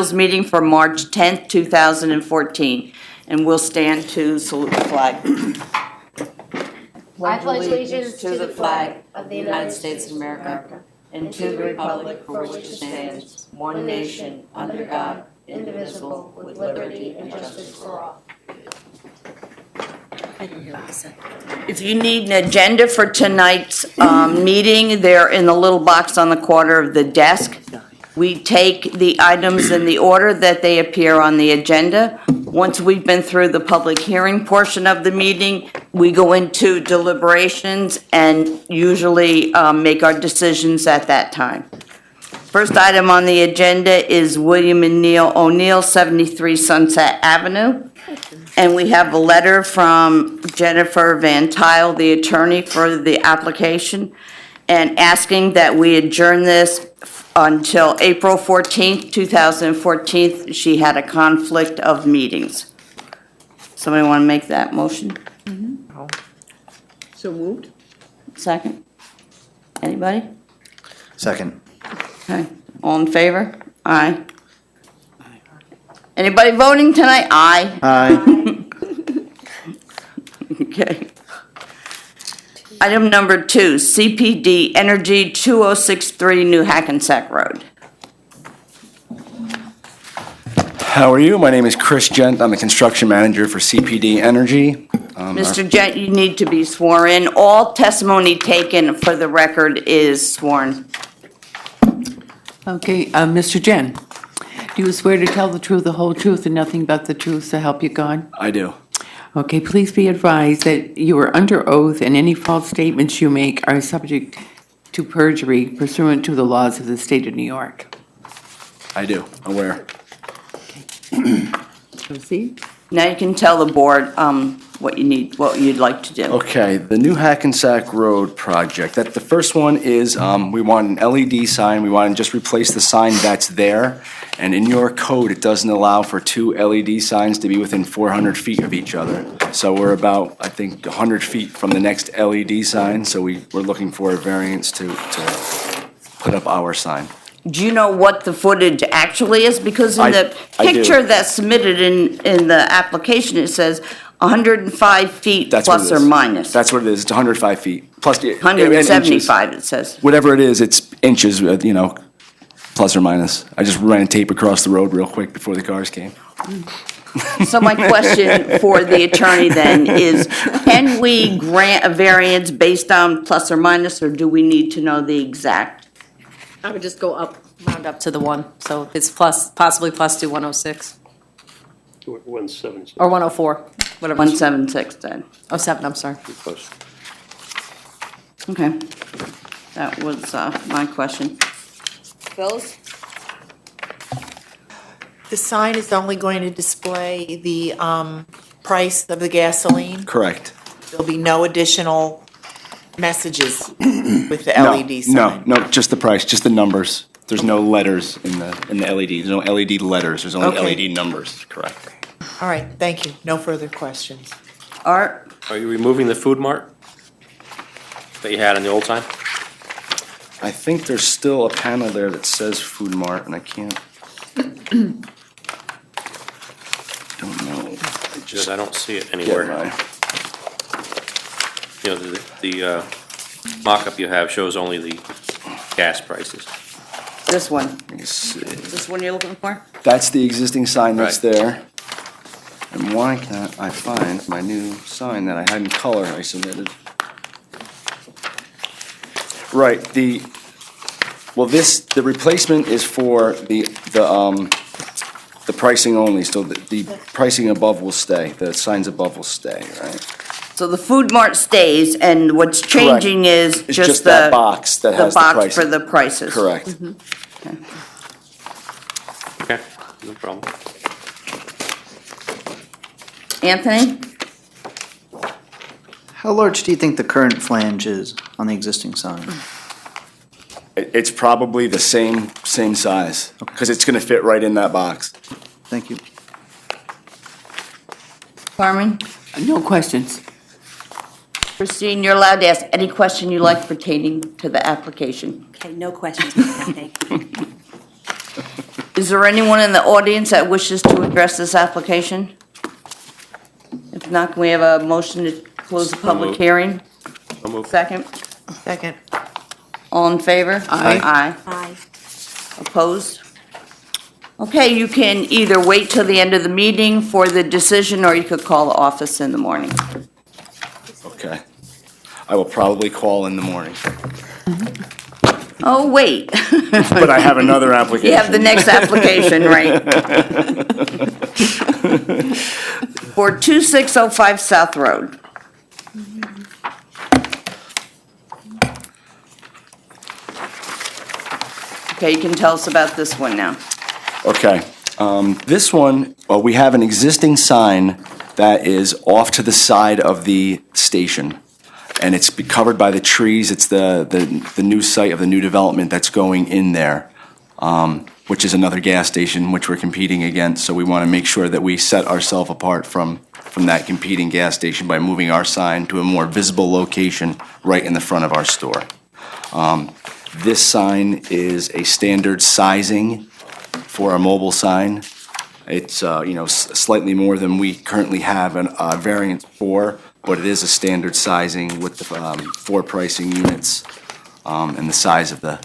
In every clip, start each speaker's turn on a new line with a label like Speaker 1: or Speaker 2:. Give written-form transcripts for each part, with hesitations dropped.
Speaker 1: Council's meeting for March 10th, 2014. And we'll stand to salute the flag.
Speaker 2: I pledge allegiance to the flag of the United States of America and to the republic for which it stands, one nation, under God, indivisible, with liberty and justice for all.
Speaker 1: If you need an agenda for tonight's meeting, they're in the little box on the corner of the desk. We take the items in the order that they appear on the agenda. Once we've been through the public hearing portion of the meeting, we go into deliberations and usually make our decisions at that time. First item on the agenda is William and Neil O'Neill, 73 Sunset Avenue. And we have a letter from Jennifer Van Tile, the attorney for the application, and asking that we adjourn this until April 14th, 2014. She had a conflict of meetings. Somebody want to make that motion?
Speaker 3: Mm-hmm. So moved.
Speaker 1: Second? Anybody?
Speaker 4: Second.
Speaker 1: Okay. All in favor? Aye. Anybody voting tonight? Aye.
Speaker 4: Aye.
Speaker 1: Okay. Item number 2, CPD Energy 2063 New Hackensack Road.
Speaker 4: How are you? My name is Chris Gent. I'm the construction manager for CPD Energy.
Speaker 1: Mr. Gent, you need to be sworn in. All testimony taken for the record is sworn.
Speaker 3: Okay, Mr. Jen, do you swear to tell the truth, the whole truth, and nothing but the truth, so help you God?
Speaker 4: I do.
Speaker 3: Okay, please be advised that you are under oath and any false statements you make are subject to perjury pursuant to the laws of the state of New York.
Speaker 4: I do. Aware.
Speaker 3: Proceed.
Speaker 1: Now you can tell the board what you need, what you'd like to do.
Speaker 4: Okay, the new Hackensack Road project. That the first one is we want an LED sign. We want to just replace the sign that's there. And in your code, it doesn't allow for 2 LED signs to be within 400 feet of each other. So we're about, I think, 100 feet from the next LED sign. So we're looking for a variance to put up our sign.
Speaker 1: Do you know what the footage actually is? Because in the
Speaker 4: I do.
Speaker 1: picture that's submitted in the application, it says 105 feet
Speaker 4: That's what
Speaker 1: plus
Speaker 4: it
Speaker 1: or
Speaker 4: is.
Speaker 1: minus.
Speaker 4: That's what it is. It's 105 feet. Plus
Speaker 1: 175, it says.
Speaker 4: Whatever it is, it's inches, plus or minus. I just ran tape across the road real quick before the cars came.
Speaker 1: So my question for the attorney then is, can we grant a variance based on plus or minus, or do we need to know the exact?
Speaker 2: I would just go up, round up to the 1. So if it's plus, possibly plus to 106
Speaker 5: 176.
Speaker 2: or 104, whatever.
Speaker 1: 176 then.
Speaker 2: Oh, 7, I'm sorry.
Speaker 5: Close.
Speaker 1: Okay. That was my question. Phyllis?
Speaker 6: The sign is only going to display the price of the gasoline?
Speaker 4: Correct.
Speaker 6: There'll be no additional messages with the LED sign?
Speaker 4: No, just the price, just the numbers. There's no letters in the LED. There's no LED letters. There's only
Speaker 6: Okay.
Speaker 4: LED numbers. Correct.
Speaker 6: All right, thank you. No further questions.
Speaker 1: Art?
Speaker 5: Are you removing the food mart that you had on the old sign?
Speaker 4: I think there's still a panel there that says Food Mart, and I can't. Don't know.
Speaker 5: Because I don't see it
Speaker 4: Get
Speaker 5: anywhere.
Speaker 4: my-
Speaker 5: You know, the mock-up you have shows only the gas prices.
Speaker 1: This one.
Speaker 4: Let me see.
Speaker 1: Is this one you're looking for?
Speaker 4: That's the existing sign that's
Speaker 5: Right.
Speaker 4: there. And why can't I find my new sign that I had in color I submitted? Right, the replacement is for the pricing only, so the pricing above will stay, the signs above will stay, right?
Speaker 1: So the food mart stays, and what's changing is
Speaker 4: It's
Speaker 1: just
Speaker 4: that
Speaker 1: the
Speaker 4: box that has the
Speaker 1: box
Speaker 4: pricing.
Speaker 1: for the prices.
Speaker 4: Correct.
Speaker 5: Okay, no problem.
Speaker 1: Anthony?
Speaker 7: How large do you think the current flange is on the existing sign?
Speaker 4: It's probably the same size, because it's gonna fit right in that box.
Speaker 7: Thank you.
Speaker 1: Carmen?
Speaker 3: No questions.
Speaker 1: Christine, you're allowed to ask any question you like pertaining to the application.
Speaker 8: Okay, no questions. Thank you.
Speaker 1: Is there anyone in the audience that wishes to address this application? If not, can we have a motion to close the public
Speaker 5: moved.
Speaker 1: hearing?
Speaker 5: So moved.
Speaker 1: Second?
Speaker 6: Second.
Speaker 1: All in favor?
Speaker 3: Aye.
Speaker 1: Aye.
Speaker 2: Aye.
Speaker 1: Opposed? Okay, you can either wait till the end of the meeting for the decision, or you could call the office in the morning.
Speaker 4: Okay. I will probably call in the morning.
Speaker 1: Oh, wait.
Speaker 4: But I have another application.
Speaker 1: You have the next application, right? For 2605 South Road. Okay, you can tell us about this one now.
Speaker 4: Okay. This one, well, we have an existing sign that is off to the side of the station, and it's covered by the trees. It's the new site of the new development that's going in there, which is another gas station which we're competing against. So we want to make sure that we set ourselves apart from that competing gas station by moving our sign to a more visible location right in the front of our store. This sign is a standard sizing for a mobile sign. It's, slightly more than we currently have a variance for, but it is a standard sizing with the 4 pricing units and the size of the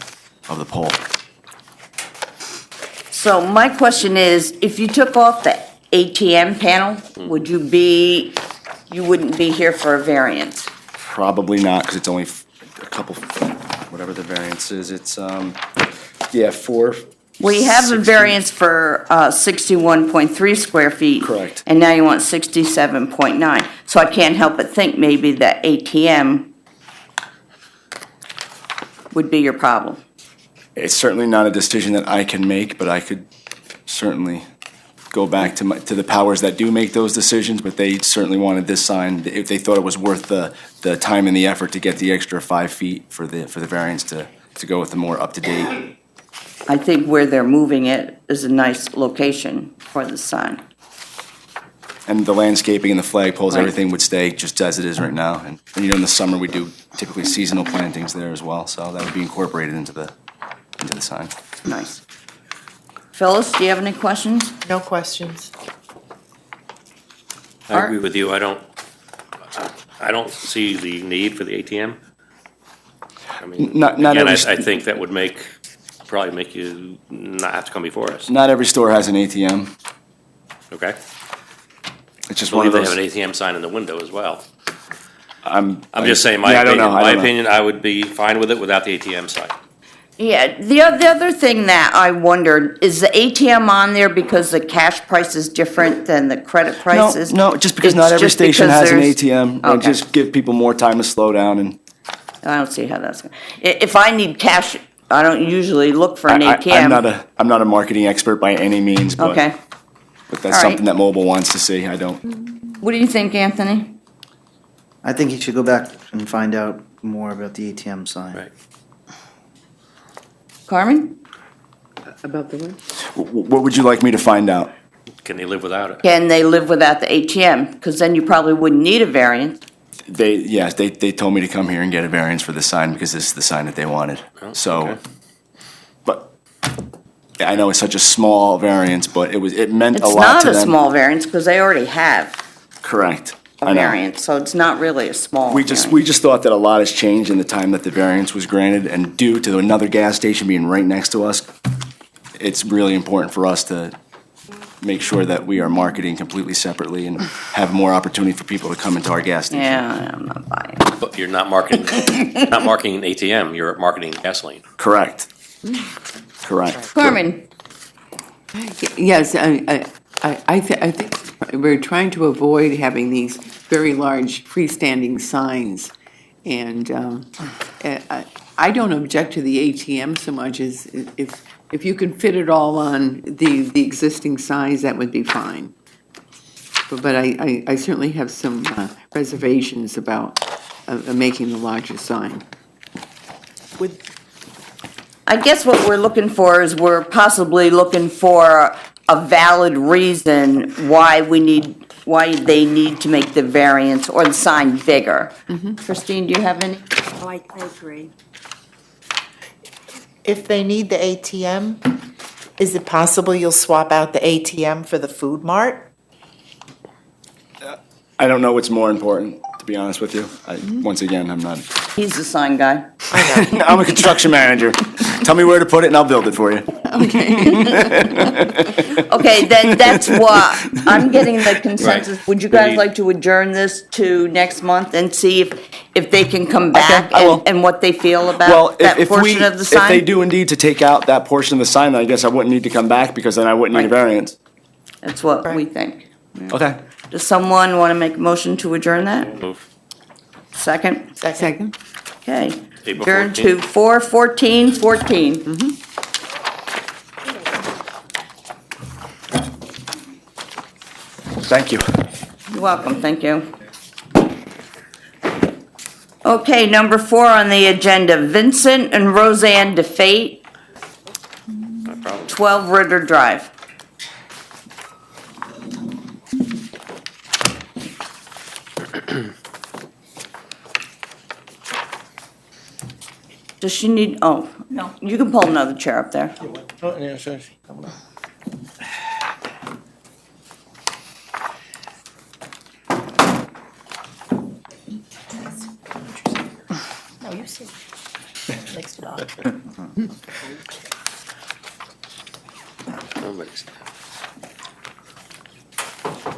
Speaker 4: pole.
Speaker 1: So my question is, if you took off the ATM panel, you wouldn't be here for a variance?
Speaker 4: Probably not, because it's only a couple, whatever the variance is. It's, 4.
Speaker 1: We have a
Speaker 4: 60.
Speaker 1: variance for 61.3 square feet.
Speaker 4: Correct.
Speaker 1: And now you want 67.9. So I can't help but think maybe the ATM would be your problem.
Speaker 4: It's certainly not a decision that I can make, but I could certainly go back to the powers that do make those decisions, but they certainly wanted this sign. If they thought it was worth the time and the effort to get the extra 5 feet for the variance to go with the more up-to-date.
Speaker 1: I think where they're moving it is a nice location for the sign.
Speaker 4: And the landscaping and the flagpoles,
Speaker 1: Right.
Speaker 4: everything would stay just as it is right now. And in the summer, we do typically seasonal plantings there as well, so that would be incorporated into the sign.
Speaker 1: Nice. Phyllis, do you have any questions?
Speaker 6: No questions.
Speaker 5: I agree with you. I don't see the need for the ATM. I mean,
Speaker 4: Not
Speaker 5: again,
Speaker 4: every-
Speaker 5: I think that would probably make you not have to come before us.
Speaker 4: Not every store has an ATM.
Speaker 5: Okay?
Speaker 4: It's just
Speaker 5: I
Speaker 4: one of
Speaker 5: believe they
Speaker 4: those.
Speaker 5: have an ATM sign in the window as well.
Speaker 4: I'm
Speaker 5: just saying,
Speaker 4: I don't know.
Speaker 5: my opinion, I would be fine with it without the ATM sign.
Speaker 1: Yeah, the other thing that I wondered, is the ATM on there because the cash price is different than the credit prices?
Speaker 4: No, just because
Speaker 1: It's
Speaker 4: not every
Speaker 1: just
Speaker 4: station
Speaker 1: because
Speaker 4: has an
Speaker 1: there's-
Speaker 4: ATM. And
Speaker 1: Okay.
Speaker 4: just give people more time to slow down and.
Speaker 1: I don't see how that's, if I need cash, I don't usually look for an ATM.
Speaker 4: I'm not a marketing expert by any means, but
Speaker 1: Okay.
Speaker 4: that's
Speaker 1: All right.
Speaker 4: something that mobile wants to see. I don't.
Speaker 1: What do you think, Anthony?
Speaker 7: I think you should go back and find out more about the ATM sign.
Speaker 5: Right.
Speaker 1: Carmen?
Speaker 3: About the what?
Speaker 4: What would you like me to find out?
Speaker 5: Can they live without it?
Speaker 1: Can they live without the ATM? Because then you probably wouldn't need a variance.
Speaker 4: They told me to come here and get a variance for the sign because this is the sign that they wanted.
Speaker 5: Oh,
Speaker 4: So,
Speaker 5: okay.
Speaker 4: but I know it's such a small variance, but it meant a
Speaker 1: It's
Speaker 4: lot
Speaker 1: not
Speaker 4: to
Speaker 1: a
Speaker 4: them.
Speaker 1: small variance because they already have
Speaker 4: Correct.
Speaker 1: a
Speaker 4: I know.
Speaker 1: variance, so it's not really a small
Speaker 4: We
Speaker 1: variance.
Speaker 4: just thought that a lot has changed in the time that the variance was granted, and due to another gas station being right next to us, it's really important for us to make sure that we are marketing completely separately and have more opportunity for people to come into our gas station.
Speaker 1: Yeah, I'm not buying it.
Speaker 5: But you're not marketing an ATM, you're marketing gasoline.
Speaker 4: Correct. Correct.
Speaker 1: Carmen?
Speaker 3: Yes, I think we're trying to avoid having these very large freestanding signs. And I don't object to the ATM so much as if you can fit it all on the existing size, that would be fine. But I certainly have some reservations about making the larger sign.
Speaker 1: I guess what we're looking for is we're possibly looking for a valid reason why they need to make the variance or the sign bigger. Christine, do you have any?
Speaker 2: Oh, I agree.
Speaker 6: If they need the ATM, Is it possible you'll swap out the ATM for the food mart?
Speaker 4: I don't know what's more important, to be honest with you. Once again, I'm not.
Speaker 1: He's the sign guy.
Speaker 4: I'm a construction manager. Tell me where to put it and I'll build it for you.
Speaker 1: Okay, then that's why I'm getting the consensus.
Speaker 5: Right.
Speaker 1: Would you guys like to adjourn this to next month and see if they can come back
Speaker 4: I will.
Speaker 1: and what they feel
Speaker 4: Well,
Speaker 1: about that
Speaker 4: if
Speaker 1: portion of the
Speaker 4: if they
Speaker 1: sign?
Speaker 4: do indeed to take out that portion of the sign, then I guess I wouldn't need to come back because then I wouldn't need a
Speaker 1: Right.
Speaker 4: variance.
Speaker 1: That's what we think.
Speaker 4: Okay.
Speaker 1: Does someone want to make a motion to adjourn that?
Speaker 5: Move.
Speaker 1: Second?
Speaker 3: Second?
Speaker 1: Okay.
Speaker 5: April
Speaker 1: Adjourn
Speaker 5: 14th.
Speaker 1: to 4/14/14.
Speaker 4: Thank you.
Speaker 1: You're welcome, thank you. Okay, number 4 on the agenda, Vincent and Roseanne DeFate,
Speaker 5: No problem.
Speaker 1: 12 Ritter Drive. Does she need, oh, no, you can pull another chair up there.
Speaker 8: Oh, yeah, sure.
Speaker 6: No, you sit next to Doc.
Speaker 5: Nobody's-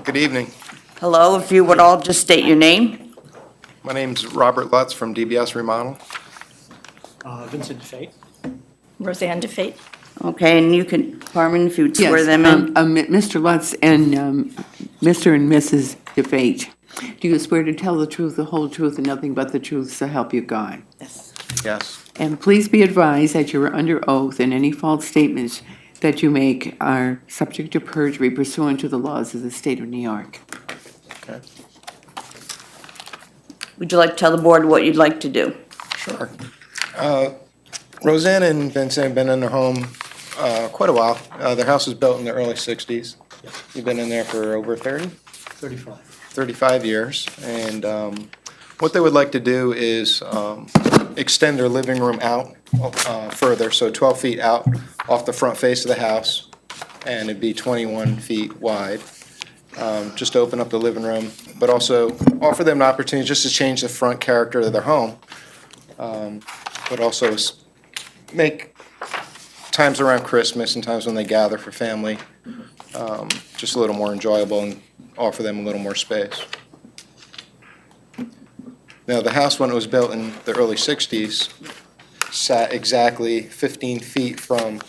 Speaker 8: Good evening.
Speaker 1: Hello, if you would all just state your name.
Speaker 8: My name's Robert Lutz from DBS Remodel.
Speaker 9: Vincent Fate.
Speaker 2: Roseanne DeFate.
Speaker 1: Okay, and you can, Carmen, if you'd swear
Speaker 3: Yes,
Speaker 1: them in.
Speaker 3: Mr. Lutz and Mr. and Mrs. DeFate, do you swear to tell the truth, the whole truth, and nothing but the truth, so help you God?
Speaker 8: Yes.
Speaker 3: And please be advised that you are under oath, and any false statements that you make are subject to perjury pursuant to the laws of the state of New York.
Speaker 8: Okay.
Speaker 1: Would you like to tell the board what you'd like to do?
Speaker 8: Sure. Roseanne and Vincent have been in their home quite a while. Their house was built in the early 60s. You've been in there for over 35 years. And what they would like to do is extend their living room out further, so 12 feet out off the front face of the house, and it'd be 21 feet wide. Just to open up the living room, but also offer them an opportunity just to change the front character of their home. But also make times around Christmas and times when they gather for family just a little more enjoyable and offer them a little more space. Now, the house, when it was built in the early 60s, sat exactly 15 feet from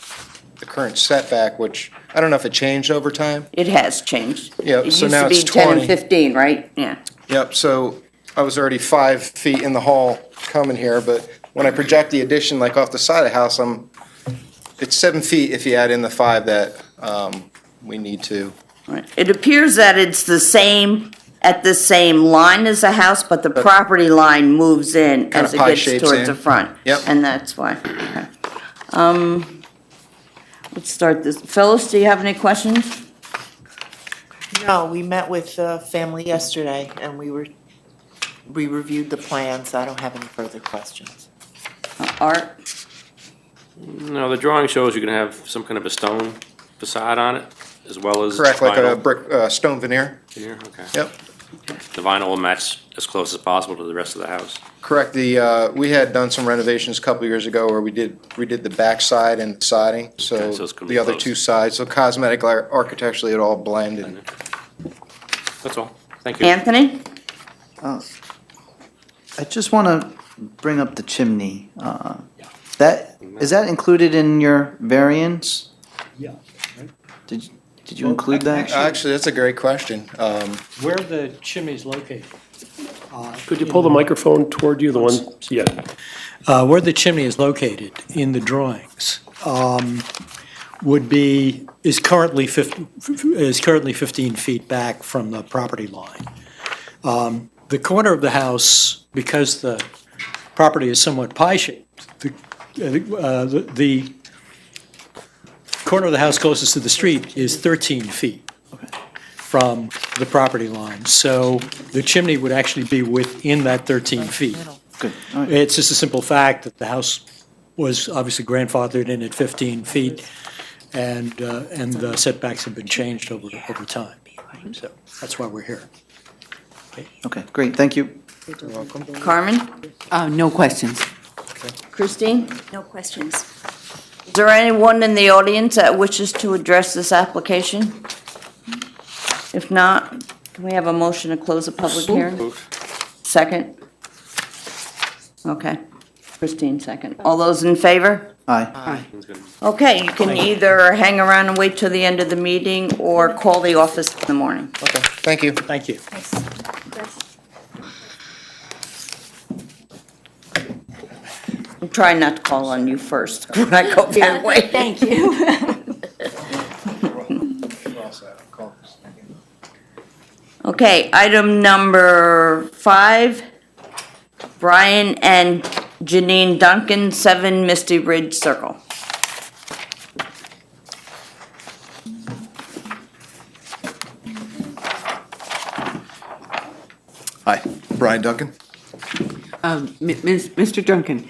Speaker 8: the current setback, which I don't know if it changed over time.
Speaker 1: It has changed.
Speaker 8: Yeah, so now it's
Speaker 1: It used to be 10
Speaker 8: 20.
Speaker 1: and 15, right? Yeah.
Speaker 8: Yep, so I was already 5 feet in the hall coming here, but when I project the addition, like off the side of the house, it's 7 feet if you add in the 5 that we need to.
Speaker 1: Right. It appears that it's the same, at the same line as the house, but the property line moves in
Speaker 8: Kinda
Speaker 1: as it
Speaker 8: pie
Speaker 1: gets
Speaker 8: shapes
Speaker 1: towards
Speaker 8: in.
Speaker 1: the front.
Speaker 8: Yep.
Speaker 1: And that's why. Okay. Let's start this. Phyllis, do you have any questions?
Speaker 6: No, we met with the family yesterday, and we reviewed the plans. I don't have any further questions.
Speaker 1: Art?
Speaker 5: No, the drawing shows you're gonna have some kind of a stone facade on it, as well as
Speaker 8: Correct, like a
Speaker 5: vinyl.
Speaker 8: brick, stone veneer.
Speaker 5: Veneer, okay.
Speaker 8: Yep,
Speaker 5: The vinyl will match as close as possible to the rest of the house.
Speaker 8: correct. We had done some renovations a couple years ago where we redid the back side and the siding, so
Speaker 5: Okay, so it's gonna be
Speaker 8: the other
Speaker 5: close.
Speaker 8: two sides, so cosmetic architecturally it all blended.
Speaker 5: That's all. Thank you.
Speaker 1: Anthony?
Speaker 7: I just want to bring up the chimney. Is that included in your variance?
Speaker 9: Yeah.
Speaker 7: Did you include that?
Speaker 8: Actually, that's a great question.
Speaker 9: Where the chimney is located.
Speaker 10: Could you pull the microphone toward you, the one, yeah.
Speaker 9: Where the chimney is located in the drawings is currently 15 feet back from the property line. The corner of the house, because the property is somewhat pie-shaped, the corner of the house closest to the street is 13 feet from the property line. So the chimney would actually be within that 13 feet.
Speaker 7: Good. All right.
Speaker 9: It's just a simple fact that the house was obviously grandfathered in at 15 feet. and the setbacks have been changed over time. So that's why we're here.
Speaker 7: Okay, great, thank you.
Speaker 1: Carmen?
Speaker 3: No questions.
Speaker 1: Christine?
Speaker 2: No questions.
Speaker 1: Is there anyone in the audience that wishes to address this application? If not, can we have a motion to close the public hearing? Second? Okay. Christine, second. All those in favor?
Speaker 7: Aye.
Speaker 1: Okay, you can either hang around and wait till the end of the meeting or call the office in the morning.
Speaker 8: Okay, thank you.
Speaker 9: Thank you.
Speaker 1: I'm trying not to call on you first when I go that way.
Speaker 2: Thank you.
Speaker 1: Okay, item number 5, Brian and Janine Duncan, 7 Misty Ridge Circle.
Speaker 11: Hi, Brian Duncan.
Speaker 3: Mr. Duncan,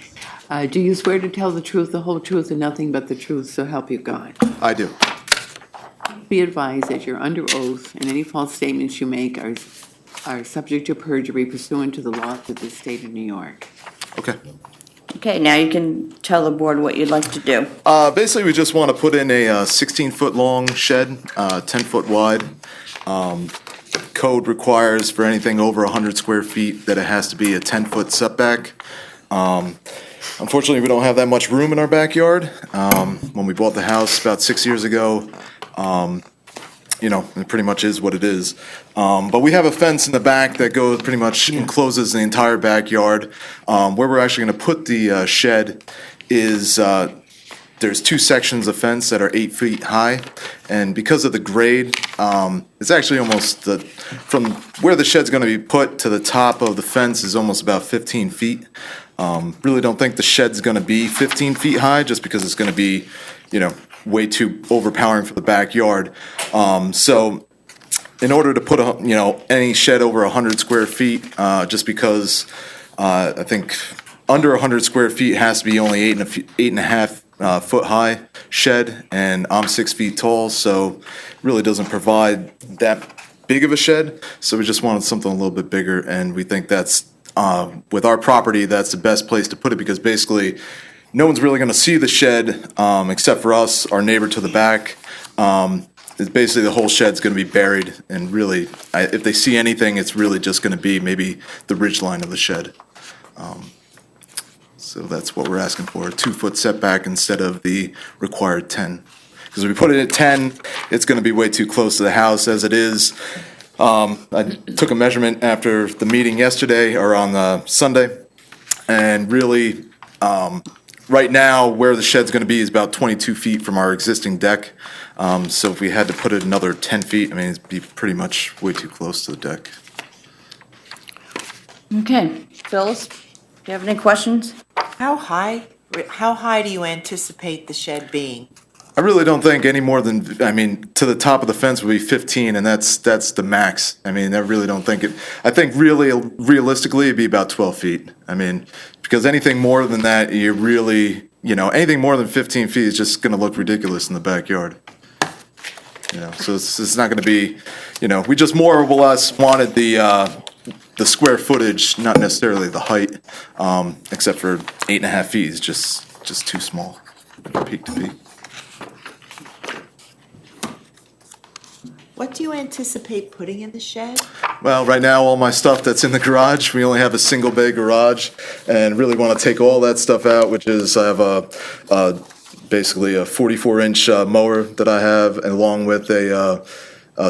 Speaker 3: do you swear to tell the truth, the whole truth, and nothing but the truth, so help you God?
Speaker 11: I do.
Speaker 3: Be advised that you're under oath, and any false statements you make are subject to perjury pursuant to the laws of the state of New York.
Speaker 11: Okay.
Speaker 1: Okay, now you can tell the board what you'd like to do.
Speaker 11: Basically, we just want to put in a 16-foot long shed, 10-foot wide. Code requires for anything over 100 square feet that it has to be a 10-foot setback. Unfortunately, we don't have that much room in our backyard. When we bought the house about 6 years ago, it pretty much is what it is. But we have a fence in the back that goes, pretty much encloses the entire backyard. Where we're actually going to put the shed is, there's 2 sections of fence that are 8 feet high. And because of the grade, it's actually almost, from where the shed's going to be put to the top of the fence is almost about 15 feet. Really don't think the shed's going to be 15 feet high, just because it's going to be, way too overpowering for the backyard. So in order to put any shed over 100 square feet, just because I think under 100 square feet has to be only 8.5 foot high shed, and I'm 6 feet tall, so really doesn't provide that big of a shed. So we just wanted something a little bit bigger, and we think that's with our property, that's the best place to put it, because basically no one's really going to see the shed except for us, our neighbor to the back. It's basically the whole shed's going to be buried, and really, if they see anything, it's really just going to be maybe the ridge line of the shed. So that's what we're asking for, a 2-foot setback instead of the required 10. Because if we put it at 10, it's going to be way too close to the house as it is. I took a measurement after the meeting yesterday, or on Sunday, and really, right now, where the shed's going to be is about 22 feet from our existing deck. So if we had to put it another 10 feet, it'd be pretty much way too close to the deck.
Speaker 1: Okay, Phyllis, do you have any questions?
Speaker 6: How high do you anticipate the shed being?
Speaker 11: I really don't think any more than, to the top of the fence would be 15, and that's the max. I really don't think it, I think really, realistically, it'd be about 12 feet. Because anything more than that, you really, anything more than 15 feet is just going to look ridiculous in the backyard. So it's not going to be, we just more or less wanted the square footage, not necessarily the height, except for 8.5 feet is just too small, peak to peak.
Speaker 6: What do you anticipate putting in the shed?
Speaker 11: Well, right now, all my stuff that's in the garage, we only have a single bay garage, and really want to take all that stuff out, which is, I have basically a 44-inch mower that I have, along with a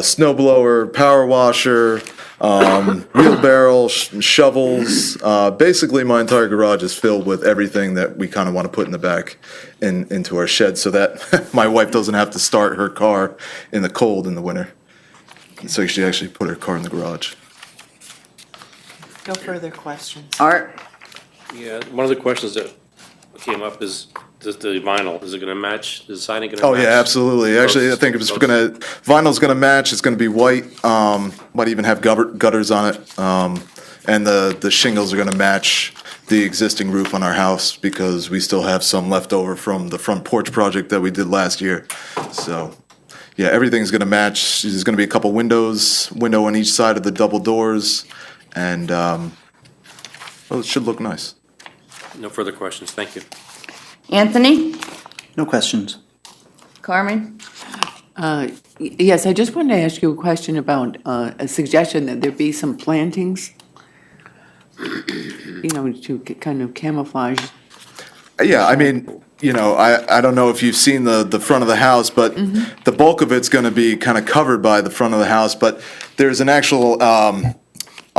Speaker 11: snow blower, power washer, wheelbarrow, shovels. Basically, my entire garage is filled with everything that we kind of want to put in the back into our shed, so that my wife doesn't have to start her car in the cold in the winter. So she actually put her car in the garage.
Speaker 6: No further questions.
Speaker 1: Art?
Speaker 5: Yeah, one of the questions that came up is the vinyl, is it going to match, is the siding going to
Speaker 11: Oh
Speaker 5: match?
Speaker 11: yeah, absolutely. Actually, I think vinyl's gonna match. It's gonna be white. Might even have gutters on it. And the shingles are gonna match the existing roof on our house because we still have some left over from the front porch project that we did last year. So, yeah, everything's going to match. There's going to be a couple window on each side of the double doors, and well, it should look nice.
Speaker 5: No further questions, thank you.
Speaker 1: Anthony?
Speaker 7: No questions.
Speaker 1: Carmen?
Speaker 3: Yes, I just wanted to ask you a question about a suggestion that there be some plantings, to kind of camouflage.
Speaker 11: Yeah, I mean, I don't know if you've seen the front of the house, but the bulk of it's going to be kind of covered by the front of the house. But there's an actual, on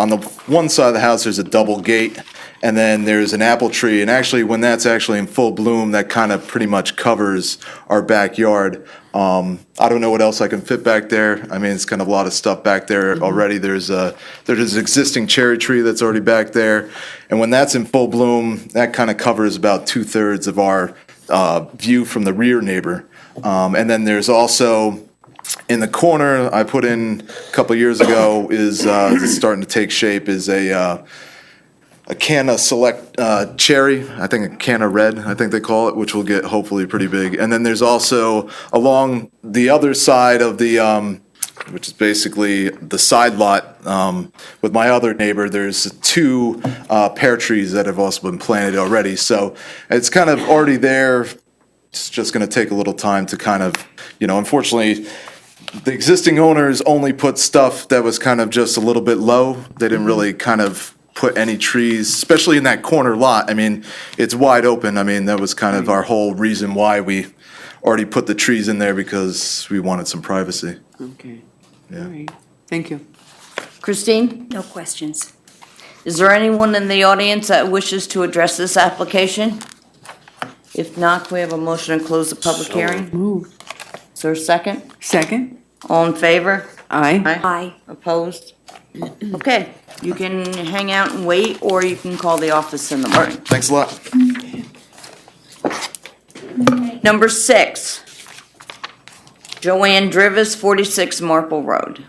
Speaker 11: the one side of the house, there's a double gate, and then there's an apple tree. And actually, when that's actually in full bloom, that kind of pretty much covers our backyard. I don't know what else I can fit back there. I mean, it's kind of a lot of stuff back there already. There's an existing cherry tree that's already back there. And when that's in full bloom, that kind of covers about 2/3 of our view from the rear neighbor. And then there's also, in the corner I put in a couple years ago, is it's starting to take shape, is a Canna Select Cherry, I think a Canna Red, I think they call it, which will get hopefully pretty big. And then there's also along the other side of the, which is basically the side lot with my other neighbor, there's 2 pear trees that have also been planted already. So it's kind of already there. It's just going to take a little time to kind of, unfortunately, the existing owners only put stuff that was kind of just a little bit low. They didn't really kind of put any trees, especially in that corner lot. I mean, it's wide open. I mean, that was kind of our whole reason why we already put the trees in there, because we wanted some privacy.
Speaker 3: Okay.
Speaker 11: Yeah.
Speaker 3: All right. Thank you.
Speaker 1: Christine?
Speaker 2: No questions.
Speaker 1: Is there anyone in the audience that wishes to address this application? If not, can we have a motion to close the public hearing?
Speaker 3: Move.
Speaker 1: Is there a second?
Speaker 3: Second?
Speaker 1: All in favor?
Speaker 3: Aye.
Speaker 2: Aye.
Speaker 1: Opposed? Okay, you can hang out and wait, or you can call the office in the morning.
Speaker 11: Thanks a lot.
Speaker 1: Number 6, Joanne Drivis, 46 Marple Road.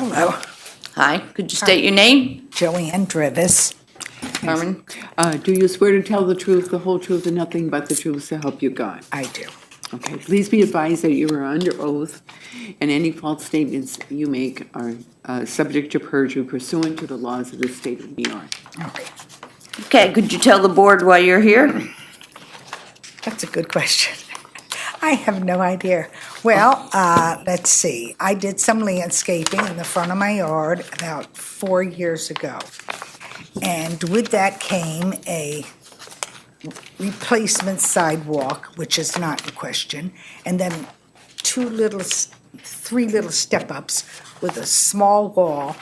Speaker 12: Hello,
Speaker 1: Hi, could you state your name?
Speaker 12: Joanne Drivis.
Speaker 1: Carmen?
Speaker 3: Do you swear to tell the truth, the whole truth, and nothing but the truth so help you God?
Speaker 12: I do.
Speaker 3: Okay, please be advised that you are under oath, and any false statements you make are subject to perjury pursuant to the laws of the state of New York.
Speaker 12: Okay,
Speaker 1: Okay, could you tell the board why you're here?
Speaker 12: that's a good question. I have no idea. Well, let's see. I did some landscaping in the front of my yard about 4 years ago. And with that came a replacement sidewalk, which is not in question, and then 3 little step-ups with a small wall,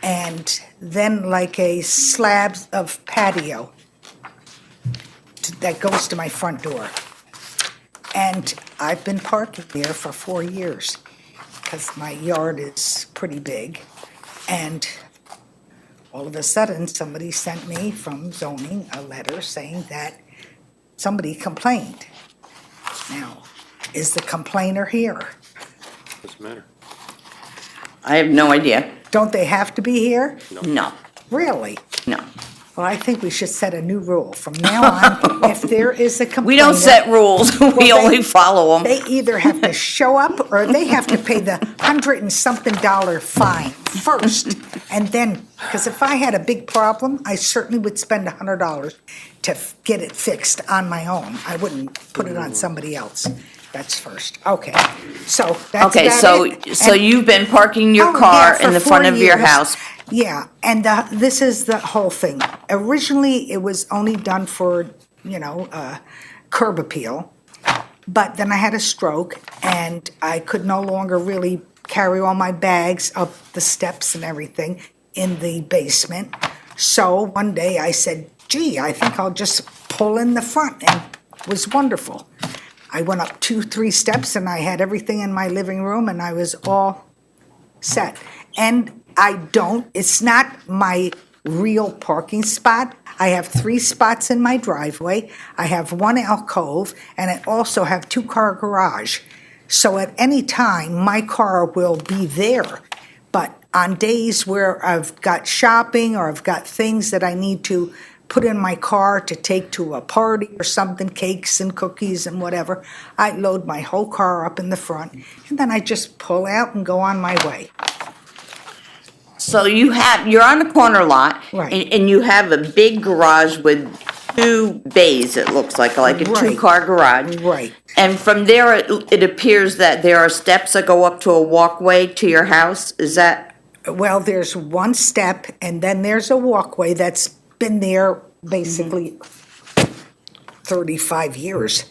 Speaker 12: and then like a slab of patio that goes to my front door. And I've been parking there for 4 years because my yard is pretty big. And all of a sudden, somebody sent me from zoning a letter saying that somebody complained. Now, is the complainer here?
Speaker 5: Doesn't matter.
Speaker 1: I have no idea.
Speaker 12: Don't they have to be here?
Speaker 1: No,
Speaker 12: Really?
Speaker 1: no.
Speaker 12: Well, I think we should set a new rule. From now on, if there is a complainer...
Speaker 1: We don't set rules, we
Speaker 12: they-
Speaker 1: only follow them.
Speaker 12: They either have to show up or they have to pay the $100 and something fine first. And then, because if I had a big problem, I certainly would spend $100 to get it fixed on my own. I wouldn't put it on somebody else. That's first. Okay. So that's
Speaker 1: Okay,
Speaker 12: about it.
Speaker 1: so
Speaker 12: And-
Speaker 1: you've been parking your
Speaker 12: Oh, yeah,
Speaker 1: car
Speaker 12: for
Speaker 1: in the
Speaker 12: 4
Speaker 1: front of your
Speaker 12: years.
Speaker 1: house.
Speaker 12: Yeah, and this is the whole thing. Originally, it was only done for, curb appeal. But then I had a stroke, and I could no longer really carry all my bags up the steps and everything in the basement. So one day I said, gee, I think I'll just pull in the front, and it was wonderful. I went up 2-3 steps and I had everything in my living room and I was all set. And it's not my real parking spot. I have 3 spots in my driveway. I have 1 alcove, and I also have 2-car garage. So at any time, my car will be there. But on days where I've got shopping or I've got things that I need to put in my car to take to a party or something, cakes and cookies and whatever, I load my whole car up in the front, and then I just pull out and go on my way.
Speaker 1: So you're on a corner lot.
Speaker 12: Right.
Speaker 1: And you have a big garage with 2 bays, it looks like a
Speaker 12: Right.
Speaker 1: 2-car garage.
Speaker 12: Right.
Speaker 1: And from there, it appears that there are steps that go up to a walkway to your house, is that?
Speaker 12: Well, there's 1 step, and then there's a walkway that's been there basically 35 years,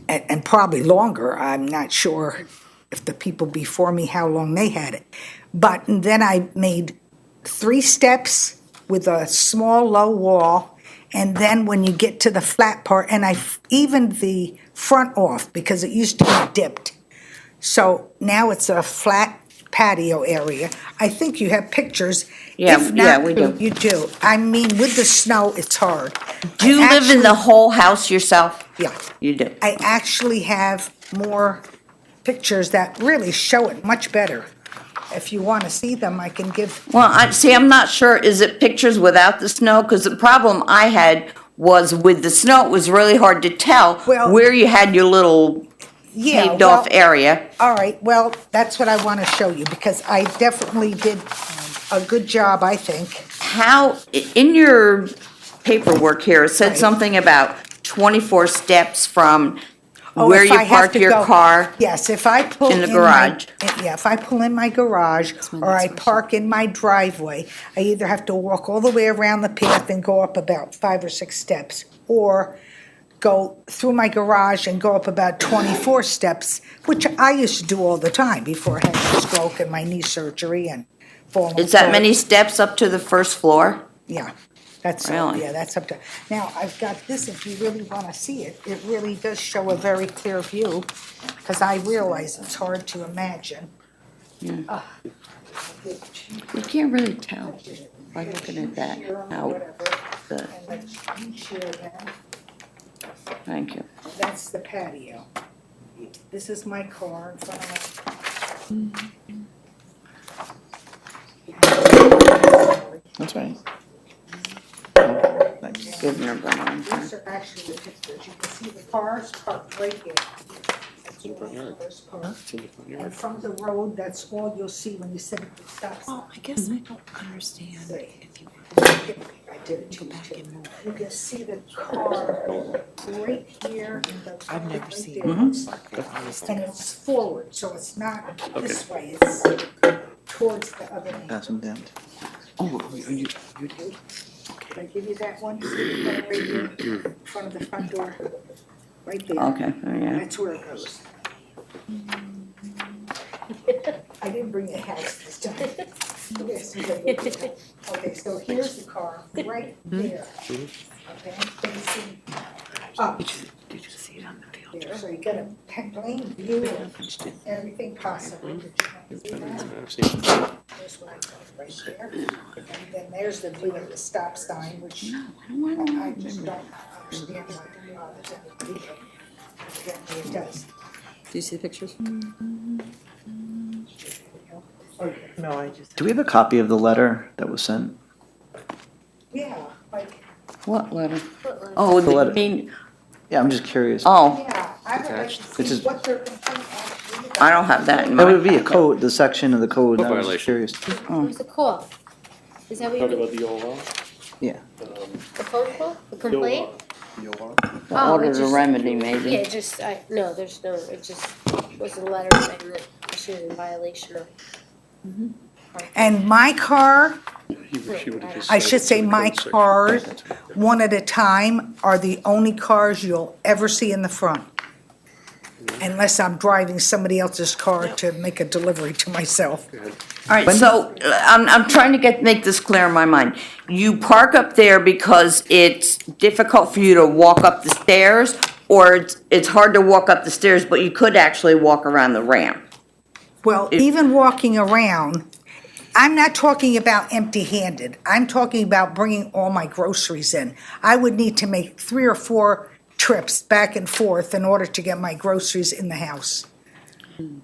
Speaker 12: and probably longer. I'm not sure if the people before me, how long they had it. But then I made 3 steps with a small low wall, and then when you get to the flat part, and I evened the front off because it used to be dipped. So now it's a flat patio area. I think you have pictures.
Speaker 1: Yeah,
Speaker 12: If
Speaker 1: yeah,
Speaker 12: not,
Speaker 1: we do.
Speaker 12: You do. I mean, with the snow, it's hard.
Speaker 1: Do you live in the whole house yourself?
Speaker 12: Yeah.
Speaker 1: You do.
Speaker 12: I actually have more pictures that really show it much better. If you want to see them, I can give.
Speaker 1: Well, I'm not sure, is it pictures without the snow? Because the problem I had was with the snow, it was really hard to tell where you had your little paved off area.
Speaker 12: All right, well, that's what I want to show you, because I definitely did a good job, I think.
Speaker 1: How, in your paperwork here, it said something about 24 steps from where
Speaker 12: if
Speaker 1: you
Speaker 12: I have
Speaker 1: park
Speaker 12: to
Speaker 1: your
Speaker 12: go-
Speaker 1: car.
Speaker 12: Yes, if I pull
Speaker 1: in the
Speaker 12: my-
Speaker 1: garage.
Speaker 12: Yeah, if I pull in my garage or I park in my driveway, I either have to walk all the way around the path and go up about 5 or 6 steps, or go through my garage and go up about 24 steps, which I used to do all the time before I had my stroke and my knee surgery and falling.
Speaker 1: Is that many steps up to the first floor?
Speaker 12: Yeah, that's,
Speaker 1: Really?
Speaker 12: yeah, that's up to, now, I've got this, if you really want to see it, it really does show a very clear view, because I realize it's hard to imagine.
Speaker 1: You can't really tell by looking at that. How the,
Speaker 12: And let's share that.
Speaker 1: thank you.
Speaker 12: That's the patio. This is my car in front of my.
Speaker 7: That's right.
Speaker 1: Giving her banana.
Speaker 12: These are actually the pictures. You can see the cars parked right here. That's where the cars parked. And from the road, that's all you'll see when you sit at the stop sign.
Speaker 6: Oh, I guess I don't understand if you
Speaker 12: I did it too. You can see the car right here. And the
Speaker 6: I've never
Speaker 12: right
Speaker 6: seen
Speaker 12: there.
Speaker 6: it like that.
Speaker 12: And it's forward, so it's not this way, it's towards the other end.
Speaker 7: Pass them down.
Speaker 3: Oh, you
Speaker 12: Did I give you that one? See that right here, in front of the front door? Right there.
Speaker 1: Okay, yeah.
Speaker 12: That's where it goes. I didn't bring the house this time. Yes, you did. Okay, so here's the car, right there. Okay, facing up.
Speaker 3: Did you see it on the field?
Speaker 12: There, so you get a plain view of everything possible. Did you see that?
Speaker 5: I've seen it.
Speaker 12: There's what I got right there. And then there's the view of the stop sign, which I just don't understand why there's any view. Apparently it does.
Speaker 2: Do you see the pictures?
Speaker 6: No, I just.
Speaker 7: Do we have a copy of the letter that was sent?
Speaker 12: Yeah, like,
Speaker 1: What letter? Oh,
Speaker 7: The letter.
Speaker 1: I mean,
Speaker 7: Yeah, I'm just curious.
Speaker 1: oh,
Speaker 12: yeah, I would like to
Speaker 7: It's
Speaker 12: see
Speaker 7: just-
Speaker 12: what their complaint actually is.
Speaker 1: I don't have that in
Speaker 7: That would
Speaker 1: mind.
Speaker 7: be a code, the section of the code.
Speaker 5: Code
Speaker 7: I was
Speaker 5: violation.
Speaker 7: curious.
Speaker 13: Who's the call? Is that what you
Speaker 10: Talking
Speaker 13: mean?
Speaker 10: about the OLR?
Speaker 7: Yeah.
Speaker 13: The phone call? The complaint?
Speaker 10: The OLR?
Speaker 13: Oh,
Speaker 1: Order
Speaker 13: it
Speaker 1: the
Speaker 13: just-
Speaker 1: remedy,
Speaker 13: Yeah,
Speaker 1: maybe.
Speaker 13: it just, no, there's no, it just was a letter saying that she was in violation of.
Speaker 12: And my car,
Speaker 10: She would have just
Speaker 12: I
Speaker 10: cited
Speaker 12: should say
Speaker 10: to the
Speaker 12: my
Speaker 10: code section.
Speaker 12: cars, one at a time, are the only cars you'll ever see in the front. Unless I'm driving somebody else's car to make a delivery to myself.
Speaker 1: All right, so I'm trying to make this clear in my mind. You park up there because it's difficult for you to walk up the stairs, or it's hard to walk up the stairs, but you could actually walk around the ramp.
Speaker 12: Well, even walking around, I'm not talking about empty-handed. I'm talking about bringing all my groceries in. I would need to make 3 or 4 trips back and forth in order to get my groceries in the house.
Speaker 1: Do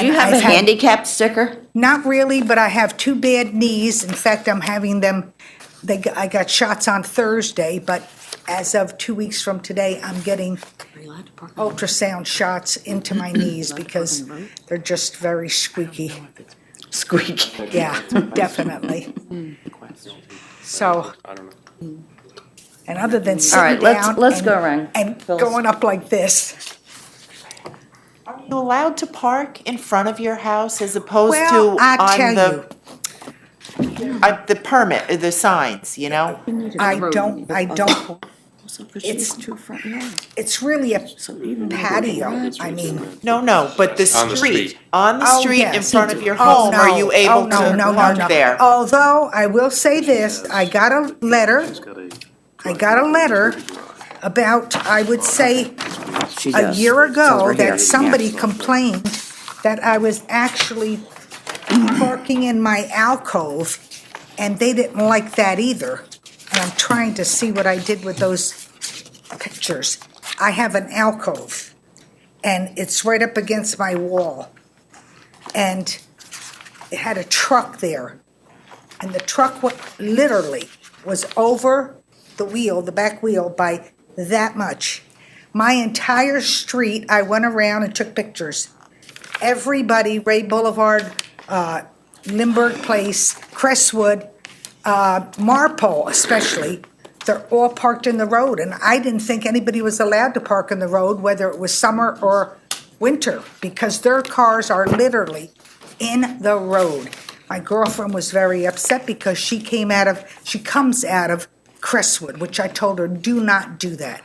Speaker 1: you have a handicap sticker?
Speaker 12: Not really, but I have 2 bad knees. In fact, I'm having them, I got shots on Thursday, but as of 2 weeks from today, I'm getting ultrasound shots into my knees because they're just very squeaky.
Speaker 1: Squeaky.
Speaker 12: Yeah, definitely. So,
Speaker 5: I don't know.
Speaker 12: and other than
Speaker 1: All
Speaker 12: sitting
Speaker 1: right,
Speaker 12: down
Speaker 1: let's
Speaker 12: and-
Speaker 1: go around.
Speaker 12: and
Speaker 1: Phyllis.
Speaker 12: going up like this.
Speaker 6: Are you allowed to park in front of your house as opposed
Speaker 12: Well,
Speaker 6: to
Speaker 12: I
Speaker 6: on
Speaker 12: tell
Speaker 6: the permit, the signs, you know?
Speaker 12: I don't, it's really a patio, I mean.
Speaker 6: No, but the
Speaker 5: On the
Speaker 6: street,
Speaker 5: street.
Speaker 6: on the
Speaker 12: Oh,
Speaker 6: street in
Speaker 12: yes.
Speaker 6: front of your
Speaker 12: Oh,
Speaker 6: home, are
Speaker 12: no.
Speaker 6: you
Speaker 12: Oh,
Speaker 6: able
Speaker 12: no,
Speaker 6: to
Speaker 12: no,
Speaker 6: park
Speaker 12: no.
Speaker 6: there?
Speaker 12: Although, I will say this, I got a letter about, I would say,
Speaker 1: She
Speaker 12: a
Speaker 1: does.
Speaker 12: year
Speaker 1: It's over
Speaker 12: ago
Speaker 1: here.
Speaker 12: that somebody complained that I was actually parking in my alcove, and they didn't like that either. And I'm trying to see what I did with those pictures. I have an alcove, and it's right up against my wall. And it had a truck there, and the truck literally was over the wheel, the back wheel, by that much. My entire street, I went around and took pictures. Everybody, Ray Boulevard, Lindbergh Place, Crestwood, Marpole especially, they're all parked in the road, and I didn't think anybody was allowed to park in the road, whether it was summer or winter, because their cars are literally in the road. My girlfriend was very upset because she comes out of Crestwood, which I told her, do not do that.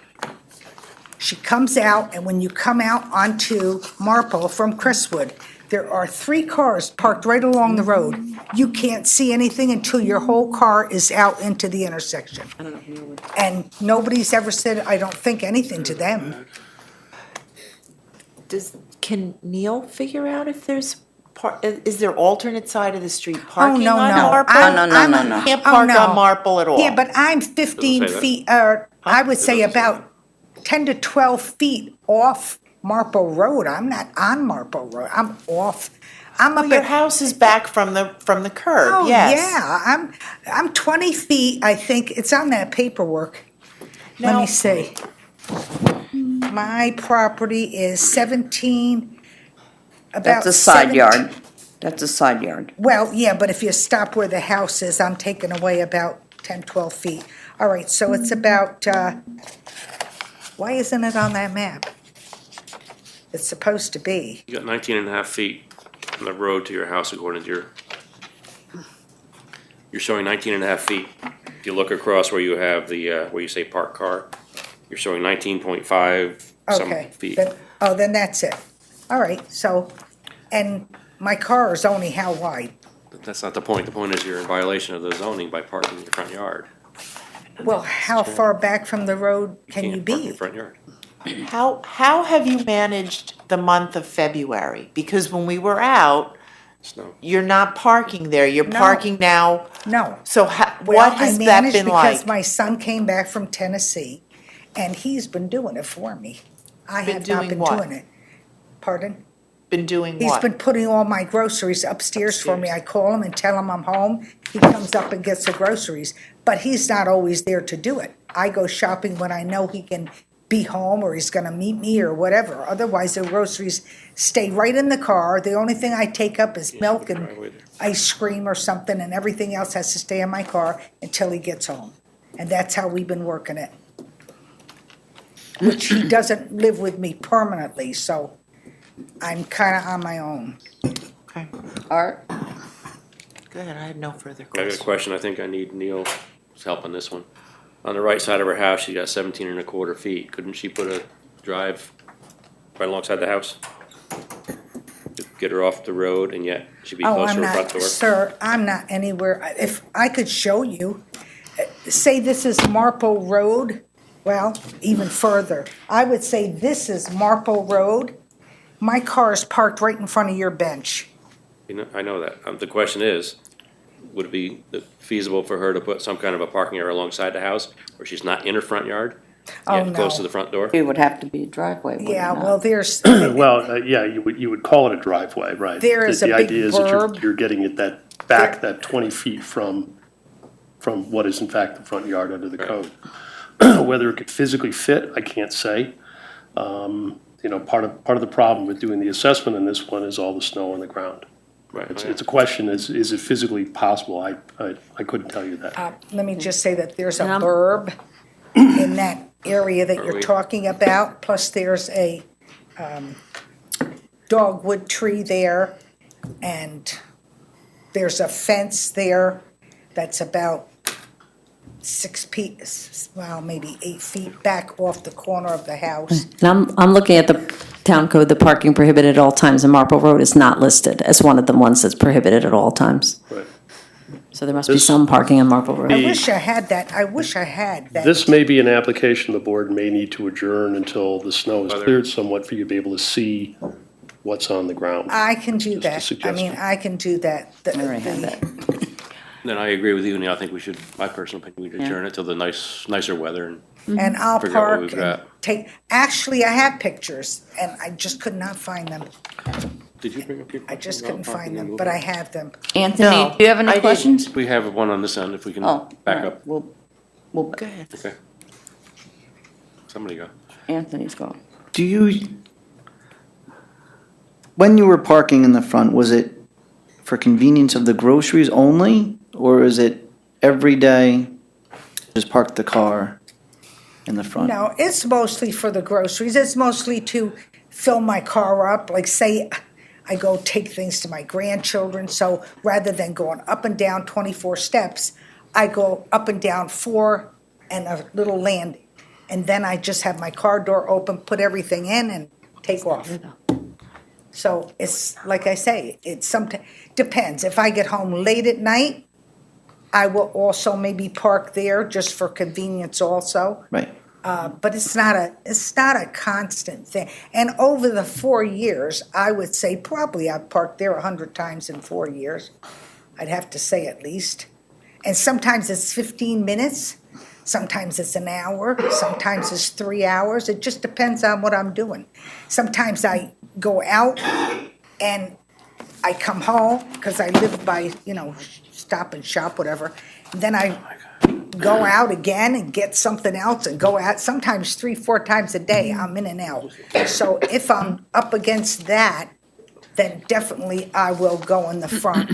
Speaker 12: She comes out, and when you come out onto Marple from Crestwood, there are 3 cars parked right along the road. You can't see anything until your whole car is out into the intersection. And nobody's ever said, I don't think, anything to them.
Speaker 6: Can Neil figure out if there's, is there alternate side of the street parking
Speaker 12: no,
Speaker 6: on
Speaker 12: no.
Speaker 6: Marple?
Speaker 1: No.
Speaker 6: Can't park on Marple at all?
Speaker 12: Yeah, but I'm 15
Speaker 5: Doesn't say that.
Speaker 12: feet, I would say about 10 to 12 feet off Marple Road. I'm not on Marple Road. I'm off. I'm
Speaker 6: Well,
Speaker 12: up
Speaker 6: your
Speaker 12: at.
Speaker 6: house is back from the curb,
Speaker 12: Oh,
Speaker 6: yes.
Speaker 12: yeah. I'm 20 feet, I think. It's on that paperwork. Let
Speaker 6: Now-
Speaker 12: me see. My property is 17, about.
Speaker 1: That's a side yard. That's a side yard.
Speaker 12: Well, yeah, but if you stop where the house is, I'm taking away about 10, 12 feet. All right, so it's about, why isn't it on that map? It's supposed to be.
Speaker 5: You got 19 and a half feet from the road to your house according to you're showing 19 and a half feet. If you look across where you have the, where you say park car, you're showing 19.5 some
Speaker 12: Okay.
Speaker 5: feet.
Speaker 12: Then that's it. All right, so, and my car is only how wide?
Speaker 5: That's not the point. The point is you're in violation of the zoning by parking in your front yard.
Speaker 12: Well, how far back from the road can you
Speaker 5: can't park in
Speaker 12: be?
Speaker 5: your front yard.
Speaker 6: How have you managed the month of February? Because when we were out,
Speaker 5: Snow.
Speaker 6: you're not parking there, you're
Speaker 12: No.
Speaker 6: parking now.
Speaker 12: No.
Speaker 6: So
Speaker 12: Well,
Speaker 6: what has that
Speaker 12: I managed
Speaker 6: been
Speaker 12: because
Speaker 6: like?
Speaker 12: my son came back from Tennessee, and he's been doing it for me. I
Speaker 6: Been
Speaker 12: have not
Speaker 6: doing
Speaker 12: been
Speaker 6: what?
Speaker 12: doing it. Pardon?
Speaker 6: Been doing
Speaker 12: He's
Speaker 6: what?
Speaker 12: been putting all my groceries upstairs for me. I call him and tell him I'm home. He comes up and gets the groceries, but he's not always there to do it. I go shopping when I know he can be home or he's gonna meet me or whatever. Otherwise, the groceries stay right in the car. The only thing I take up is milk and ice cream or something, and everything else has to stay in my car until he gets home. And that's how we've been working it. Which he doesn't live with me permanently, so I'm kinda on my own.
Speaker 6: Okay,
Speaker 1: Art?
Speaker 6: go ahead, I have no further
Speaker 5: I got a
Speaker 6: questions.
Speaker 5: question. I think I need Neil's help on this one. On the right side of her house, she got 17 and a quarter feet. Couldn't she put a drive right alongside the house? To get her off the road and yet she'd be
Speaker 12: Oh,
Speaker 5: close to
Speaker 12: I'm
Speaker 5: her front
Speaker 12: not,
Speaker 5: door?
Speaker 12: sir, I'm not anywhere. If I could show you, say this is Marple Road, Well, even further. I would say this is Marple Road. My car is parked right in front of your bench.
Speaker 5: You know, I know that. The question is, would it be feasible for her to put some kind of a parking area alongside the house where she's not in her front yard?
Speaker 12: Oh,
Speaker 5: Yet close to
Speaker 12: no.
Speaker 5: the front door?
Speaker 1: It would have to be a driveway, would it
Speaker 12: Yeah,
Speaker 1: not?
Speaker 12: well, there's,
Speaker 10: Well, yeah, you would call it a driveway, right?
Speaker 12: There is a
Speaker 10: The
Speaker 12: big
Speaker 10: idea is that
Speaker 12: berm.
Speaker 10: you're getting it that 20 feet from what is in fact the front yard under the code. Whether it could physically fit, I can't say. You know, part of the problem with doing the assessment in this one is all the snow on the ground.
Speaker 5: Right.
Speaker 10: It's a question, is it physically possible? I couldn't tell you that.
Speaker 12: let me just say that there's a
Speaker 1: Yeah.
Speaker 12: burb in that area that
Speaker 5: Are
Speaker 12: you're
Speaker 5: we-
Speaker 12: talking about, plus there's a dogwood tree there, and there's a fence there that's about 6 feet, well, maybe 8 feet back off the corner of the house.
Speaker 2: And I'm looking at the town code, the parking prohibited at all times, and Marple Road is not listed as one of the ones that's prohibited at all times.
Speaker 10: Right.
Speaker 2: So there must be some parking on Marple Road.
Speaker 12: I wish I had that, I wish I had that.
Speaker 10: This may be an application the board may need to adjourn until the snow is cleared somewhat for you to be able to see what's on the ground.
Speaker 12: I can do
Speaker 10: Just a
Speaker 12: that. I
Speaker 10: suggestion.
Speaker 12: mean, I can do that.
Speaker 1: I already have that.
Speaker 5: Then I agree with you, Neil. I think we should, my personal opinion, we should adjourn it till the nicer weather and
Speaker 12: And I'll
Speaker 5: Figure out what
Speaker 12: park
Speaker 5: we've
Speaker 12: and
Speaker 5: got.
Speaker 12: take, actually, I have pictures, and I just could not find them.
Speaker 5: did you bring up your?
Speaker 12: I just couldn't find them, but I have them.
Speaker 1: Anthony,
Speaker 6: No,
Speaker 1: do you have
Speaker 6: I
Speaker 1: any
Speaker 6: didn't.
Speaker 1: questions?
Speaker 5: We have one on this end, if we can
Speaker 1: Oh,
Speaker 5: back
Speaker 1: all right.
Speaker 5: up.
Speaker 1: We'll,
Speaker 6: Go ahead.
Speaker 5: Okay. Somebody go.
Speaker 1: Anthony's going.
Speaker 7: Do you, when you were parking in the front, was it for convenience of the groceries only? Or is it every day, just park the car in the front?
Speaker 12: No, it's mostly for the groceries. It's mostly to fill my car up. Like, say, I go take things to my grandchildren, so rather than going up and down 24 steps, I go up and down 4 and a little landing. And then I just have my car door open, put everything in, and take off. So it's, like I say, it sometimes depends. If I get home late at night, I will also maybe park there just for convenience also.
Speaker 7: Right.
Speaker 12: But it's not a constant thing. And over the 4 years, I would say probably I've parked there 100 times in 4 years. I'd have to say at least. And sometimes it's 15 minutes, sometimes it's an hour, sometimes it's 3 hours. It just depends on what I'm doing. Sometimes I go out and I come home because I live by, Stop and Shop, whatever. And then I go out again and get something else and go out, sometimes 3-4 times a day, I'm in and out. So if I'm up against that, then definitely I will go in the front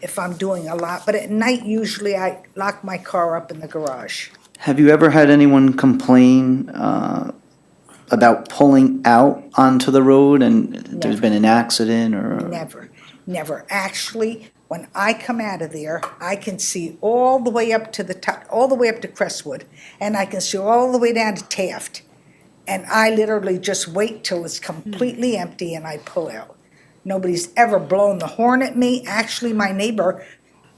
Speaker 12: if I'm doing a lot. But at night, usually I lock my car up in the garage.
Speaker 7: Have you ever had anyone complain about pulling out onto the road and there's been an accident or?
Speaker 12: Never. Actually, when I come out of there, I can see all the way up to the top, all the way up to Crestwood, and I can see all the way down to Taft. And I literally just wait till it's completely empty and I pull out. Nobody's ever blown the horn at me. Actually, my neighbor,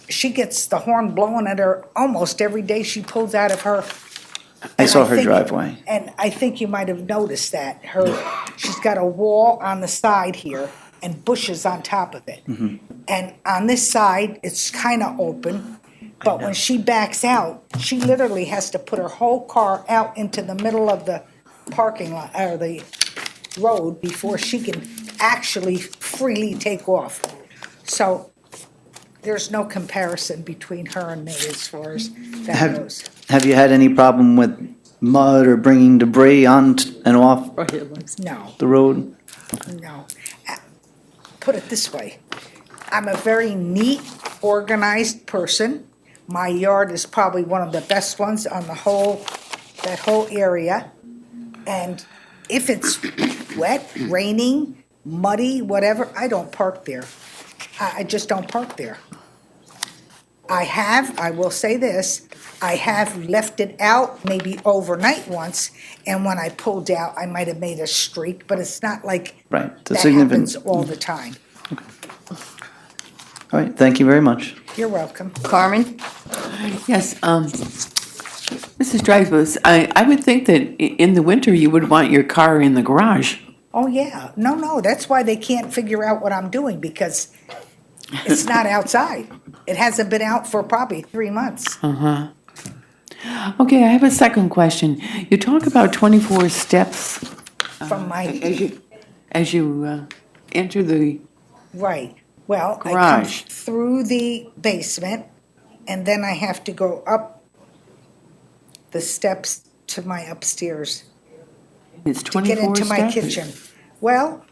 Speaker 12: she gets the horn blown at her almost every day she pulls out of her.
Speaker 7: I saw her
Speaker 12: think-
Speaker 7: driveway.
Speaker 12: And I think you might have noticed that. She's got a wall on the side here and bushes on top of it. And on this side, it's kind of open, but when she backs out, she literally has to put her whole car out into the middle of the parking lot, or the road, before she can actually freely take off. So there's no comparison between her and me as far as that goes.
Speaker 7: Have you had any problem with mud or bringing debris on and off
Speaker 12: No.
Speaker 7: the road?
Speaker 12: No. Put it this way. I'm a very neat, organized person. My yard is probably one of the best ones on that whole area. And if it's wet, raining, muddy, whatever, I don't park there. I just don't park there. I will say this, I have left it out maybe overnight once, and when I pulled out, I might have made a streak, but it's not like
Speaker 7: Right. The
Speaker 12: that
Speaker 7: significant.
Speaker 12: happens all the time.
Speaker 7: All right, thank you very much.
Speaker 12: You're welcome.
Speaker 1: Carmen?
Speaker 3: Yes, Mrs. Dreyfus, I would think that in the winter you would want your car in the garage.
Speaker 12: Oh, yeah. No, that's why they can't figure out what I'm doing, because it's not outside. It hasn't been out for probably 3 months.
Speaker 3: Uh-huh. Okay, I have a second question. You talk about 24 steps
Speaker 12: From my,
Speaker 3: as you enter the
Speaker 12: right. Well, I come
Speaker 3: garage.
Speaker 12: through the basement, and then I have to go up the steps to my upstairs
Speaker 3: It's
Speaker 12: to
Speaker 3: 24
Speaker 12: get into my
Speaker 3: steps.
Speaker 12: kitchen. Well,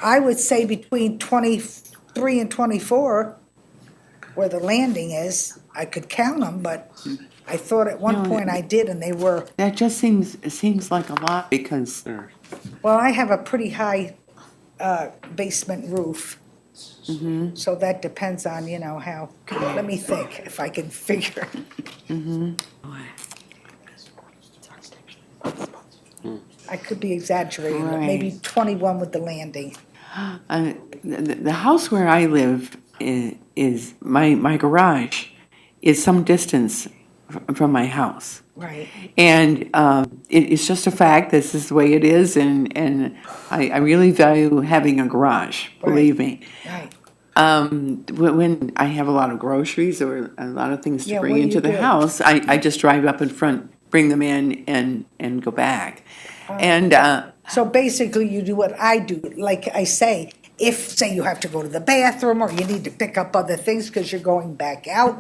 Speaker 12: I would say between 23 and 24, where the landing is, I could count them, but I thought at one
Speaker 3: No,
Speaker 12: point I did, and they were,
Speaker 3: That just seems like a lot because
Speaker 12: well, I have a pretty high basement roof. So that depends on, how, let me think, if I can figure. I could be exaggerating, but maybe
Speaker 3: Right.
Speaker 12: 21 with the landing.
Speaker 3: the house where I live is my garage is some distance from my house.
Speaker 12: Right.
Speaker 3: And it's just a fact. This is the way it is, and I really value having a garage. Believe me.
Speaker 12: Right.
Speaker 3: When I have a lot of groceries or a lot of things to
Speaker 12: Yeah,
Speaker 3: bring
Speaker 12: what do
Speaker 3: into
Speaker 12: you
Speaker 3: the
Speaker 12: do?
Speaker 3: house, I just drive up in front, bring them in, and go back. And
Speaker 12: So basically, you do what I do. Like I say, say you have to go to the bathroom or you need to pick up other things because you're going back out,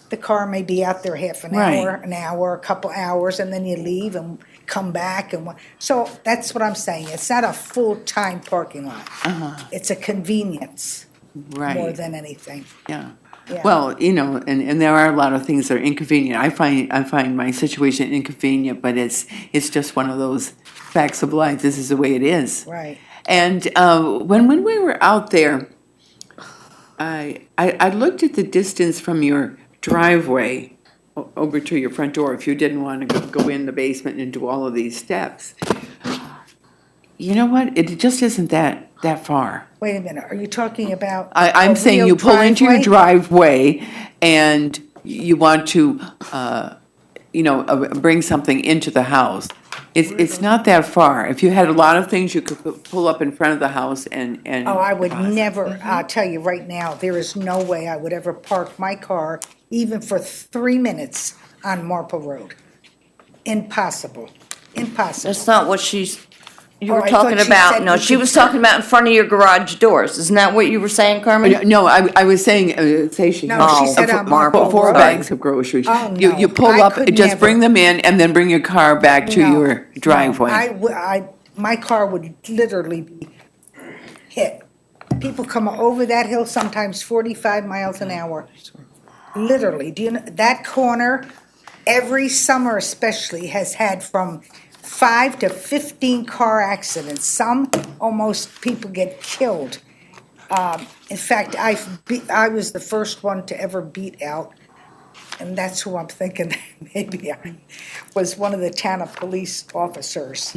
Speaker 12: the car may be out there half an hour, a couple hours, and then you leave and come back. So that's what I'm saying. It's not a full-time parking lot. It's a convenience more
Speaker 3: right,
Speaker 12: than anything.
Speaker 3: yeah.
Speaker 12: Yeah.
Speaker 3: Well, and there are a lot of things that are inconvenient. I find my situation inconvenient, but it's just one of those facts of life. This is the way it is.
Speaker 12: Right.
Speaker 3: And when we were out there, I looked at the distance from your driveway over to your front door. If you didn't want to go in the basement and do all of these steps, you know what? It just isn't that far.
Speaker 12: Wait a minute. Are you talking about?
Speaker 3: I'm
Speaker 12: a
Speaker 3: saying
Speaker 12: real
Speaker 3: you pull into your
Speaker 12: driveway?
Speaker 3: driveway and you want to, bring something into the house. It's not that far. If you had a lot of things, you could pull up in front of the house and.
Speaker 12: Oh, I would never, I'll tell you right now, there is no way I would ever park my car even for 3 minutes on Marple Road. Impossible. Impossible.
Speaker 1: That's not what you were
Speaker 12: Oh, I thought
Speaker 1: talking
Speaker 12: she
Speaker 1: about.
Speaker 12: said
Speaker 1: No,
Speaker 12: you
Speaker 1: she
Speaker 12: could
Speaker 1: was talking about in front of your garage doors. Isn't that what you were saying, Carmen?
Speaker 3: No, I was saying, say she
Speaker 12: No, she
Speaker 3: has
Speaker 12: said on Marple
Speaker 3: four
Speaker 12: Road.
Speaker 3: bags of groceries.
Speaker 12: Oh,
Speaker 3: You
Speaker 12: no.
Speaker 3: pull
Speaker 12: I
Speaker 3: up,
Speaker 12: could
Speaker 3: just bring
Speaker 12: never.
Speaker 3: them in, and then bring your car back to
Speaker 12: No,
Speaker 3: your driveway.
Speaker 12: My car would literally be hit. People come over that hill sometimes 45 miles an hour. Literally, do you know, that corner, every summer especially, has had from 5 to 15 car accidents. Some almost people get killed. In fact, I was the first one to ever beat out, and that's who I'm thinking maybe I was one of the town of police officers.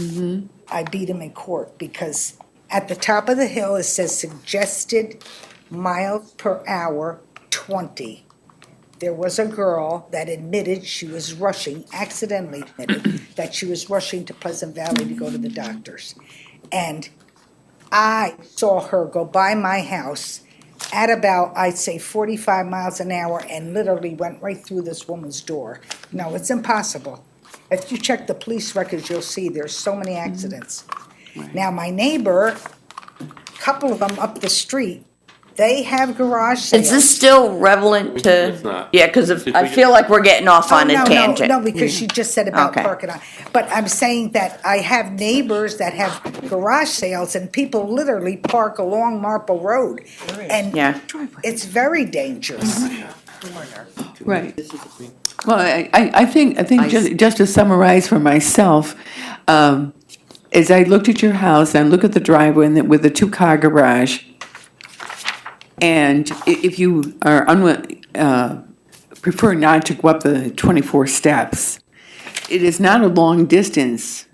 Speaker 12: I beat him in court because at the top of the hill it says suggested miles per hour 20. There was a girl that admitted she was rushing, accidentally admitted that she was rushing to Pleasant Valley to go to the doctors. And I saw her go by my house at about, I'd say 45 miles an hour and literally went right through this woman's door. No, it's impossible. If you check the police records, you'll see there's so many accidents. Now, my neighbor, a couple of them up the street, they have garage sales.
Speaker 1: Is this still relevant to?
Speaker 5: It's not.
Speaker 1: Yeah, because
Speaker 5: If we
Speaker 1: I
Speaker 5: get-
Speaker 1: feel like we're getting off on a
Speaker 12: no,
Speaker 1: tangent.
Speaker 12: No, because she just said about
Speaker 1: Okay.
Speaker 12: parking on. But I'm saying that I have neighbors that have garage sales and people literally park along Marple Road. And
Speaker 1: Yeah.
Speaker 12: it's very dangerous.
Speaker 3: Right. Well, I think just to summarize for myself, as I looked at your house and look at the driveway with the 2-car garage, and if you are prefer not to go up the 24 steps, it is not a long distance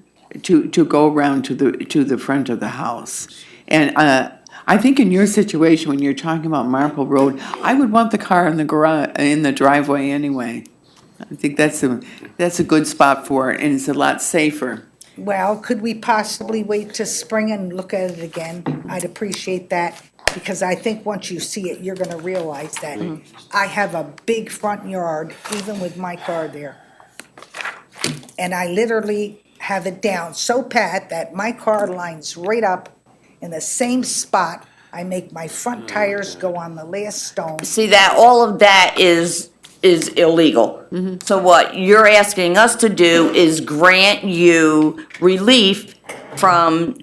Speaker 3: to go around to the front of the house. And I think in your situation, when you're talking about Marple Road, I would want the car in the garage, in the driveway anyway. I think that's a good spot for it, and it's a lot safer.
Speaker 12: Well, could we possibly wait till spring and look at it again? I'd appreciate that, because I think once you see it, you're gonna realize that I have a big front yard, even with my car there. And I literally have it down so pat that my car lines right up in the same spot. I make my front tires go on the last stone.
Speaker 1: See that, all of that is illegal. So what you're asking us to do is grant you relief from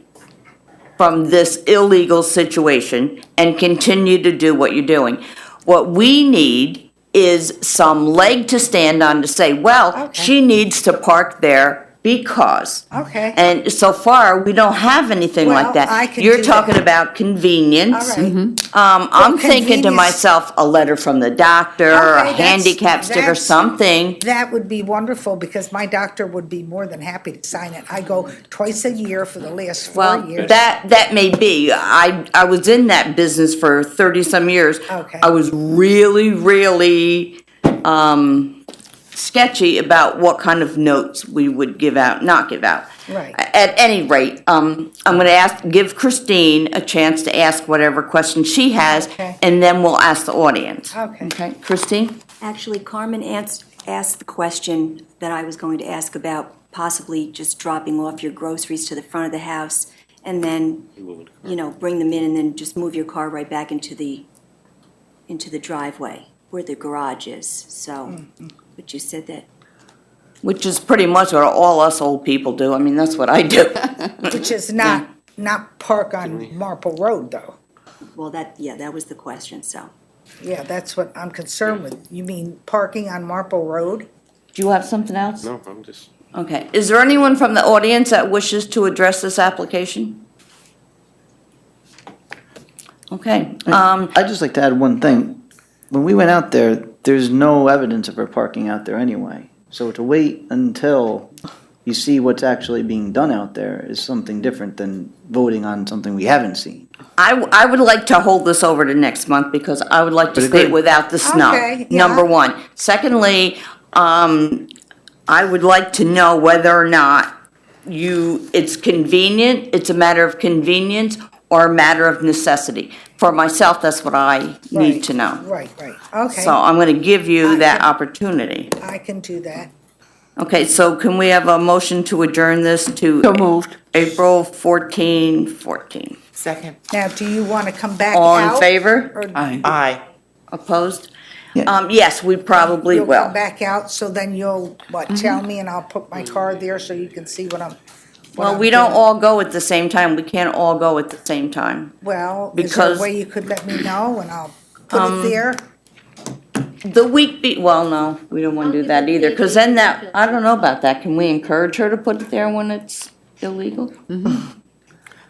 Speaker 1: this illegal situation and continue to do what you're doing. What we need is some leg to stand on to say, well,
Speaker 12: Okay.
Speaker 1: she needs to park there because.
Speaker 12: Okay.
Speaker 1: And so far, we don't have anything like
Speaker 12: Well,
Speaker 1: that.
Speaker 12: I can
Speaker 1: You're
Speaker 12: do
Speaker 1: talking
Speaker 12: that.
Speaker 1: about convenience.
Speaker 12: All right.
Speaker 1: I'm thinking to
Speaker 12: convenience-
Speaker 1: myself, a letter from the doctor, a
Speaker 12: Okay,
Speaker 1: handicap sticker,
Speaker 12: that's-
Speaker 1: something.
Speaker 12: That would be wonderful, because my doctor would be more than happy to sign it. I go twice a year for the last 4
Speaker 1: Well,
Speaker 12: years.
Speaker 1: that may be. I was in that business for 30-some years.
Speaker 12: Okay.
Speaker 1: I was really sketchy about what kind of notes we would give out, not give out.
Speaker 12: Right.
Speaker 1: At any rate, I'm going to give Christine a chance to ask whatever question she has,
Speaker 12: Okay.
Speaker 1: and then we'll ask the audience.
Speaker 12: Okay.
Speaker 1: Okay, Christine?
Speaker 14: Actually, Carmen asked the question that I was going to ask about possibly just dropping off your groceries to the front of the house and then, bring them in and then just move your car right back into the driveway where the garage is. So, but you said that.
Speaker 1: Which is pretty much what all us old people do. I mean, that's what I do.
Speaker 12: Which is not park on Marple Road, though.
Speaker 14: Well, that was the question, so.
Speaker 12: Yeah, that's what I'm concerned with. You mean parking on Marple Road?
Speaker 1: Do you have something else?
Speaker 5: No, I'm just,
Speaker 1: Okay. Is there anyone from the audience that wishes to address this application? Okay.
Speaker 7: I'd just like to add one thing. When we went out there, there's no evidence of her parking out there anyway. So to wait until you see what's actually being done out there is something different than voting on something we haven't seen.
Speaker 1: I would like to hold this over to next month because I would like to
Speaker 7: But
Speaker 1: stay
Speaker 7: agreed.
Speaker 1: without the snow.
Speaker 12: Okay, yeah.
Speaker 1: Number one. Secondly, I would like to know whether or not it's convenient, it's a matter of convenience or a matter of necessity. For myself, that's what I need to know.
Speaker 12: Right, okay.
Speaker 1: So I'm going to give you that
Speaker 12: Okay.
Speaker 1: opportunity.
Speaker 12: I can do that.
Speaker 1: Okay, so can we have a motion to adjourn this to
Speaker 3: So moved.
Speaker 1: April 14.
Speaker 6: Second.
Speaker 12: Now, do you want to come back out?
Speaker 1: All in favor?
Speaker 12: Or
Speaker 3: Aye.
Speaker 6: Aye.
Speaker 1: Opposed?
Speaker 7: Yeah.
Speaker 1: Yes, we probably
Speaker 12: you'll
Speaker 1: will.
Speaker 12: come back out, so then you'll, tell me, and I'll put my car there so you can see what I'm.
Speaker 1: Well, we don't all go at the same time. We can't all go at the same time.
Speaker 12: Well, is there
Speaker 1: because-
Speaker 12: a way you could let me know, and I'll put it there?
Speaker 1: The week well, no, we don't want to do that either, because then I don't know about that. Can we encourage her to put it there when it's illegal?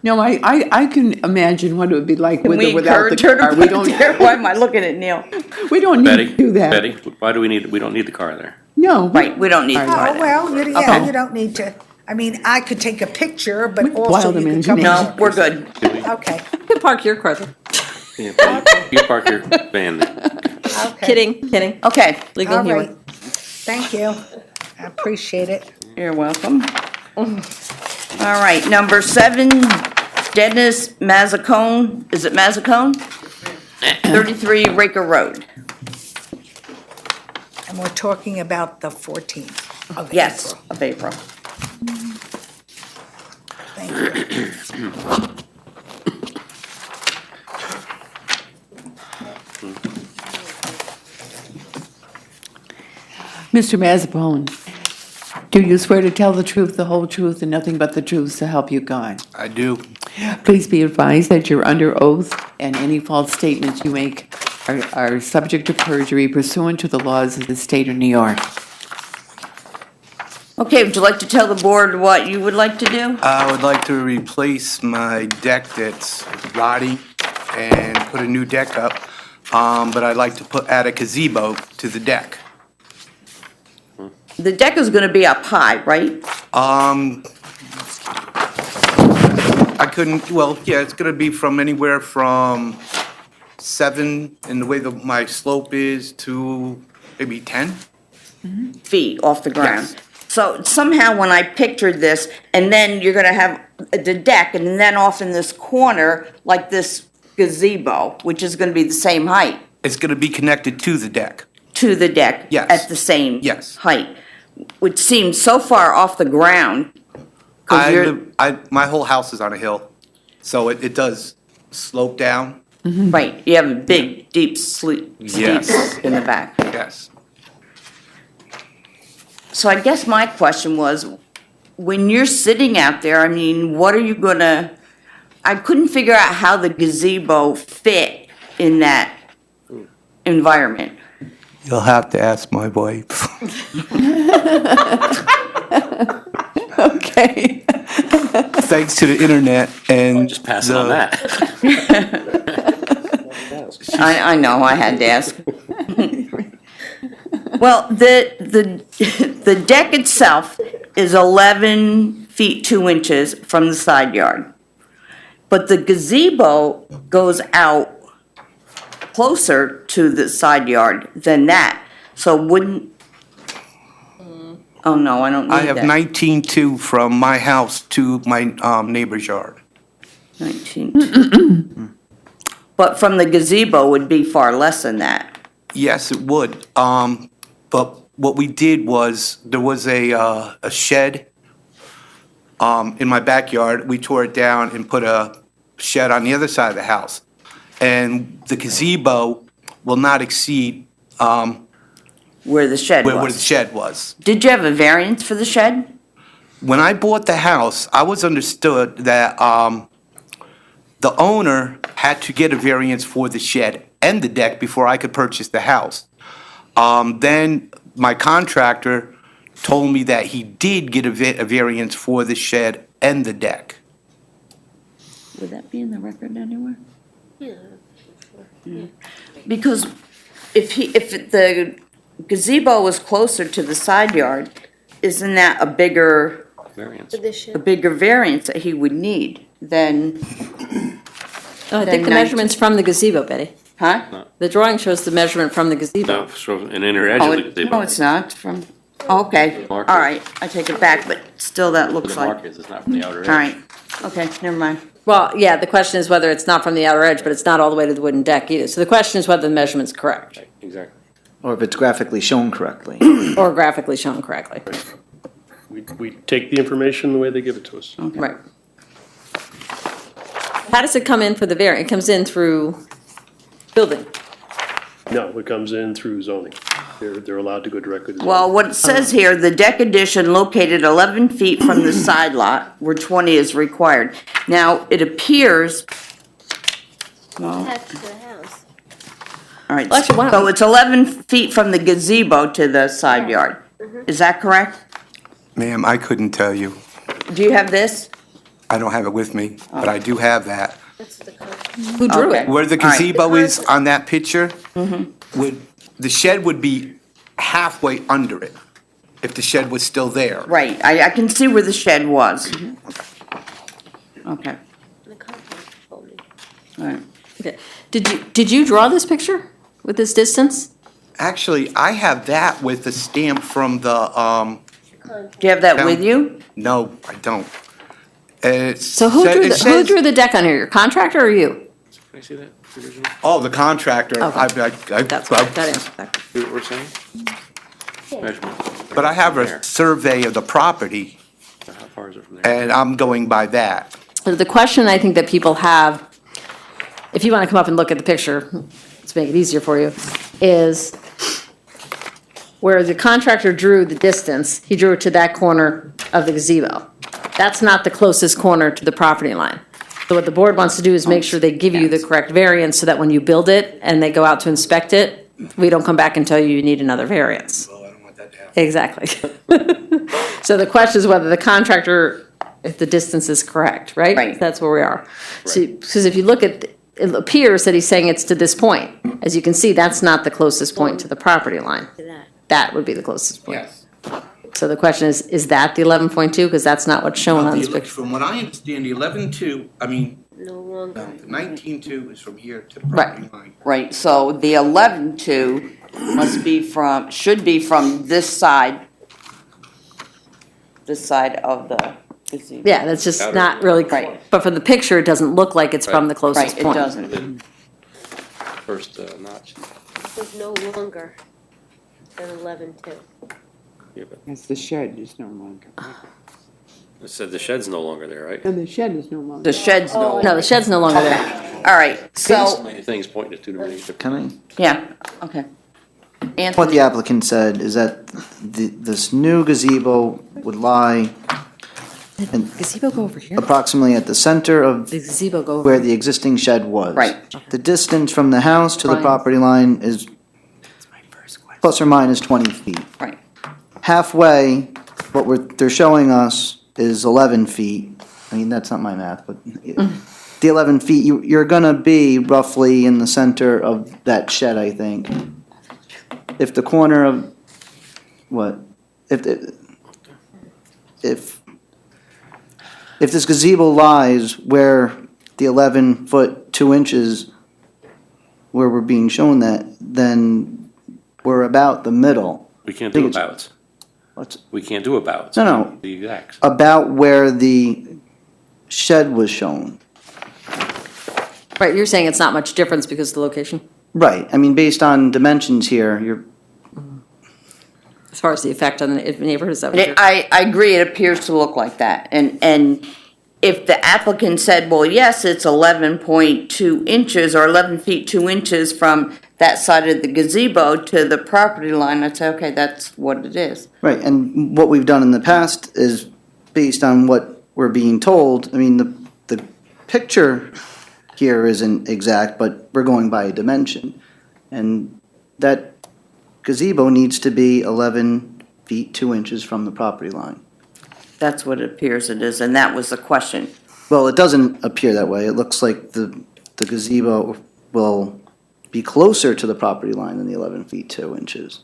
Speaker 3: No, I can imagine what it would be like
Speaker 1: Can
Speaker 3: with
Speaker 1: we
Speaker 3: or without the
Speaker 1: encourage her to
Speaker 3: car.
Speaker 1: put it there? Why am I looking at Neil?
Speaker 3: We don't need
Speaker 5: Betty,
Speaker 3: to do that.
Speaker 5: Betty, why do we don't need the car there?
Speaker 3: No.
Speaker 1: Right, we don't need to
Speaker 3: All
Speaker 1: do
Speaker 3: right.
Speaker 12: Oh,
Speaker 1: that.
Speaker 12: well, yeah,
Speaker 1: Okay.
Speaker 12: you don't need to, I mean, I could take a picture, but
Speaker 3: With
Speaker 12: also
Speaker 3: wild
Speaker 12: you could come.
Speaker 3: imagination.
Speaker 1: No, we're good.
Speaker 12: Okay,
Speaker 2: You can park your car.
Speaker 5: Yeah, you park your van there.
Speaker 12: okay.
Speaker 2: Kidding.
Speaker 1: Okay,
Speaker 2: Legal
Speaker 12: All
Speaker 2: humor.
Speaker 12: right, thank you. I appreciate it.
Speaker 1: you're welcome. All right, number 7, Dennis Mazzacone, is it Mazzacone? 33 Raker Road.
Speaker 12: And we're talking about the 14th of
Speaker 1: Yes,
Speaker 12: April.
Speaker 1: of April.
Speaker 12: Thank you.
Speaker 3: Mr. Mazzapone, do you swear to tell the truth, the whole truth, and nothing but the truth so help you God?
Speaker 15: I do.
Speaker 3: Please be advised that you're under oath and any false statements you make are subject to perjury pursuant to the laws of the state of New York.
Speaker 1: Okay, would you like to tell the board what you would like to do?
Speaker 15: I would like to replace my deck that's rotty and put a new deck up, but I'd like to add a gazebo to the deck.
Speaker 1: The deck is gonna be up high, right?
Speaker 15: I couldn't, well, yeah, it's gonna be from anywhere from 7, in the way my slope is, to maybe 10.
Speaker 1: feet off the ground.
Speaker 15: Yes.
Speaker 1: So somehow when I pictured this, and then you're gonna have the deck, and then off in this corner, like this gazebo, which is gonna be the same height
Speaker 15: It's going to be connected to the deck.
Speaker 1: to the deck.
Speaker 15: Yes.
Speaker 1: At the same
Speaker 15: Yes.
Speaker 1: height, which seems so far off the ground. 'Cause you're,
Speaker 15: My whole house is on a hill, so it does slope down.
Speaker 1: right, you have a big, deep steep
Speaker 15: Yes.
Speaker 1: slope in the back.
Speaker 15: Yes.
Speaker 1: So I guess my question was, when you're sitting out there, I mean, what are you gonna, I couldn't figure out how the gazebo fit in that environment.
Speaker 15: You'll have to ask my wife.
Speaker 3: Okay.
Speaker 15: Thanks to the internet and
Speaker 5: Just pass it on that.
Speaker 1: I know, I had to ask. Well, the deck itself is 11 feet 2 inches from the side yard. But the gazebo goes out closer to the side yard than that. So wouldn't, oh no, I don't need
Speaker 15: I have
Speaker 1: that.
Speaker 15: 19.2 from my house to my neighbor's yard.
Speaker 1: 19. But from the gazebo would be far less than that.
Speaker 15: Yes, it would. But what we did was, there was a shed in my backyard. We tore it down and put a shed on the other side of the house. And the gazebo will not exceed
Speaker 1: Where the shed
Speaker 15: where the
Speaker 1: was.
Speaker 15: shed was.
Speaker 1: Did you have a variance for the shed?
Speaker 15: When I bought the house, I was understood that the owner had to get a variance for the shed and the deck before I could purchase the house. Then my contractor told me that he did get a variance for the shed and the deck.
Speaker 1: Would that be in the record anywhere?
Speaker 13: Yeah.
Speaker 1: Because if the gazebo was closer to the side yard, isn't that a bigger
Speaker 5: Variance.
Speaker 1: variance that he would need than,
Speaker 2: Oh, I
Speaker 1: Then
Speaker 2: think the
Speaker 1: 19.
Speaker 2: measurement's from the gazebo, Betty.
Speaker 1: huh?
Speaker 2: The drawing shows the measurement from the gazebo.
Speaker 5: No, it's from an inner edge
Speaker 1: Oh,
Speaker 5: of the gazebo.
Speaker 1: no, it's not, from, okay, all
Speaker 5: Marker.
Speaker 1: right, I take it back, but still that
Speaker 5: Where
Speaker 1: looks
Speaker 5: the
Speaker 1: like,
Speaker 5: mark is, it's not from the outer edge.
Speaker 1: all right, okay, never mind.
Speaker 2: Well, yeah, the question is whether it's not from the outer edge, but it's not all the way to the wooden deck either. So the question is whether the measurement's correct
Speaker 5: Right, exactly.
Speaker 7: Or if it's graphically shown correctly.
Speaker 2: or graphically shown correctly.
Speaker 10: We take the information the way they give it to us.
Speaker 2: Right. How does it come in for the variance? It comes in through building.
Speaker 10: No, it comes in through zoning. They're allowed to go directly to zoning.
Speaker 1: Well, what it says here, the deck addition located 11 feet from the side lot, where 20 is required. Now, it appears, well,
Speaker 13: Attached to the house.
Speaker 1: all right,
Speaker 2: Well, actually, why don't
Speaker 1: so
Speaker 2: we-
Speaker 1: it's 11 feet from the gazebo to the side yard. Is that correct?
Speaker 15: Ma'am, I couldn't tell you.
Speaker 1: Do you have this?
Speaker 15: I don't have it with me, but I do have that.
Speaker 13: That's the code.
Speaker 2: Who drew
Speaker 1: Okay.
Speaker 2: it?
Speaker 15: Where the
Speaker 1: All right.
Speaker 15: gazebo is on that picture, the shed would be halfway under it, if the shed was still there.
Speaker 1: Right, I can see where the shed was. Okay,
Speaker 13: The contractor told me.
Speaker 1: all right.
Speaker 2: Okay. Did you draw this picture with this distance?
Speaker 15: Actually, I have that with the stamp from the,
Speaker 1: Do you have that with you?
Speaker 15: no, I don't.
Speaker 2: So who drew the deck on here? Your contractor or you?
Speaker 5: Can I see that original?
Speaker 15: Oh, the contractor.
Speaker 2: Okay. That's right, that answers that.
Speaker 5: See what we're saying? Measurement.
Speaker 15: But I have
Speaker 5: There.
Speaker 15: a survey of the property,
Speaker 5: So how far is it from there?
Speaker 15: and I'm going by that.
Speaker 2: So the question I think that people have, if you want to come up and look at the picture, let's make it easier for you, is where the contractor drew the distance, he drew it to that corner of the gazebo. That's not the closest corner to the property line. So what the board wants to do is make sure they give you the correct variance so that when you build it and they go out to inspect it, we don't come back and tell you you need another variance.
Speaker 15: Well, I don't want that to happen.
Speaker 2: Exactly. So the question is whether the contractor, if the distance is correct, right?
Speaker 1: Right.
Speaker 2: That's where we are. So, because if you look at, it appears that he's saying it's to this point. As you can see, that's not the closest point to the property line.
Speaker 13: To that.
Speaker 2: That would be the closest point.
Speaker 15: Yes.
Speaker 2: So the question is that the 11.2? Because that's not what's shown on this picture.
Speaker 15: From what I understand, the 11.2, I mean,
Speaker 13: No longer.
Speaker 15: the 19.2 is from here to the
Speaker 2: Right.
Speaker 15: property line.
Speaker 1: Right, so the 11.2 should be from this side of the gazebo.
Speaker 2: Yeah, that's just
Speaker 5: Outer
Speaker 2: not really,
Speaker 1: Right.
Speaker 2: but from the picture, it doesn't look like it's from the
Speaker 1: Right,
Speaker 2: closest
Speaker 1: it
Speaker 2: point.
Speaker 1: doesn't.
Speaker 5: First notch.
Speaker 13: It's no longer than 11.2.
Speaker 5: Yeah, but
Speaker 3: Yes, the shed is no longer.
Speaker 5: it said the shed's no longer there, right?
Speaker 3: And the shed is no longer.
Speaker 1: The shed's no.
Speaker 2: No, the shed's no longer there.
Speaker 1: All right,
Speaker 5: So
Speaker 1: so,
Speaker 5: many things pointing to two different.
Speaker 7: Can I?
Speaker 1: yeah, okay.
Speaker 7: What
Speaker 1: Anthony,
Speaker 7: the applicant said is that this new gazebo would lie
Speaker 2: Gazebo go over here.
Speaker 7: approximately at the center of
Speaker 2: The gazebo go over.
Speaker 7: where the existing shed was.
Speaker 1: Right.
Speaker 7: The distance from the house to the
Speaker 2: Brian.
Speaker 7: property line is plus or minus 20 feet.
Speaker 1: right,
Speaker 7: Halfway, they're showing us is 11 feet. I mean, that's not my math, but the 11 feet, you're gonna be roughly in the center of that shed, I think. If the corner of, what? If this gazebo lies where the 11 foot 2 inches, where we're being shown that, then we're about the middle.
Speaker 5: We can't
Speaker 7: I
Speaker 5: do
Speaker 7: think it's-
Speaker 5: abouts.
Speaker 7: What's,
Speaker 5: We can't do abouts.
Speaker 7: No.
Speaker 5: The exacts.
Speaker 7: about where the shed was shown.
Speaker 2: Right, you're saying it's not much difference because of the location,
Speaker 7: Right, I mean, based on dimensions here, you're,
Speaker 2: as far as the effect on the neighborhood, is that what you're?
Speaker 1: I agree, it appears to look like that, and if the applicant said, well, yes, it's 11.2 inches or 11 feet 2 inches from that side of the gazebo to the property line, I'd say, okay, that's what it is.
Speaker 7: right, and what we've done in the past is based on what we're being told, I mean, the picture here isn't exact, but we're going by a dimension. And that gazebo needs to be 11 feet 2 inches from the property line.
Speaker 1: That's what it appears it is, and that was the question.
Speaker 7: Well, it doesn't appear that way. It looks like the gazebo will be closer to the property line than the 11 feet 2 inches.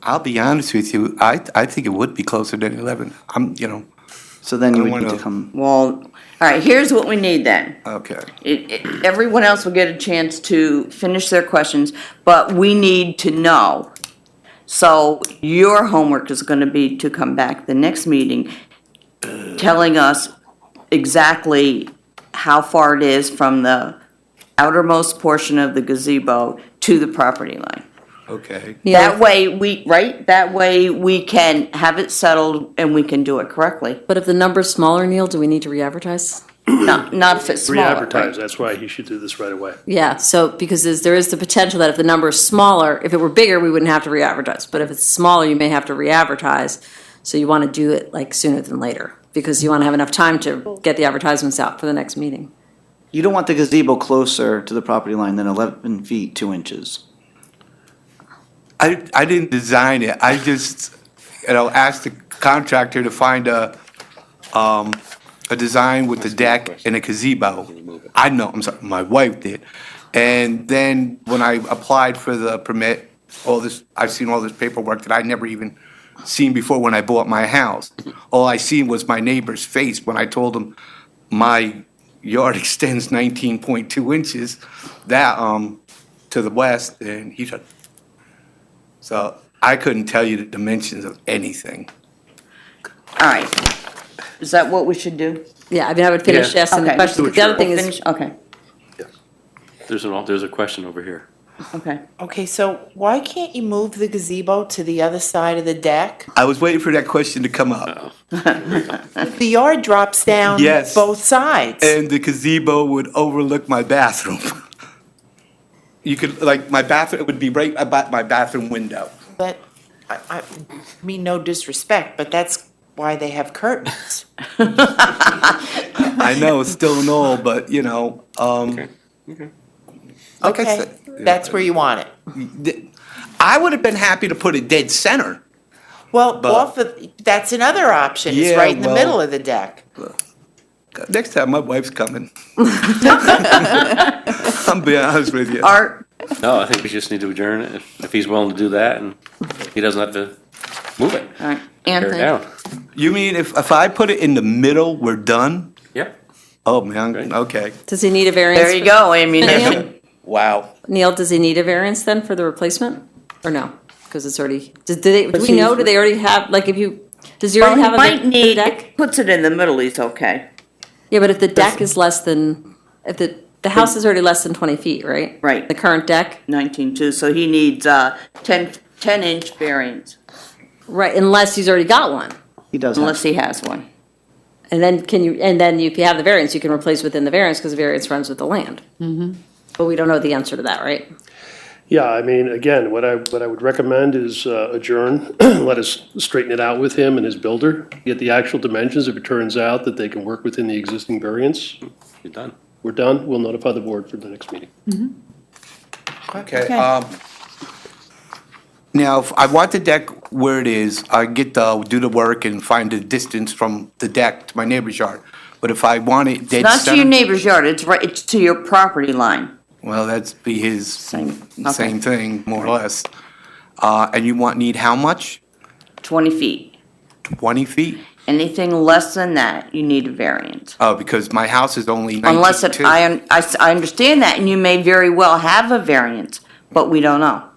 Speaker 15: I'll be honest with you, I think it would be closer than 11.
Speaker 7: So then you
Speaker 15: I
Speaker 7: would
Speaker 15: don't
Speaker 7: need to
Speaker 15: wanna-
Speaker 7: come,
Speaker 1: Well, all right, here's what we need then.
Speaker 15: Okay.
Speaker 1: Everyone else will get a chance to finish their questions, but we need to know. So your homework is gonna be to come back the next meeting, telling us exactly how far it is from the outermost portion of the gazebo to the property line.
Speaker 15: Okay.
Speaker 1: That way that way we can have it settled and we can do it correctly.
Speaker 2: But if the number's smaller, Neil, do we need to re-advertise?
Speaker 1: Not if it's smaller,
Speaker 10: Re-advertise,
Speaker 1: right?
Speaker 10: that's why he should do this right away.
Speaker 2: Yeah, so, because there is the potential that if the number is smaller, if it were bigger, we wouldn't have to re-advertise. But if it's smaller, you may have to re-advertise, so you want to do it like sooner than later, because you want to have enough time to get the advertisements out for the next meeting.
Speaker 7: you don't want the gazebo closer to the property line than 11 feet 2 inches.
Speaker 15: I didn't design it. I just, asked the contractor to find a design with the deck and a gazebo. I'm sorry, my wife did. And then when I applied for the permit, I've seen all this paperwork that I'd never even seen before when I bought my house. All I seen was my neighbor's face when I told him my yard extends 19.2 inches to the west, and he said, so I couldn't tell you the dimensions of anything.
Speaker 1: All right. Is that what we should do?
Speaker 2: Yeah, I mean, I would finish
Speaker 5: Yeah.
Speaker 2: asking the
Speaker 1: Okay.
Speaker 2: questions,
Speaker 5: Do it,
Speaker 2: but the other
Speaker 5: sure.
Speaker 2: thing
Speaker 1: We'll
Speaker 2: is,
Speaker 1: finish? Okay,
Speaker 5: There's a question over here.
Speaker 1: okay.
Speaker 6: Okay, so why can't you move the gazebo to the other side of the deck?
Speaker 15: I was waiting for that question to come up.
Speaker 6: The yard drops down
Speaker 15: Yes.
Speaker 6: both sides.
Speaker 15: And the gazebo would overlook my bathroom. You could, my bathroom, it would be right about my bathroom window.
Speaker 6: But, I mean no disrespect, but that's why they have curtains.
Speaker 15: I know, it's still an old, but,
Speaker 10: Okay.
Speaker 15: like I
Speaker 6: Okay,
Speaker 15: said.
Speaker 6: that's where you want it.
Speaker 15: I would have been happy to put it dead center.
Speaker 6: Well,
Speaker 15: But-
Speaker 6: that's another option, it's
Speaker 15: Yeah,
Speaker 6: right in the
Speaker 15: well-
Speaker 6: middle of the deck.
Speaker 15: Next time, my wife's coming. I'm being honest with you.
Speaker 1: Art,
Speaker 5: No, I think we just need to adjourn it if he's willing to do that and he doesn't have to move it.
Speaker 1: all right,
Speaker 5: Tear it
Speaker 1: Anthony.
Speaker 5: down.
Speaker 15: You mean if I put it in the middle, we're done?
Speaker 5: Yep.
Speaker 15: Oh, man,
Speaker 5: Great.
Speaker 15: okay.
Speaker 2: does he need a variance?
Speaker 1: There you go, ammunition.
Speaker 15: Wow.
Speaker 2: Neil, does he need a variance then for the replacement? Or no? Because it's already, do we know, do they already have, like, does he
Speaker 1: Well,
Speaker 2: already
Speaker 1: he
Speaker 2: have a
Speaker 1: might
Speaker 2: big
Speaker 1: need,
Speaker 2: deck?
Speaker 1: it puts it in the middle, he's okay.
Speaker 2: Yeah, but if the deck is less than, if the house is already less than 20 feet, right?
Speaker 1: Right.
Speaker 2: The current deck?
Speaker 1: 19.2, so he needs 10-inch variance,
Speaker 2: Right, unless he's already got one.
Speaker 7: He does
Speaker 1: unless
Speaker 7: have.
Speaker 1: he has one.
Speaker 2: And then if you have the variance, you can replace within the variance because the variance runs with the land. Mm-hmm. But we don't know the answer to that, right?
Speaker 10: Yeah, I mean, again, what I would recommend is adjourn, let us straighten it out with him and his builder, get the actual dimensions. If it turns out that they can work within the existing variance,
Speaker 5: You're done.
Speaker 10: we're done. We'll notify the board for the next meeting.
Speaker 15: Okay, now, if I want the deck where it is, I get to do the work and find the distance from the deck to my neighbor's yard. But if I want it dead
Speaker 1: Not to your
Speaker 15: center,
Speaker 1: neighbor's yard, it's to your property line.
Speaker 15: well, that's be his
Speaker 1: Same, okay.
Speaker 15: same thing, more or less. And you need how much?
Speaker 1: 20 feet.
Speaker 15: 20 feet?
Speaker 1: Anything less than that, you need a variance.
Speaker 15: Oh, because my house is only 19.2.
Speaker 1: Unless I understand that, and you may very well have a variance, but we don't know.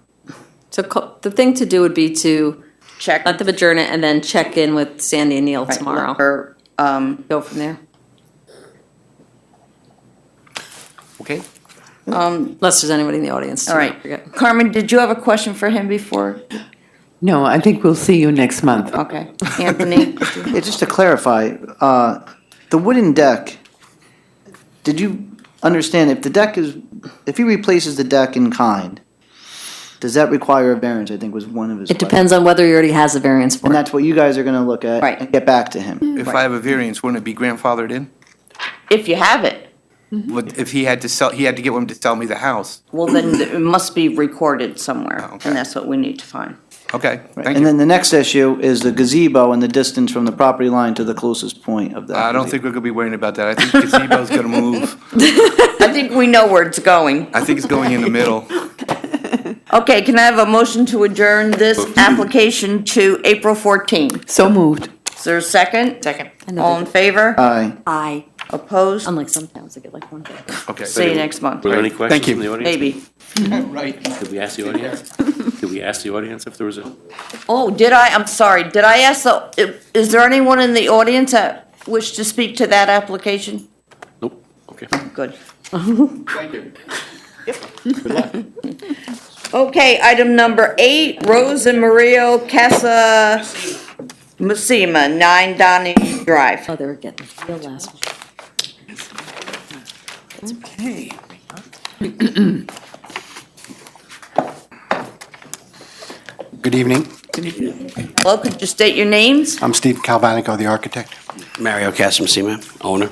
Speaker 2: So the thing to do would be to
Speaker 1: Check.
Speaker 2: let them adjourn it and then check in with Sandy and Neil
Speaker 1: Right,
Speaker 2: tomorrow.
Speaker 1: Or,
Speaker 2: Go from there.
Speaker 15: Okay.
Speaker 2: Unless there's anybody in the audience.
Speaker 1: all right.
Speaker 2: Forget.
Speaker 1: Carmen, did you have a question for him before?
Speaker 3: No, I think we'll see you next month.
Speaker 1: Okay. Anthony?
Speaker 7: Yeah, just to clarify, the wooden deck, did you understand if he replaces the deck in kind, does that require a variance, I think was one of his
Speaker 2: It
Speaker 7: questions.
Speaker 2: depends on whether he already has a variance for
Speaker 7: And
Speaker 2: it.
Speaker 7: that's what you guys are gonna look at
Speaker 1: Right.
Speaker 7: and get back to him.
Speaker 15: If I have a variance, wouldn't it be grandfathered in?
Speaker 1: If you have it,
Speaker 15: But if he had to get one to sell me the house.
Speaker 1: well, then it must be recorded somewhere,
Speaker 15: Okay.
Speaker 1: and that's what we need to find.
Speaker 15: Okay,
Speaker 7: Right.
Speaker 15: thank
Speaker 7: And
Speaker 15: you.
Speaker 7: then the next issue is the gazebo and the distance from the property line to the closest point of that.
Speaker 15: I don't think we're gonna be worrying about that. I think gazebo's gonna move.
Speaker 1: I think we know where it's going.
Speaker 15: I think it's going in the middle.
Speaker 1: Okay, can I have a motion to adjourn this application to April 14th?
Speaker 3: So moved.
Speaker 1: Is there a second?
Speaker 6: Second.
Speaker 1: All in favor?
Speaker 7: Aye.
Speaker 14: Aye.
Speaker 1: Opposed?
Speaker 2: Unlike some towns, they get like one day.
Speaker 15: Okay.
Speaker 1: See you next month.
Speaker 5: Were there any questions
Speaker 15: you.
Speaker 5: from the audience?
Speaker 1: Maybe.
Speaker 15: Right.
Speaker 5: Did we ask the audience? Did we ask the audience if there was a?
Speaker 1: Oh, did I? I'm sorry. Did I ask is there anyone in the audience that wish to speak to that application?
Speaker 5: Nope. Okay.
Speaker 1: Good.
Speaker 15: Thank you.
Speaker 5: Good luck.
Speaker 1: Okay, item number 8, Rose and Mario Casa Masima, 9 Donning Drive.
Speaker 2: Oh, they were getting the last one.
Speaker 3: Okay.
Speaker 16: Good evening.
Speaker 1: Hello, could you state your names?
Speaker 16: I'm Steve Calvanico, the architect. Mario Casimsima, owner.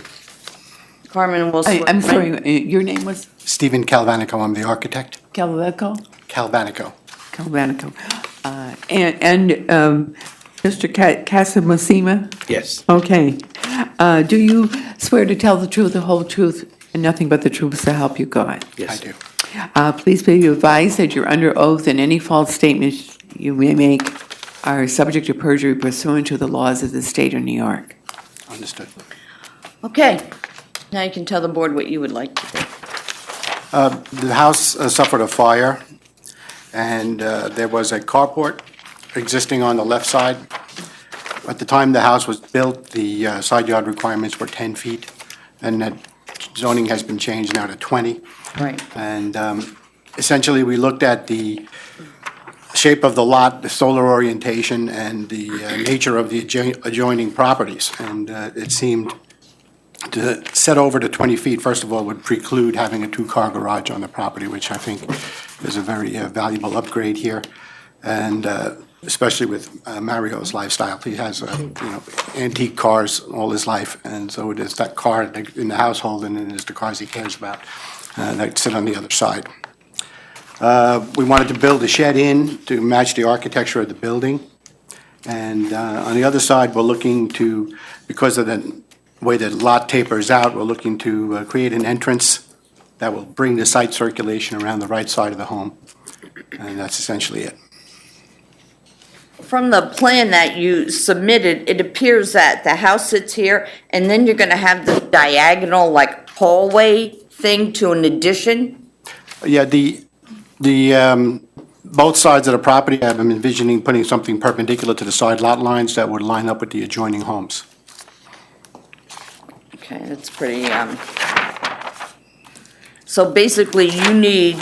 Speaker 1: Carmen will.
Speaker 3: I'm sorry, your name was
Speaker 16: Stephen Calvanico, I'm the architect.
Speaker 3: Calveco?
Speaker 16: Calvanico.
Speaker 3: Calvanico. And Mr. Casamasima?
Speaker 16: Yes.
Speaker 3: Okay. Do you swear to tell the truth, the whole truth, and nothing but the truth to help you God?
Speaker 16: Yes. I do.
Speaker 3: Please be advised that you're under oath and any false statements you may make are subject to perjury pursuant to the laws of the state of New York.
Speaker 16: Understood.
Speaker 1: Okay, now you can tell the board what you would like to do.
Speaker 16: The house suffered a fire, and there was a carport existing on the left side. At the time the house was built, the side yard requirements were 10 feet, and that zoning has been changed now to 20.
Speaker 1: Right.
Speaker 16: And essentially, we looked at the shape of the lot, the solar orientation, and the nature of the adjoining properties. And it seemed to set over to 20 feet, first of all, would preclude having a two-car garage on the property, which I think is a very valuable upgrade here. And especially with Mario's lifestyle. He has, antique cars all his life, and so it is that car in the household, and it is the cars he cares about that sit on the other side. We wanted to build a shed in to match the architecture of the building. And on the other side, we're looking to, because of the way the lot tapers out, we're looking to create an entrance that will bring the site circulation around the right side of the home. And that's essentially it.
Speaker 1: From the plan that you submitted, it appears that the house sits here, and then you're gonna have the diagonal, like, hallway thing to an addition?
Speaker 16: Yeah, the both sides of the property, I'm envisioning putting something perpendicular to the side lot lines that would line up with the adjoining homes.
Speaker 1: Okay, that's pretty, so basically you need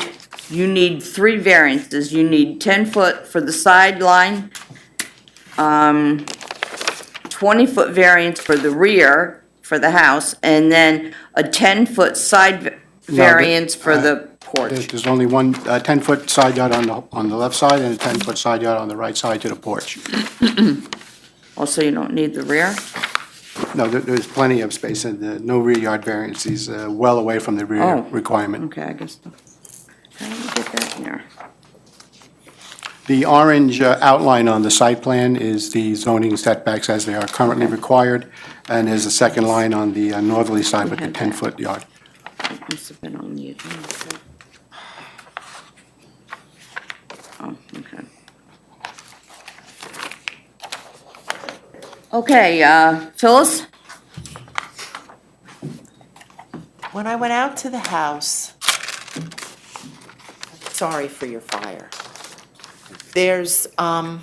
Speaker 1: 3 variances. You need 10-foot for the sideline, 20-foot variance for the rear for the house, and then a 10-foot side variance for the porch.
Speaker 16: There's only one 10-foot side yard on the left side and a 10-foot side yard on the right side to the porch.
Speaker 1: Also, you don't need the rear?
Speaker 16: No, there's plenty of space and no rear yard variance. He's well away from the rear
Speaker 1: Oh.
Speaker 16: requirement.
Speaker 1: Okay, I guess, how do we get that in there?
Speaker 16: The orange outline on the site plan is the zoning setbacks as they are currently required, and there's a second line on the northerly side with the 10-foot yard.
Speaker 1: It must have been on the agenda. Oh, okay. Okay, Phyllis?
Speaker 6: When I went out to the house, sorry for your fire. There's a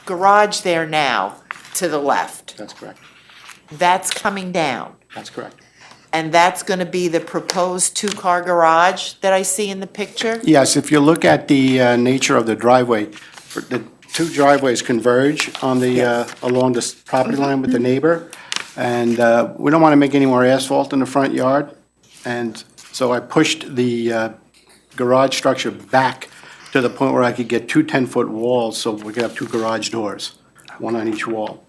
Speaker 6: garage there now to the left.
Speaker 16: That's correct.
Speaker 6: That's coming down.
Speaker 16: That's correct.
Speaker 6: And that's going to be the proposed 2-car garage that I see in the picture?
Speaker 16: Yes, if you look at the nature of the driveway, the 2 driveways converge on the, along this property line with the neighbor, and we don't want to make any more asphalt in the front yard, and so I pushed the garage structure back to the point where I could get 2 10-foot walls, so we could have 2 garage doors, one on each wall.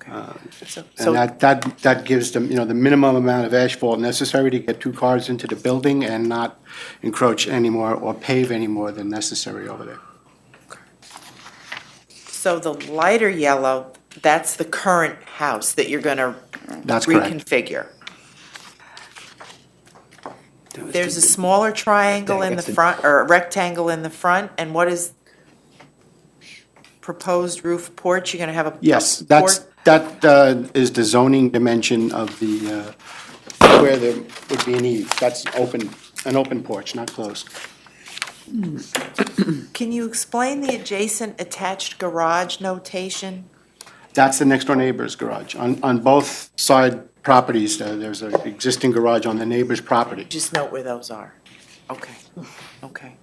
Speaker 16: And that gives them, you know, the minimum amount of asphalt necessary to get 2 cars into the building and not encroach any more or pave any more than necessary over there.
Speaker 6: So the lighter yellow, that's the current house that you're going to
Speaker 16: That's correct.
Speaker 6: reconfigure. There's a smaller triangle in the front, or a rectangle in the front, and what is proposed roof porch? You're going to have a
Speaker 16: Yes,
Speaker 6: porch?
Speaker 16: that is the zoning dimension of the, where there would be an eave. That's an open porch, not closed.
Speaker 6: Can you explain the adjacent attached garage notation?
Speaker 16: That's the next door neighbor's garage. On both side properties, there's an existing garage on the neighbor's property.
Speaker 6: Just note where those are. Okay, okay.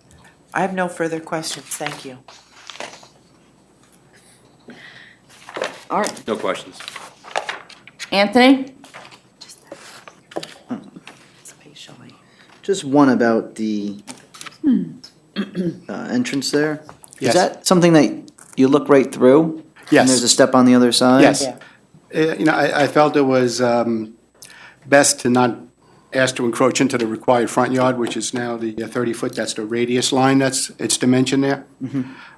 Speaker 6: I have no further questions, thank you.
Speaker 1: All right,
Speaker 5: No questions.
Speaker 1: Anthony?
Speaker 6: Spatially.
Speaker 7: Just one about the entrance there.
Speaker 16: Yes.
Speaker 7: Is that something that you look right through?
Speaker 16: Yes.
Speaker 7: And there's a step on the other side?
Speaker 16: Yes. You know, I felt it was best to not ask to encroach into the required front yard, which is now the 30-foot, that's the radius line, that's its dimension there.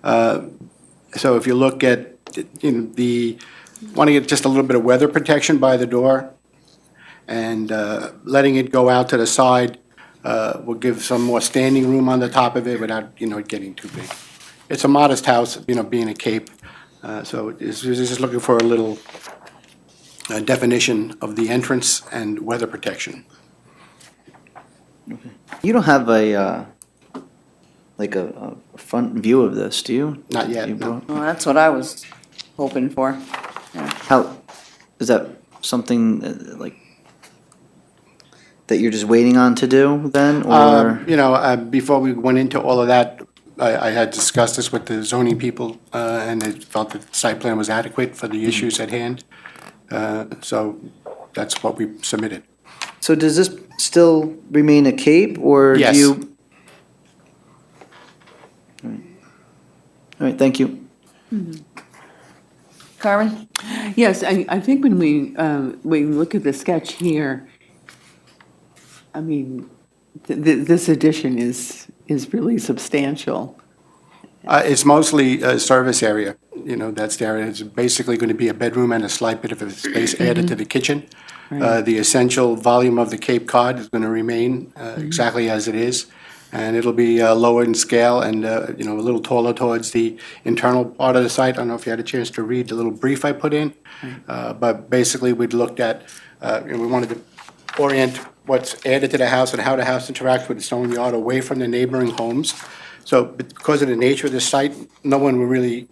Speaker 16: So if you look at, you know, want to get just a little bit of weather protection by the door, and letting it go out to the side will give some more standing room on the top of it without, you know, getting too big. It's a modest house, you know, being a cape, so it's just looking for a little definition of the entrance and weather protection.
Speaker 7: You don't have a front view of this, do you?
Speaker 16: Not yet, no.
Speaker 1: Well, that's what I was hoping for.
Speaker 7: How, is that something like that you're just waiting on to do then, or?
Speaker 16: You know, before we went into all of that, I had discussed this with the zoning people, and they felt that the site plan was adequate for the issues at hand. So that's what we submitted.
Speaker 7: So does this still remain a cape, or do
Speaker 16: Yes.
Speaker 7: you? All right, thank you.
Speaker 1: Carmen?
Speaker 3: Yes, I think when we look at the sketch here, I mean, this addition is really substantial.
Speaker 16: It's mostly a service area, you know, that's there. It's basically going to be a bedroom and a slight bit of a space added to the kitchen. The essential volume of the Cape Cod is going to remain exactly as it is, and it'll be lower in scale and, you know, a little taller towards the internal part of the site. I don't know if you had a chance to read the little brief I put in, but basically we'd looked at, and we wanted to orient what's added to the house and how the house interacts with its own yard away from the neighboring homes. So because of the nature of the site, no one will really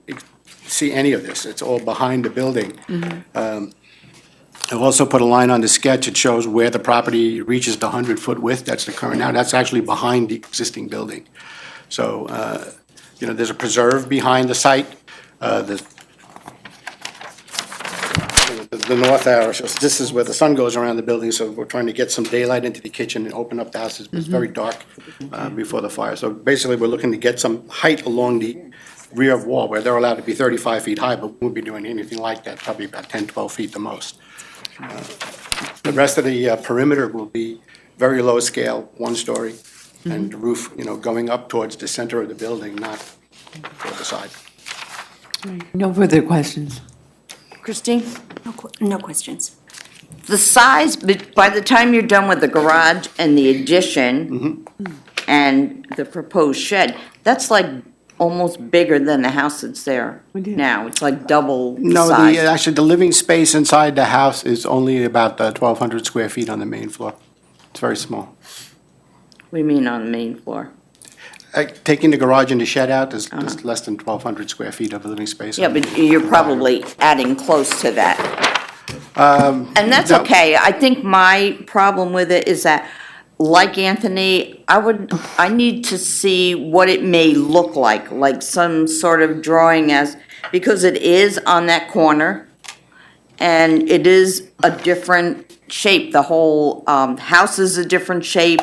Speaker 16: see any of this. It's all behind the building. I've also put a line on the sketch. It shows where the property reaches the 100-foot width. That's the current. Now, that's actually behind the existing building. So, there's a preserve behind the site. The north arrow shows, this is where the sun goes around the building, so we're trying to get some daylight into the kitchen and open up the house. It's very dark before the fire. So basically, we're looking to get some height along the rear wall where they're allowed to be 35 feet high, but we won't be doing anything like that, probably about 10, 12 feet the most. The rest of the perimeter will be very low scale, one story, and the roof, going up towards the center of the building, not toward the side.
Speaker 3: No further questions.
Speaker 1: Christine?
Speaker 14: No questions.
Speaker 1: The size, by the time you're done with the garage and the addition and the proposed shed, that's like almost bigger than the house that's there now. It's like double the
Speaker 16: No,
Speaker 1: size.
Speaker 16: actually, the living space inside the house is only about 1,200 square feet on the main floor. It's very small.
Speaker 1: What do you mean on the main floor?
Speaker 16: Taking the garage and the shed out, there's less than 1,200 square feet of living space.
Speaker 1: Yeah, but you're probably adding close to that. And that's okay. I think my problem with it is that, like Anthony, I need to see what it may look like some sort of drawing because it is on that corner, and it is a different shape. The whole house is a different shape.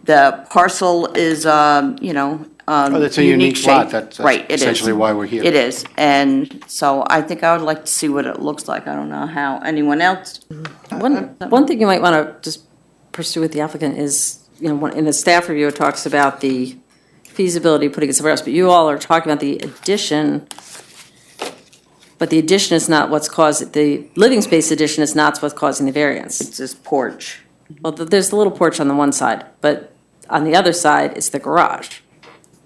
Speaker 1: The parcel is,
Speaker 16: That's a
Speaker 1: unique
Speaker 16: unique lot.
Speaker 1: shape.
Speaker 16: That's
Speaker 1: Right, it is.
Speaker 16: essentially why we're here.
Speaker 1: It is, and so I think I would like to see what it looks like. I don't know how, anyone else?
Speaker 2: One thing you might want to just pursue with the applicant is, in the staff review, it talks about the feasibility of putting it somewhere else, but you all are talking about the addition, but the addition is not what's caused, the living space addition is not what's causing the variance.
Speaker 1: It's this porch.
Speaker 2: Well, there's the little porch on the one side, but on the other side is the garage.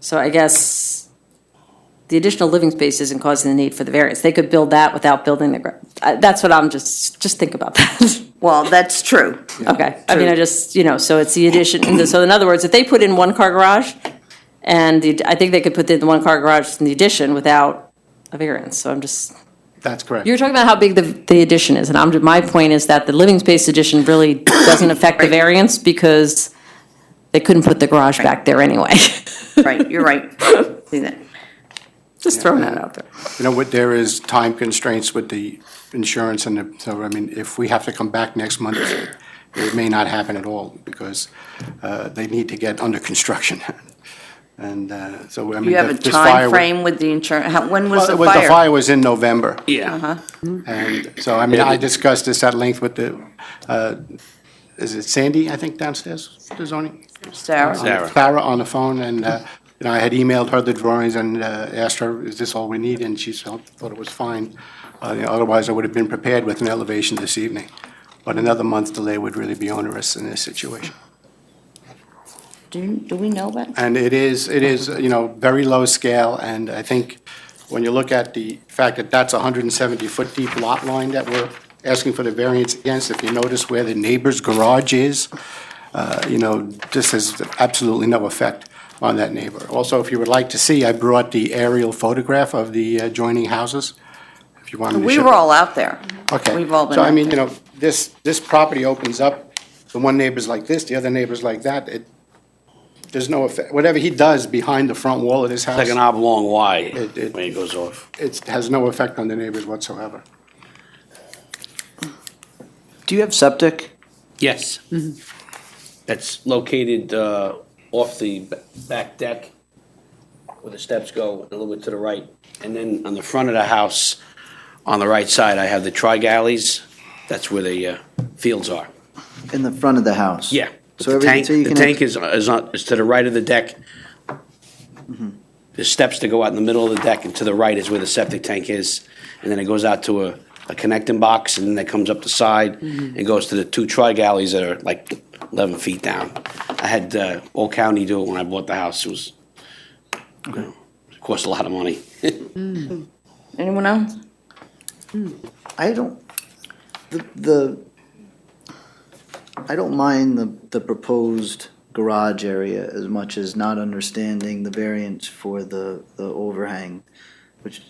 Speaker 2: So I guess the additional living space isn't causing the need for the variance. They could build that without building the garage. That's what I'm just think about that.
Speaker 1: Well, that's true.
Speaker 2: Okay, I mean, so it's the addition, so in other words, if they put in one-car garage, and I think they could put in the one-car garage in the addition without a variance, so I'm just.
Speaker 16: That's correct.
Speaker 2: You're talking about how big the addition is, and my point is that the living space addition really doesn't affect the variance because they couldn't put the garage back there anyway.
Speaker 1: Right, you're right. See that?
Speaker 2: Just throwing that out there.
Speaker 16: There is time constraints with the insurance so, if we have to come back next month, it may not happen at all because they need to get under construction. And so,
Speaker 1: You have a time frame with the insurance, when was the
Speaker 16: The
Speaker 1: fire?
Speaker 16: fire was in November.
Speaker 1: Uh-huh.
Speaker 16: And so, I discussed this at length with is it Sandy, I think, downstairs, the zoning?
Speaker 1: Sarah?
Speaker 16: Clara on the phone, and, I had emailed her the drawings and asked her, is this all we need? And she thought it was fine. Otherwise, I would have been prepared with an elevation this evening. But another month's delay would really be onerous in this situation.
Speaker 1: Do we know that?
Speaker 16: And it is, very low scale, and I think when you look at the fact that that's a 170-foot deep lot line that we're asking for the variance against, if you notice where the neighbor's garage is, this has absolutely no effect on that neighbor. Also, if you would like to see, I brought the aerial photograph of the adjoining houses, if you wanted to
Speaker 1: We
Speaker 16: show.
Speaker 1: were all out there.
Speaker 16: Okay.
Speaker 1: We've all been
Speaker 16: So,
Speaker 1: out there.
Speaker 16: this property opens up, the one neighbor's like this, the other neighbor's like that. There's no effect, whatever he does behind the front wall of his house.
Speaker 17: It's like an oblong Y
Speaker 16: It-
Speaker 17: when it goes off.
Speaker 16: It has no effect on the neighbors whatsoever.
Speaker 7: Do you have septic?
Speaker 17: Yes. That's located off the back deck where the steps go a little bit to the right. And then on the front of the house, on the right side, I have the tri-galleys. That's where the fields are.
Speaker 7: In the front of the house?
Speaker 17: Yeah.
Speaker 7: So
Speaker 17: The
Speaker 7: everything,
Speaker 17: tank,
Speaker 7: so you
Speaker 17: the
Speaker 7: can.
Speaker 17: tank is to the right of the deck. There's steps to go out in the middle of the deck, and to the right is where the septic tank is. And then it goes out to a connecting box, and then that comes up the side and goes to the two tri-galleys that are like 11 feet down. I had Old County do it when I bought the house. It was, it cost a lot of money.
Speaker 1: Anyone else?
Speaker 7: I don't, the I don't mind the proposed garage area as much as not understanding the variance for the overhang, which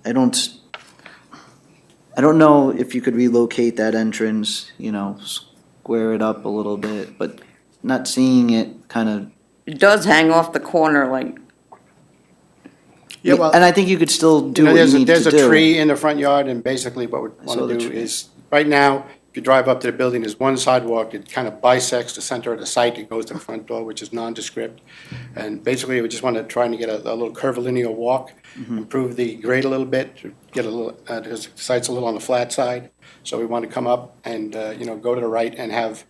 Speaker 7: I don't know if you could relocate that entrance, square it up a little bit, but not seeing it kind of.
Speaker 1: It does hang off the corner like,
Speaker 16: Yeah, well,
Speaker 7: And I think you could still do what you need to do.
Speaker 16: there's a tree in the front yard, and basically what we
Speaker 7: saw
Speaker 16: want
Speaker 7: the
Speaker 16: to do
Speaker 7: tree.
Speaker 16: is, right now, if you drive up to the building, there's one sidewalk that kind of bisects the center of the site. It goes to the front door, which is nondescript. And basically, we just want to try and get a little curvilinear walk, improve the grade a little bit, to get a little, because the site's a little on the flat side. So we want to come up and, go to the right and have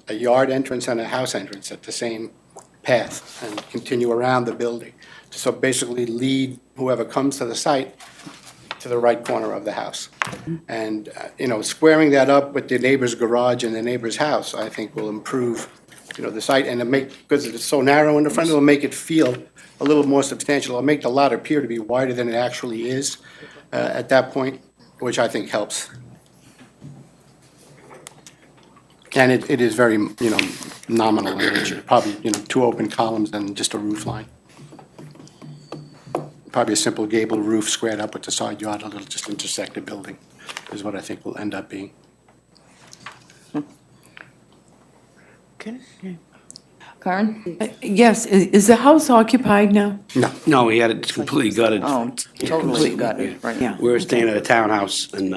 Speaker 16: a yard entrance and a house entrance at the same path and continue around the building. So basically lead whoever comes to the site to the right corner of the house. And, squaring that up with the neighbor's garage and the neighbor's house, I think will improve, the site, and because it's so narrow in the front, it'll make it feel a little more substantial. It'll make the lot appear to be wider than it actually is at that point, which I think helps. And it is very, nominal in nature, probably, 2 open columns and just a roof line. Probably a simple gable roof squared up with the side yard, a little just intersect the building, is what I think will end up being.
Speaker 1: Karen?
Speaker 3: Yes, is the house occupied now?
Speaker 17: No, he had it completely gutted.
Speaker 1: Oh, totally gutted, right.
Speaker 3: Yeah.
Speaker 17: We were staying at a townhouse in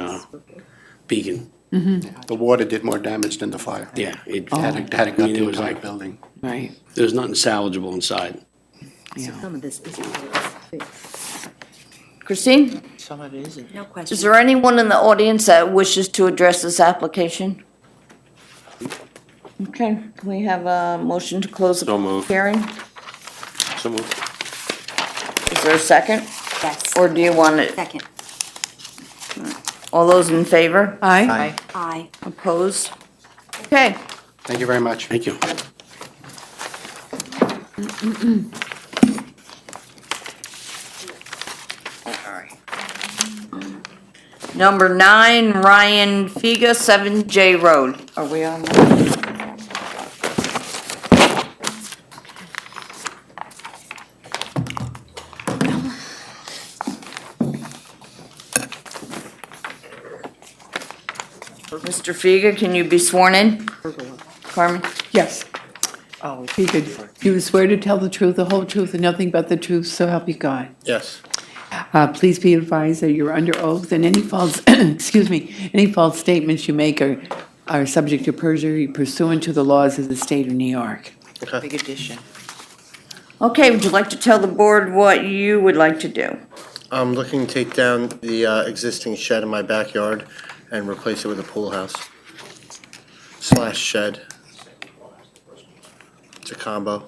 Speaker 17: Beacon.
Speaker 16: The water did more damage than the fire.
Speaker 17: Yeah. It
Speaker 16: Had to gut
Speaker 17: I mean,
Speaker 16: the
Speaker 17: it was
Speaker 16: entire
Speaker 17: like,
Speaker 16: building.
Speaker 3: Right.
Speaker 17: there was nothing salvageable inside.
Speaker 14: Some of this isn't.
Speaker 1: Christine?
Speaker 6: Some of it isn't.
Speaker 14: No
Speaker 1: Is
Speaker 14: question.
Speaker 1: there anyone in the audience that wishes to address this application? Okay, can we have a motion to close the
Speaker 5: So moved.
Speaker 1: hearing?
Speaker 5: So moved.
Speaker 1: Is there a second?
Speaker 14: Yes.
Speaker 1: Or do you want it?
Speaker 14: Second.
Speaker 1: All those in favor?
Speaker 3: Aye.
Speaker 14: Aye.
Speaker 1: Opposed? Okay.
Speaker 16: Thank you very much.
Speaker 17: Thank you.
Speaker 1: Number 9, Ryan Figa, 7J Road. Are we on? Mr. Figa, can you be sworn in? Carmen?
Speaker 3: Yes.
Speaker 6: Oh,
Speaker 3: Be good. You swear to tell the truth, the whole truth, and nothing but the truth, so help you God.
Speaker 16: Yes.
Speaker 3: Please be advised that you're under oath, and any false, any false statements you make are subject to perjury pursuant to the laws of the state of New York.
Speaker 6: big addition.
Speaker 1: Okay, would you like to tell the board what you would like to do?
Speaker 18: I'm looking to take down the existing shed in my backyard and replace it with a pool house / shed. It's a combo.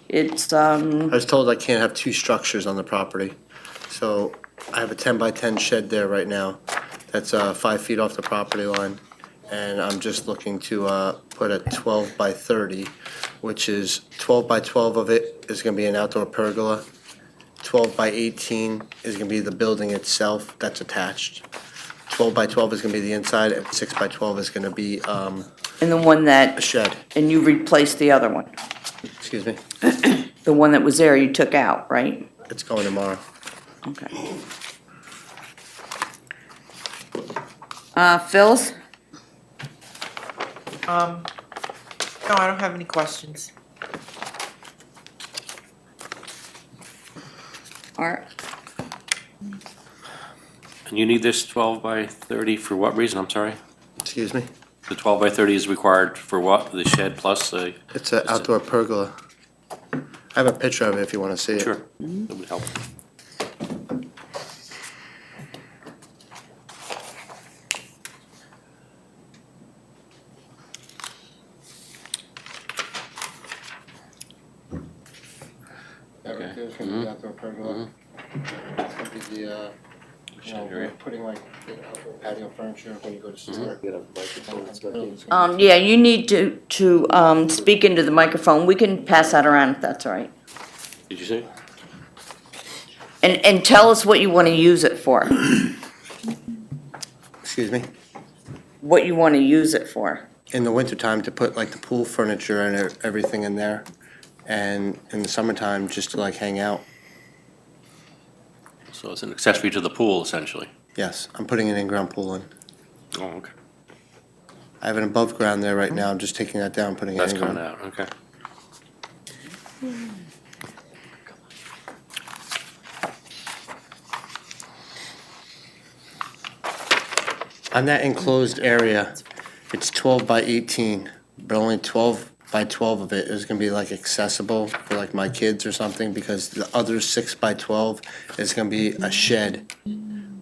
Speaker 1: It's,
Speaker 18: I was told I can't have 2 structures on the property. So I have a 10 by 10 shed there right now that's 5 feet off the property line. And I'm just looking to put a 12 by 30, which is 12 by 12 of it is going to be an outdoor pergola. 12 by 18 is going to be the building itself that's attached. 12 by 12 is going to be the inside, and 6 by 12 is going to be
Speaker 1: and the one
Speaker 18: a
Speaker 1: that,
Speaker 18: shed.
Speaker 1: and you replaced the other one?
Speaker 18: Excuse me.
Speaker 1: The one that was there you took out, right?
Speaker 18: It's going tomorrow.
Speaker 1: Okay. Phyllis?
Speaker 6: No, I don't have any questions.
Speaker 1: Art?
Speaker 5: And you need this 12 by 30 for what reason? I'm sorry?
Speaker 18: Excuse me?
Speaker 5: The 12 by 30 is required for what? The shed plus the?
Speaker 18: It's an outdoor pergola. I have a picture of it if you want to see it.
Speaker 5: Sure, that would help.
Speaker 18: Right there's going to be the outdoor pergola. It's going to be the, putting like patio furniture when you go to store.
Speaker 1: Yeah, you need to speak into the microphone. We can pass that around if that's all right.
Speaker 5: Did you say?
Speaker 1: And tell us what you want to use it for.
Speaker 18: Excuse me?
Speaker 1: What you want to use it for.
Speaker 18: in the wintertime to put like the pool furniture and everything in there. And in the summertime, just to like hang out.
Speaker 5: So it's an accessory to the pool, essentially.
Speaker 18: Yes, I'm putting an in-ground pool in.
Speaker 5: Oh, okay.
Speaker 18: I have an above ground there right now. I'm just taking that down, putting it
Speaker 5: That's
Speaker 18: in-ground.
Speaker 5: coming out, okay.
Speaker 18: On that enclosed area, it's 12 by 18, but only 12 by 12 of it is gonna be like accessible for like my kids or something, because the other 6 by 12 is gonna be a shed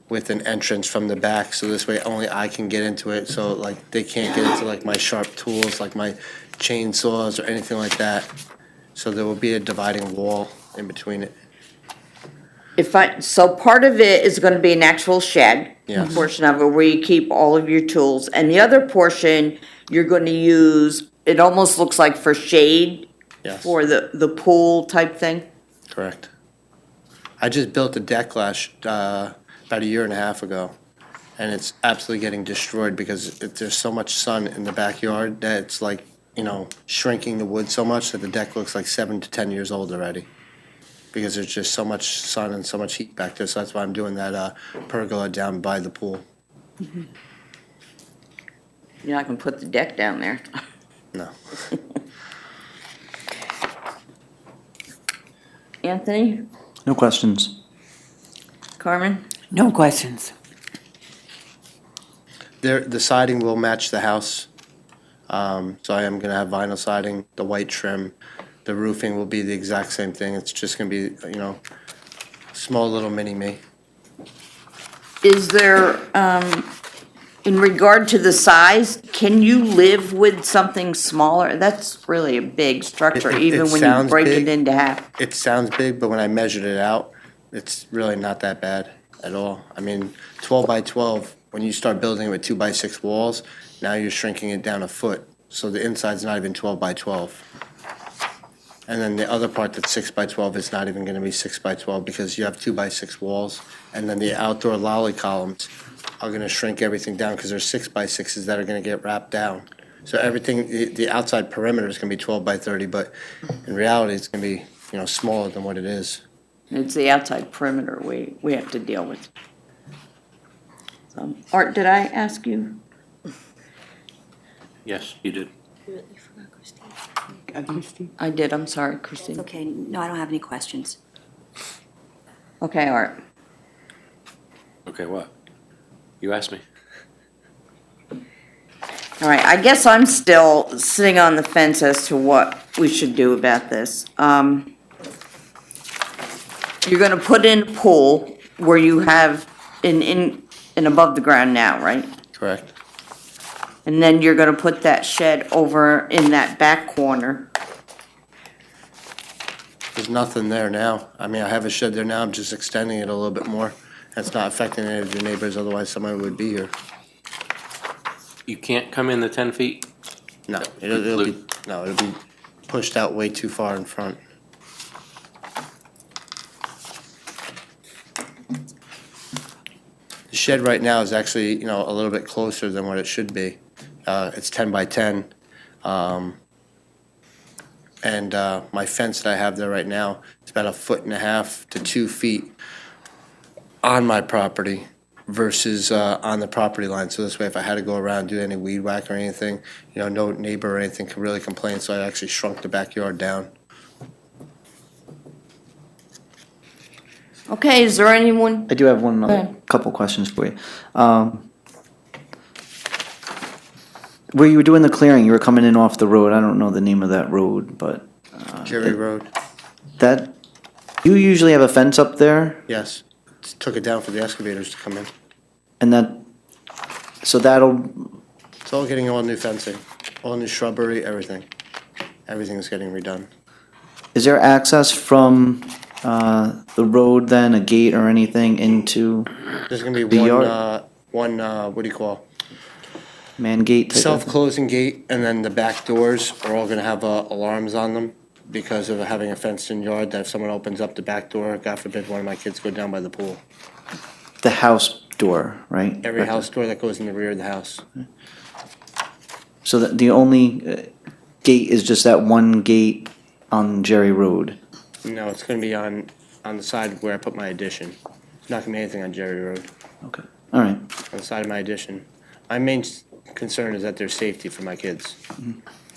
Speaker 18: with an entrance from the back, so this way only I can get into it, so like they can't get into like my sharp tools, like my chainsaws or anything like that. So there will be a dividing wall in between it.
Speaker 1: So part of it is gonna be an actual shed.
Speaker 18: Yes.
Speaker 1: Portion of it where you keep all of your tools, and the other portion, you're gonna use, it almost looks like for shade.
Speaker 18: Yes.
Speaker 1: For the pool type thing.
Speaker 18: Correct. I just built a deck about a year and a half ago, and it's absolutely getting destroyed because there's so much sun in the backyard that it's like, shrinking the wood so much that the deck looks like 7 to 10 years old already. Because there's just so much sun and so much heat back there, so that's why I'm doing that pergola down by the pool.
Speaker 1: You're not gonna put the deck down there.
Speaker 18: No.
Speaker 1: Anthony,
Speaker 7: No questions.
Speaker 1: Carmen?
Speaker 3: No questions.
Speaker 18: The siding will match the house. So I am gonna have vinyl siding, the white trim. The roofing will be the exact same thing. It's just gonna be, small little mini-me.
Speaker 1: Is there, in regard to the size, can you live with something smaller? That's really a big structure, even when you
Speaker 18: sounds
Speaker 1: break
Speaker 18: big.
Speaker 1: it into half.
Speaker 18: It sounds big, but when I measured it out, it's really not that bad at all. I mean, 12 by 12, when you start building it with 2 by 6 walls, now you're shrinking it down a foot. So the inside's not even 12 by 12. And then the other part that's 6 by 12 is not even gonna be 6 by 12 because you have 2 by 6 walls. And then the outdoor lolly columns are gonna shrink everything down because there's 6 by 6s that are gonna get wrapped down. So everything, the outside perimeter is gonna be 12 by 30, but in reality, it's gonna be, smaller than what it is.
Speaker 1: It's the outside perimeter we have to deal with. Art, did I ask you?
Speaker 5: Yes, you did.
Speaker 1: I did, I'm sorry, Christine.
Speaker 14: Okay, no, I don't have any questions.
Speaker 1: Okay, Art.
Speaker 5: Okay, what? You asked me.
Speaker 1: All right, I guess I'm still sitting on the fence as to what we should do about this. You're gonna put in a pool where you have in above the ground now, right?
Speaker 18: Correct.
Speaker 1: And then you're gonna put that shed over in that back corner.
Speaker 18: There's nothing there now. I mean, I have a shed there now, I'm just extending it a little bit more. That's not affecting any of your neighbors, otherwise somebody would be here.
Speaker 5: You can't come in the 10 feet?
Speaker 18: No, it'll be pushed out way too far in front. The shed right now is actually, a little bit closer than what it should be. It's 10 by 10. And my fence that I have there right now, it's about 1.5 to 2 feet on my property versus on the property line. So this way, if I had to go around and do any weed whack or anything, no neighbor or anything could really complain. So I actually shrunk the backyard down.
Speaker 1: Okay, is there anyone?
Speaker 7: I do have one
Speaker 1: Go
Speaker 7: other
Speaker 1: ahead.
Speaker 7: couple questions for you. Where you were doing the clearing, you were coming in off the road. I don't know the name of that road, but
Speaker 18: Jerry Road,
Speaker 7: that you usually have a fence up there,
Speaker 18: yes. Took it down for the excavators to come in.
Speaker 7: and so that'll.
Speaker 18: It's all getting all new fencing, all new shrubbery, everything. Everything is getting redone.
Speaker 7: Is there access from the road then, a gate or anything into
Speaker 18: There's gonna be
Speaker 7: the
Speaker 18: one,
Speaker 7: yard?
Speaker 18: what do you call?
Speaker 7: Man gate? type of-
Speaker 18: Self-closing gate, and then the back doors are all gonna have alarms on them because of having a fenced-in yard, that if someone opens up the back door, God forbid one of my kids go down by the pool.
Speaker 7: The house door, right?
Speaker 18: Every house door that goes in the rear of the house.
Speaker 7: So that the only gate is just that one gate on Jerry Road?
Speaker 18: No, it's gonna be on the side where I put my addition. It's not gonna be anything on Jerry Road,
Speaker 7: Okay, all right.
Speaker 18: on the side of my addition. My main concern is that there's safety for my kids.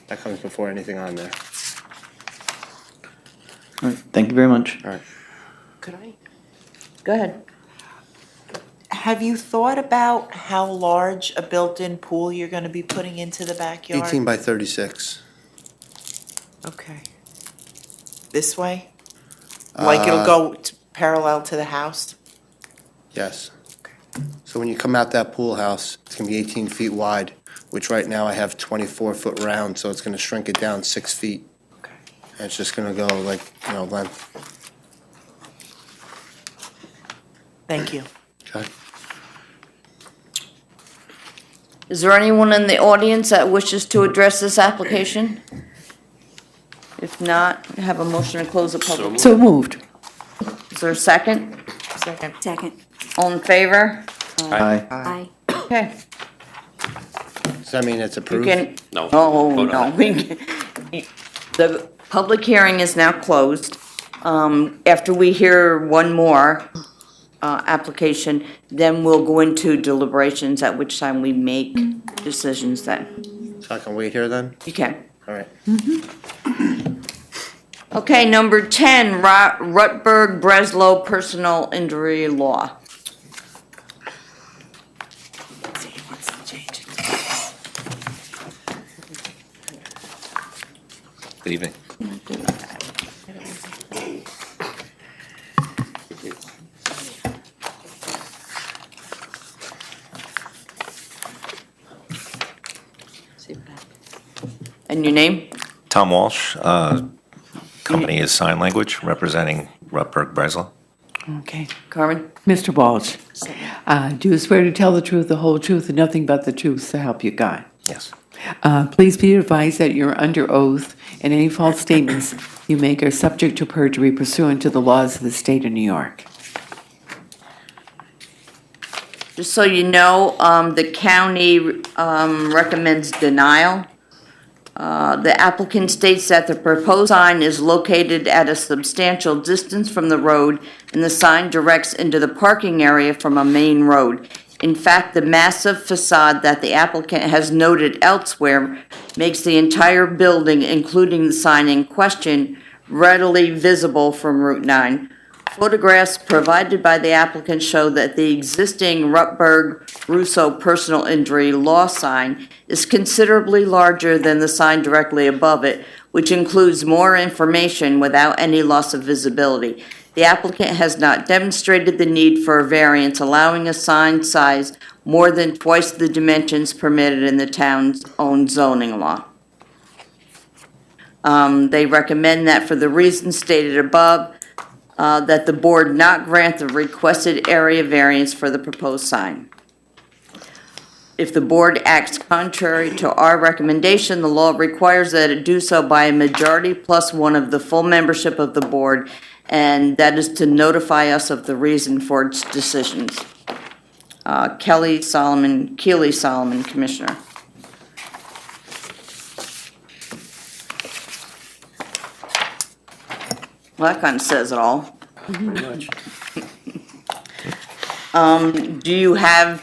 Speaker 18: That comes before anything on there.
Speaker 7: All right, thank you very much.
Speaker 18: All right.
Speaker 6: Could I?
Speaker 1: Go ahead.
Speaker 6: Have you thought about how large a built-in pool you're gonna be putting into the backyard?
Speaker 18: 18 by 36.
Speaker 6: Okay. This way? Like it'll go parallel to the house?
Speaker 18: Yes. So when you come out that pool house, it's gonna be 18 feet wide, which right now I have 24-foot round, so it's gonna shrink it down 6 feet.
Speaker 6: Okay.
Speaker 18: And it's just gonna go like, length.
Speaker 6: Thank you.
Speaker 18: Okay.
Speaker 1: Is there anyone in the audience that wishes to address this application? If not, have a motion to close the public.
Speaker 3: So moved.
Speaker 1: Is there a second?
Speaker 6: Second.
Speaker 14: Second.
Speaker 1: All in favor?
Speaker 7: Aye.
Speaker 14: Aye.
Speaker 1: Okay.
Speaker 18: Does that mean it's
Speaker 1: You
Speaker 18: approved?
Speaker 1: can,
Speaker 5: No.
Speaker 1: oh,
Speaker 5: Vote on
Speaker 1: no. The public hearing is now closed. After we hear one more application, then we'll go into deliberations, at which time we make decisions then.
Speaker 18: So I can wait here then?
Speaker 1: You can.
Speaker 18: All right.
Speaker 1: Okay, number 10, Rutberg Breslow Personal Injury Law.
Speaker 19: Good evening.
Speaker 1: And your name?
Speaker 19: Tom Walsh, company is Sign Language, representing Rutberg Breslow.
Speaker 3: Okay.
Speaker 1: Carmen?
Speaker 3: Mr. Walsh, do you swear to tell the truth, the whole truth, and nothing but the truth, so help you God?
Speaker 19: Yes.
Speaker 3: Please be advised that you're under oath, and any false statements you make are subject to perjury pursuant to the laws of the state of New York.
Speaker 1: Just so you know, the county recommends denial. The applicant states that the proposed sign is located at a substantial distance from the road, and the sign directs into the parking area from a main road. In fact, the massive facade that the applicant has noted elsewhere makes the entire building, including the sign in question, readily visible from Route 9. Photographs provided by the applicant show that the existing Rutberg-Russo personal injury law sign is considerably larger than the sign directly above it, which includes more information without any loss of visibility. The applicant has not demonstrated the need for a variance allowing a sign size more than twice the dimensions permitted in the town's own zoning law. They recommend that for the reasons stated above, that the board not grant the requested area variance for the proposed sign. If the board acts contrary to our recommendation, the law requires that it do so by a majority plus one of the full membership of the board, and that is to notify us of the reason for its decisions. Keely Solomon, Commissioner. Well, that kind of says it all.
Speaker 5: Pretty much.
Speaker 1: Do you have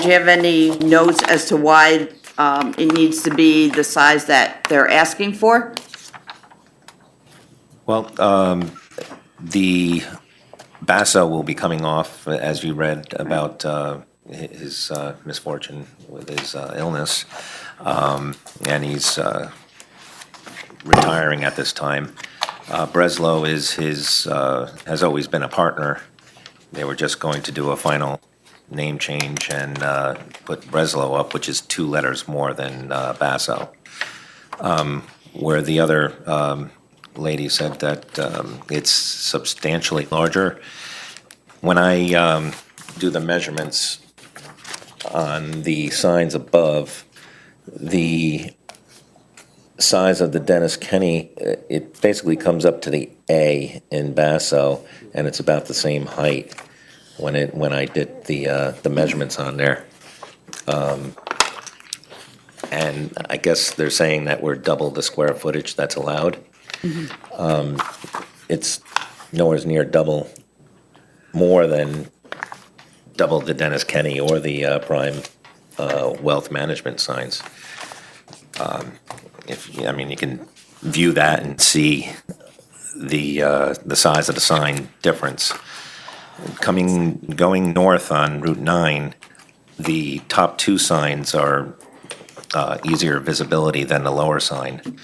Speaker 1: any notes as to why it needs to be the size that they're asking for?
Speaker 19: Well, the Basso will be coming off, as you read about his misfortune with his illness, and he's retiring at this time. Breslow is has always been a partner. They were just going to do a final name change and put Breslow up, which is 2 letters more than Basso. Where the other lady said that it's substantially larger. When I do the measurements on the signs above, the size of the Dennis Kenny, it basically comes up to the A in Basso, and it's about the same height when I did the measurements on there. And I guess they're saying that we're double the square footage that's allowed. It's nowhere near double, more than double the Dennis Kenny or the Prime Wealth Management signs. I mean, you can view that and see the size of the sign difference. Going north on Route 9, the top two signs are easier visibility than the lower sign,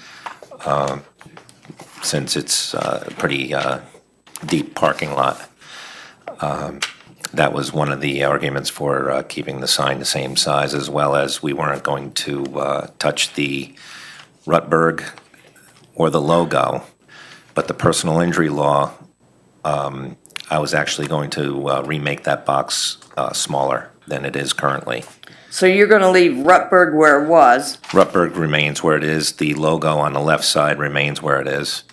Speaker 19: since it's a pretty deep parking lot. That was one of the arguments for keeping the sign the same size, as well as we weren't going to touch the Rutberg or the logo, but the personal injury law, I was actually going to remake that box smaller than it is currently.
Speaker 1: So you're going to leave Rutberg where it was?
Speaker 19: Rutberg remains where it is. The logo on the left side remains where it is.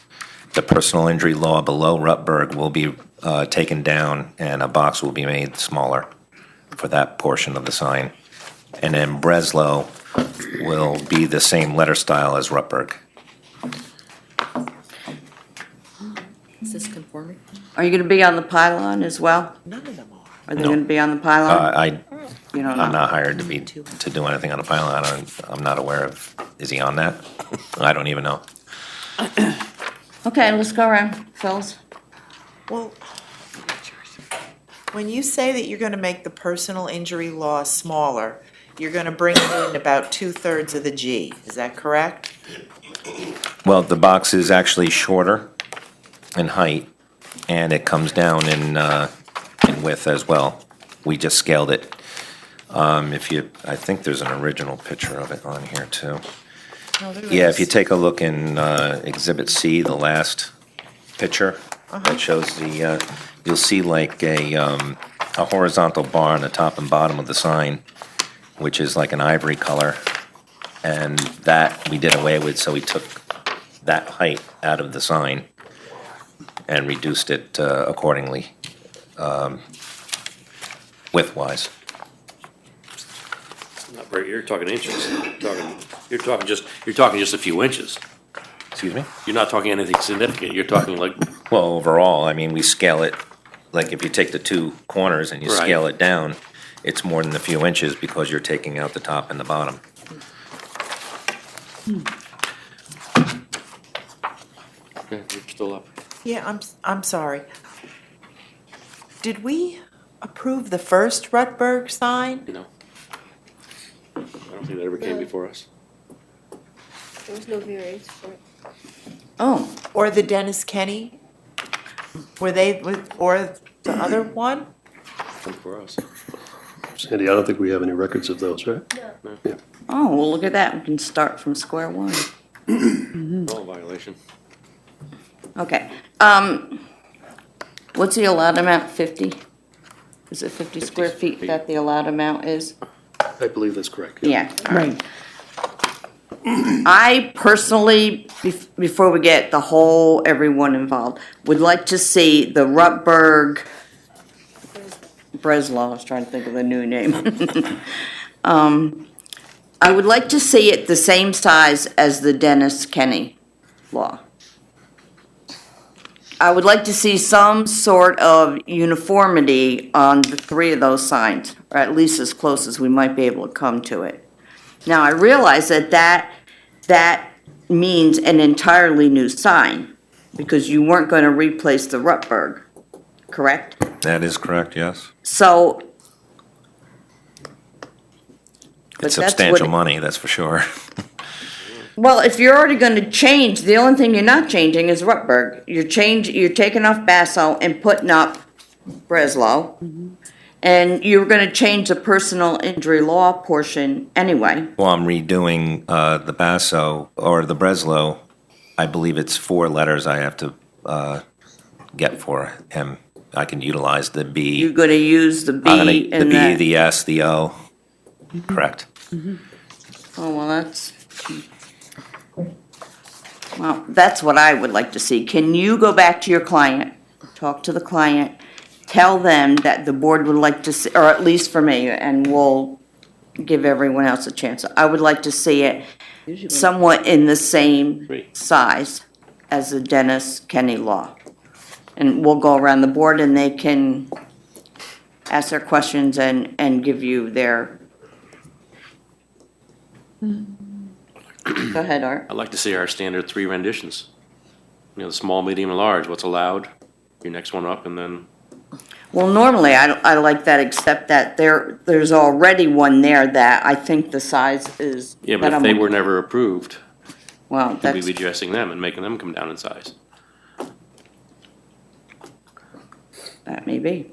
Speaker 19: The personal injury law below Rutberg will be taken down, and a box will be made smaller for that portion of the sign. And then Breslow will be the same letter style as Rutberg.
Speaker 2: Is this conforming?
Speaker 1: Are you going to be on the pylon as well?
Speaker 6: None of them are.
Speaker 1: Are they going to be on the pylon? You don't know?
Speaker 19: I'm not hired to do anything on the pylon. I'm not aware of, is he on that? I don't even know.
Speaker 1: Okay, let's go around. Phyllis?
Speaker 6: Well, when you say that you're going to make the personal injury law smaller, you're going to bring in about 2/3 of the G. Is that correct?
Speaker 19: Well, the box is actually shorter in height, and it comes down in width as well. We just scaled it. I think there's an original picture of it on here too.
Speaker 6: No, there
Speaker 19: Yeah,
Speaker 6: is.
Speaker 19: if you take a look in Exhibit C, the last picture that shows the, you'll see like a horizontal bar on the top and bottom of the sign, which is like an ivory color, and that we did away with, so we took that height out of the sign and reduced it accordingly, width-wise.
Speaker 5: Not very, you're talking inches. You're talking just a few inches.
Speaker 19: Excuse me?
Speaker 5: You're not talking anything significant. You're talking like,
Speaker 19: Well, overall, I mean, we scale it, like if you take the two corners and you
Speaker 5: Right.
Speaker 19: scale it down, it's more than a few inches because you're taking out the top and the bottom.
Speaker 5: okay, you're still up.
Speaker 6: Yeah, I'm sorry. Did we approve the first Rutberg sign?
Speaker 5: No. I don't think that ever came before us.
Speaker 13: There was no variance for it.
Speaker 1: Oh,
Speaker 6: Or the Dennis Kenny? Or the other one?
Speaker 5: Come for us.
Speaker 10: Sandy, I don't think we have any records of those, right?
Speaker 5: No.
Speaker 10: Yeah.
Speaker 1: oh, well, look at that. We can start from square one.
Speaker 5: No violation.
Speaker 1: Okay. What's the allowed amount? 50? Is it 50 square feet that the allowed amount is?
Speaker 10: I believe that's correct.
Speaker 1: Yeah. Right. I personally, before we get everyone involved, would like to see the Rutberg, Breslow, I was trying to think of the new name. I would like to see it the same size as the Dennis Kenny law. I would like to see some sort of uniformity on the three of those signs, or at least as close as we might be able to come to it. Now, I realize that means an entirely new sign, because you weren't going to replace the Rutberg, correct?
Speaker 19: That is correct, yes.
Speaker 1: So. but
Speaker 19: It's
Speaker 1: that's
Speaker 19: substantial
Speaker 1: what-
Speaker 19: money, that's for sure.
Speaker 1: Well, if you're already going to change, the only thing you're not changing is Rutberg. You're taking off Basso and putting up Breslow. And you're going to change the personal injury law portion anyway.
Speaker 19: Well, I'm redoing the Basso, or the Breslow. I believe it's 4 letters I have to get for him. I can utilize the B.
Speaker 1: You're going to use the B
Speaker 19: The
Speaker 1: and
Speaker 19: B,
Speaker 1: that.
Speaker 19: the S, the O. Correct.
Speaker 1: Oh, well, that's what I would like to see. Can you go back to your client, talk to the client, tell them that the board would like to see, or at least for me, and we'll give everyone else a chance. I would like to see it somewhat in the same size as the Dennis Kenny Law. And we'll go around the board and they can ask their questions and give you their. Go ahead, Art.
Speaker 5: I'd like to see our standard 3 renditions. You know, the small, medium, and large, what's allowed, your next one up, and then,
Speaker 1: Well, normally I like that, except that there's already one there that I think the size is.
Speaker 5: yeah, but
Speaker 1: that
Speaker 5: if they
Speaker 1: I'm-
Speaker 5: were never approved,
Speaker 1: Well,
Speaker 5: we'd
Speaker 1: that's,
Speaker 5: be addressing them and making them come down in size.
Speaker 1: that may be.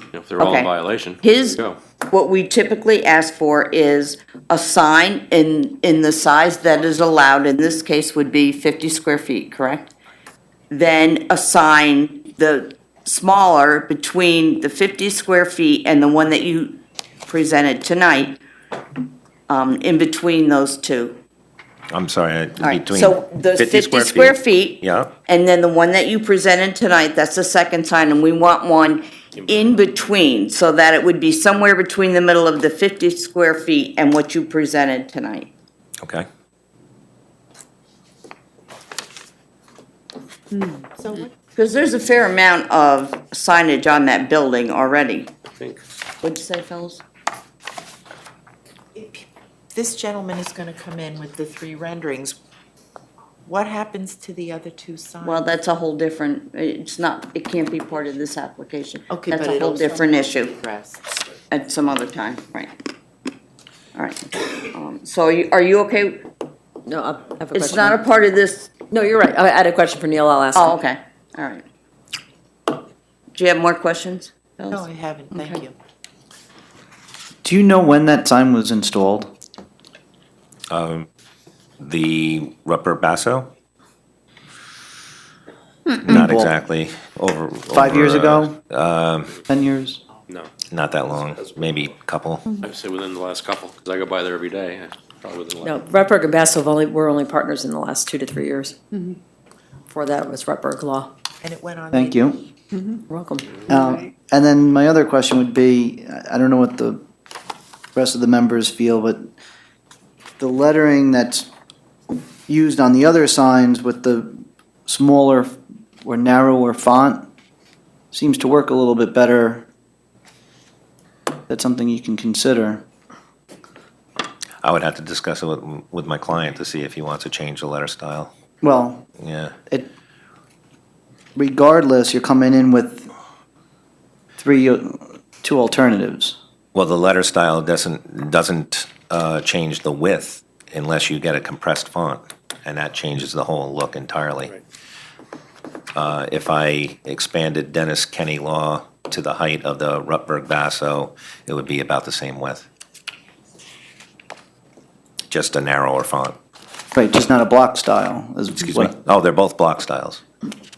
Speaker 5: You know, if they're all in
Speaker 1: Okay.
Speaker 5: violation,
Speaker 1: His,
Speaker 5: go.
Speaker 1: what we typically ask for is a sign in the size that is allowed, in this case would be 50 square feet, correct? Then a sign, the smaller between the 50 square feet and the one that you presented tonight, in between those two.
Speaker 19: I'm sorry,
Speaker 1: All right,
Speaker 19: between
Speaker 1: so the
Speaker 19: 50
Speaker 1: square feet.
Speaker 19: Yeah,
Speaker 1: And then the one that you presented tonight, that's the second sign, and we want one in between, so that it would be somewhere between the middle of the 50 square feet and what you presented tonight.
Speaker 19: okay.
Speaker 1: Because there's a fair amount of signage on that building already.
Speaker 5: I think.
Speaker 1: What'd you say, fellas?
Speaker 6: This gentleman is gonna come in with the 3 renderings. What happens to the other 2 signs?
Speaker 1: Well, that's a whole different, it's not, it can't be part of this application.
Speaker 6: Okay,
Speaker 1: That's
Speaker 6: but
Speaker 1: a whole
Speaker 6: it'll
Speaker 1: different
Speaker 6: somehow
Speaker 1: issue
Speaker 6: be addressed.
Speaker 1: at some other time, right? All right. So are you okay?
Speaker 2: No, I have a question.
Speaker 1: It's not a part of this,
Speaker 2: No, you're right. I had a question for Neil. I'll ask.
Speaker 1: oh,
Speaker 2: him.
Speaker 1: okay, all right. Do you have more questions?
Speaker 6: No,
Speaker 1: fellas?
Speaker 6: I haven't, thank
Speaker 1: Okay.
Speaker 6: you.
Speaker 7: Do you know when that sign was installed?
Speaker 19: The Rupert Basso? Not
Speaker 7: Well,
Speaker 19: exactly, over.
Speaker 7: 5 years ago? 10 years?
Speaker 5: No,
Speaker 19: Not that long, maybe a couple.
Speaker 5: I'd say within the last couple, because I go by there every day, probably within the
Speaker 2: No,
Speaker 5: last.
Speaker 2: Rutberg and Basso were only partners in the last 2 to 3 years. Before that was Rutberg Law.
Speaker 6: And it went on.
Speaker 7: Thank you.
Speaker 2: You're welcome.
Speaker 7: And then my other question would be, I don't know what the rest of the members feel, but the lettering that's used on the other signs with the smaller or narrower font seems to work a little bit better. That's something you can consider.
Speaker 19: I would have to discuss it with my client to see if he wants to change the letter style.
Speaker 7: Well,
Speaker 19: Yeah,
Speaker 7: regardless, you're coming in with 2 alternatives.
Speaker 19: well, the letter style doesn't change the width unless you get a compressed font, and that changes the whole look entirely. If I expanded Dennis Kenny Law to the height of the Rutberg Basso, it would be about the same width. Just a narrower font.
Speaker 7: Right, just not a block style.
Speaker 19: Excuse me? Oh, they're both block styles.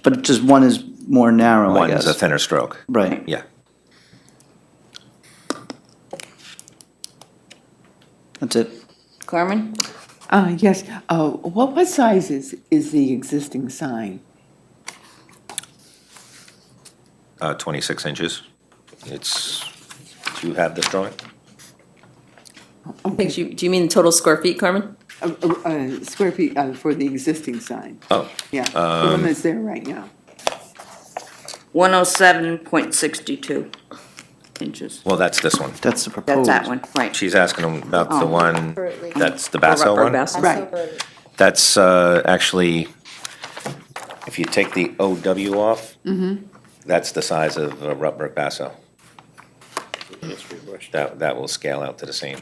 Speaker 7: But just one is more narrow, I
Speaker 19: One's
Speaker 7: guess.
Speaker 19: a thinner stroke.
Speaker 7: Right.
Speaker 19: Yeah.
Speaker 7: That's it.
Speaker 1: Carmen?
Speaker 3: Yes, what size is the existing sign?
Speaker 19: 26 inches. Do you have this drawing?
Speaker 2: Do you mean total square feet, Carmen?
Speaker 3: Square feet for the existing sign.
Speaker 19: Oh.
Speaker 3: Yeah, the one that's there right now.
Speaker 1: 107.62 inches.
Speaker 19: Well, that's this one.
Speaker 7: That's the
Speaker 1: That's
Speaker 7: proposed.
Speaker 1: that one, right.
Speaker 19: She's asking him about the
Speaker 1: Oh.
Speaker 19: one,
Speaker 13: Currently.
Speaker 19: that's the Basso
Speaker 2: Rutberg
Speaker 19: one?
Speaker 2: Basso.
Speaker 3: Right.
Speaker 19: That's actually, if you take the OW off, that's the size of a Rutberg Basso.
Speaker 5: Answer your question.
Speaker 19: That will scale out to the same.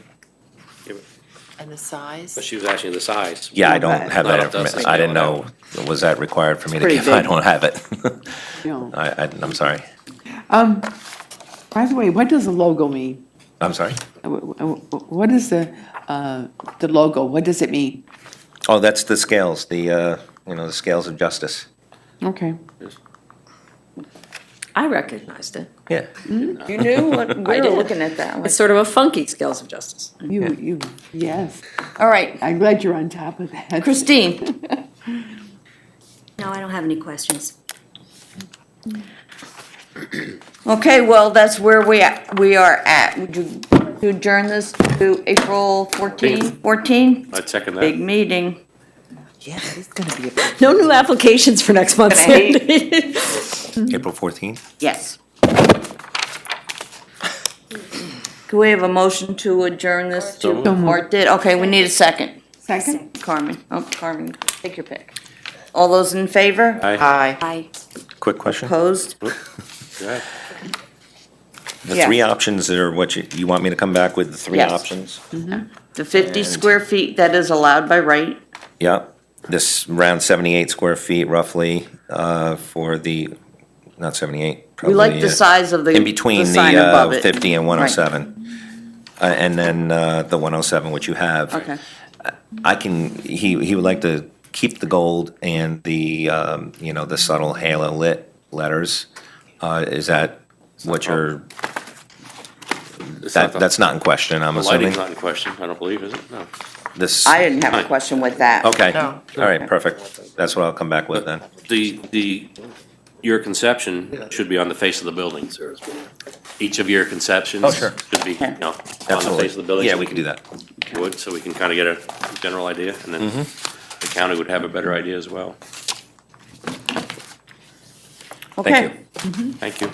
Speaker 6: And the size?
Speaker 5: But she was asking the size.
Speaker 19: Yeah, I don't have that
Speaker 5: Not if that's
Speaker 19: information.
Speaker 5: the
Speaker 19: I didn't
Speaker 5: scale
Speaker 19: know, was that required for me to
Speaker 1: pretty
Speaker 19: give? I
Speaker 1: big.
Speaker 19: don't have it.
Speaker 3: No.
Speaker 19: I'm sorry.
Speaker 3: By the way, what does the logo mean?
Speaker 19: I'm sorry?
Speaker 3: What is the logo? What does it mean?
Speaker 19: Oh, that's the scales, the scales of justice.
Speaker 3: Okay.
Speaker 2: I recognized it.
Speaker 19: Yeah.
Speaker 1: You knew what, we
Speaker 2: I
Speaker 1: were
Speaker 2: did.
Speaker 1: looking at that one.
Speaker 2: It's sort of a funky scales of justice.
Speaker 3: Yes.
Speaker 1: All right,
Speaker 3: I'm glad you're on top of that.
Speaker 1: Christine?
Speaker 14: No, I don't have any questions.
Speaker 1: Okay, well, that's where we are at. Would you adjourn this to April 14?
Speaker 5: I'd second that.
Speaker 1: Big meeting.
Speaker 6: Yeah, it's gonna be a big.
Speaker 2: No new applications for next month,
Speaker 1: Gonna hate-
Speaker 2: Sandy.
Speaker 19: April 14th?
Speaker 1: Yes. Can we have a motion to adjourn this
Speaker 5: So
Speaker 1: to,
Speaker 5: moved.
Speaker 1: or did, okay, we need a second.
Speaker 3: Second?
Speaker 1: Carmen, Carmen, take your pick. All those in favor?
Speaker 5: Aye.
Speaker 6: Aye.
Speaker 14: Aye.
Speaker 19: Quick question.
Speaker 1: Opposed?
Speaker 5: Go ahead.
Speaker 19: The
Speaker 1: Yes.
Speaker 19: three options are what you want me to come back with the three
Speaker 1: Yes.
Speaker 19: options?
Speaker 1: The 50 square feet that is allowed by right.
Speaker 19: Yep. This around 78 square feet roughly for the, not 78,
Speaker 1: We
Speaker 19: probably.
Speaker 1: like the size of the
Speaker 19: In between
Speaker 1: the sign above
Speaker 19: the
Speaker 1: it.
Speaker 19: 50 and 107. And then the 107, which you have.
Speaker 1: Okay.
Speaker 19: He would like to keep the gold and the, the subtle halo lit letters. Is that what you're, that's not in question, I'm
Speaker 5: The
Speaker 19: assuming?
Speaker 5: lighting's not in question, I don't believe, is it? No.
Speaker 19: This,
Speaker 1: I didn't have a question with that.
Speaker 19: okay,
Speaker 6: No.
Speaker 19: all right, perfect. That's what I'll come back with then.
Speaker 5: Your conception should be on the face of the building. Each of your conceptions.
Speaker 19: Oh, sure.
Speaker 5: Should be, on the
Speaker 19: Absolutely.
Speaker 5: face of the building.
Speaker 19: Yeah, we can do that.
Speaker 5: Would, so we can kind of get a general idea, and then
Speaker 19: Mm-hmm.
Speaker 5: the county would have a better idea as well.
Speaker 1: Okay.
Speaker 5: Thank you.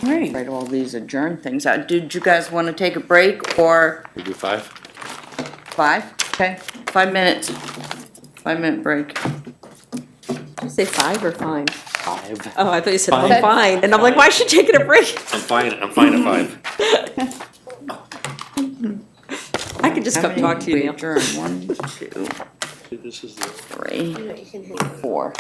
Speaker 1: Right. Write all these adjourn things out. Did you guys want to take a break or
Speaker 5: We do 5?
Speaker 1: 5? Okay, 5 minutes. 5-minute break.
Speaker 2: Did you say 5 or fine?
Speaker 5: 5.
Speaker 2: Oh, I thought you said
Speaker 5: Fine.
Speaker 2: I'm fine. And I'm like, why is she taking a break?
Speaker 5: I'm fine at 5.
Speaker 2: I could just
Speaker 1: How
Speaker 2: come
Speaker 1: many
Speaker 2: talk to you
Speaker 1: we
Speaker 2: now.
Speaker 1: adjourn? 1, 2,
Speaker 5: This is the.
Speaker 1: 3, 4.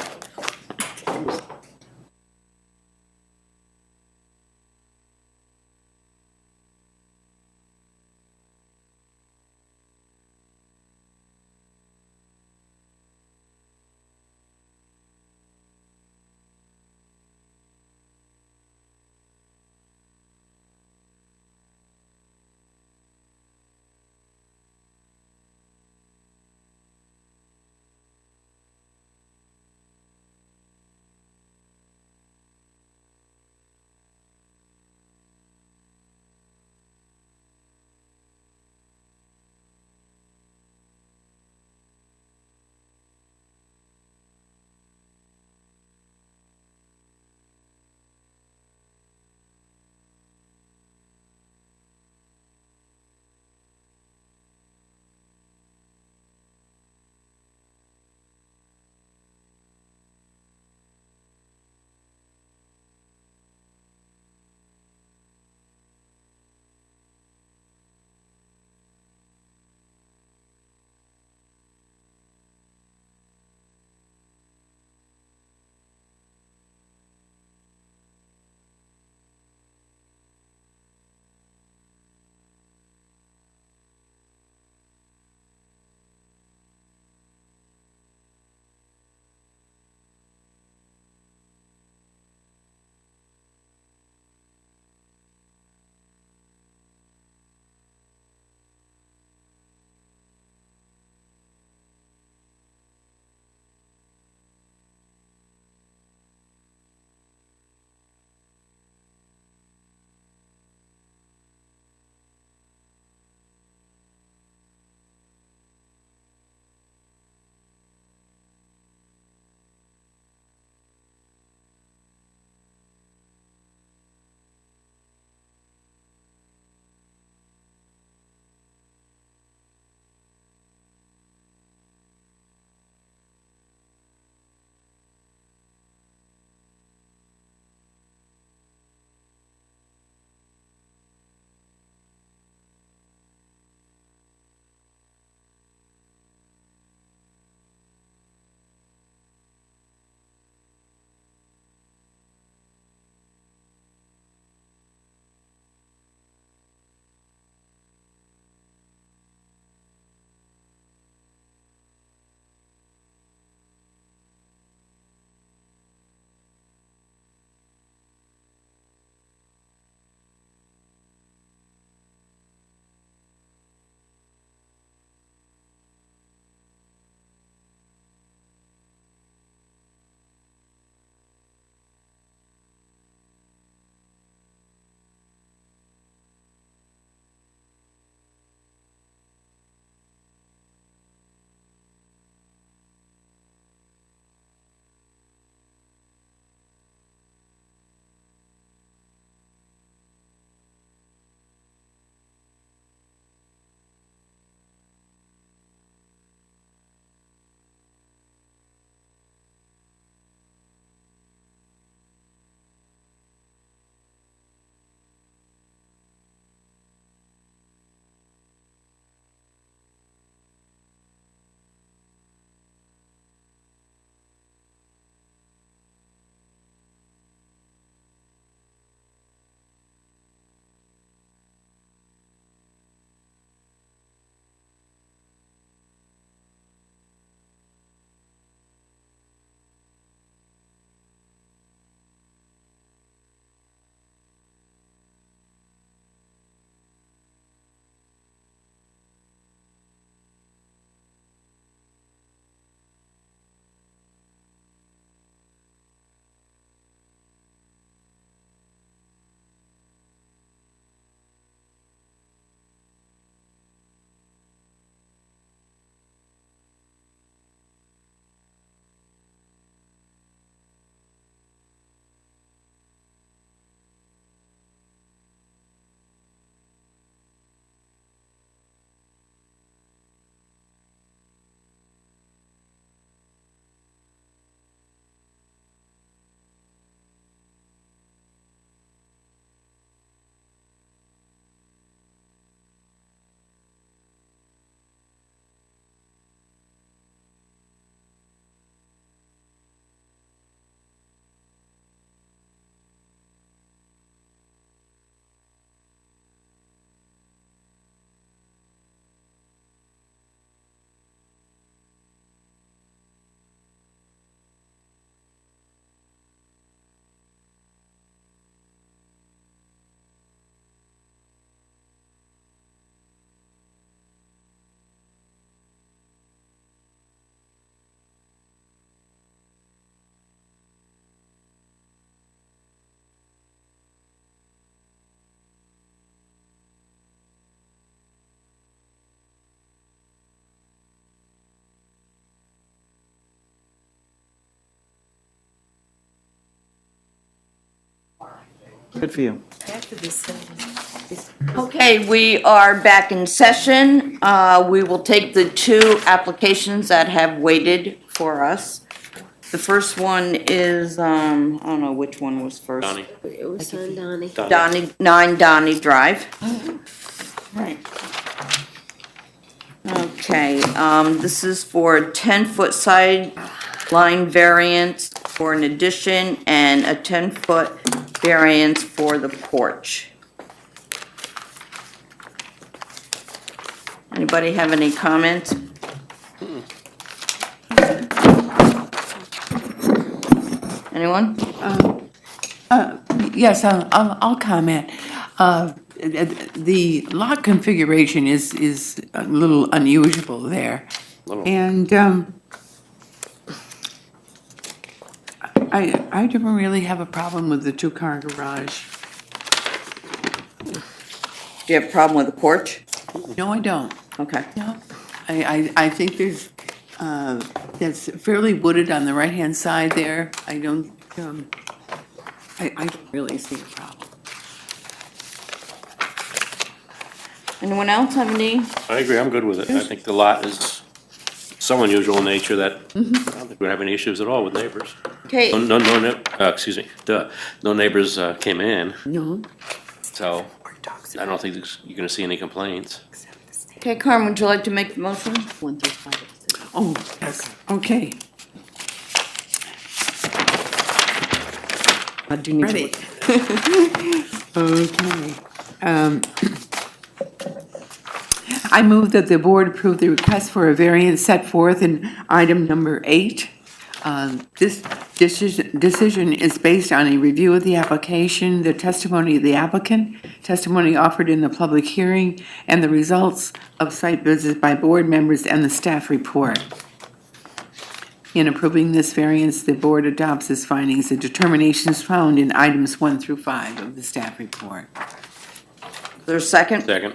Speaker 7: Good for you.
Speaker 1: Okay, we are back in session. We will take the two applications that have waited for us. The first one is, I don't know which one was first.
Speaker 5: Donnie.
Speaker 13: It was on Donnie.
Speaker 1: Donnie, 9 Donnie Drive. Right. Okay, this is for a 10-foot sideline variance for an addition and a 10-foot variance for the porch. Anybody have any comments? Anyone?
Speaker 3: Yes, I'll comment. The lot configuration is a little unusual there. And I don't really have a problem with the two-car garage.
Speaker 1: Do you have a problem with the porch?
Speaker 3: No, I don't.
Speaker 1: Okay.
Speaker 3: No. I think there's, that's fairly wooded on the right-hand side there. I don't really see a problem.
Speaker 1: Anyone else have any?
Speaker 5: I agree, I'm good with it. I think the lot is so unusual in nature that I don't think we're having issues at all with neighbors.
Speaker 1: Okay.
Speaker 5: Excuse me, no neighbors came in,
Speaker 3: No.
Speaker 5: so I don't think you're gonna see any complaints.
Speaker 1: Okay, Carmen, would you like to make the motion?
Speaker 14: 1 through 5.
Speaker 3: Oh, yes, okay.
Speaker 1: I do need
Speaker 3: Ready. Okay. I move that the board approve the request for a variance set forth in item number 8. This decision is based on a review of the application, the testimony of the applicant, testimony offered in the public hearing, and the results of site visits by board members and the staff report. In approving this variance, the board adopts as findings the determinations found in items 1 through 5 of the staff report.
Speaker 1: There's a second?
Speaker 5: Second.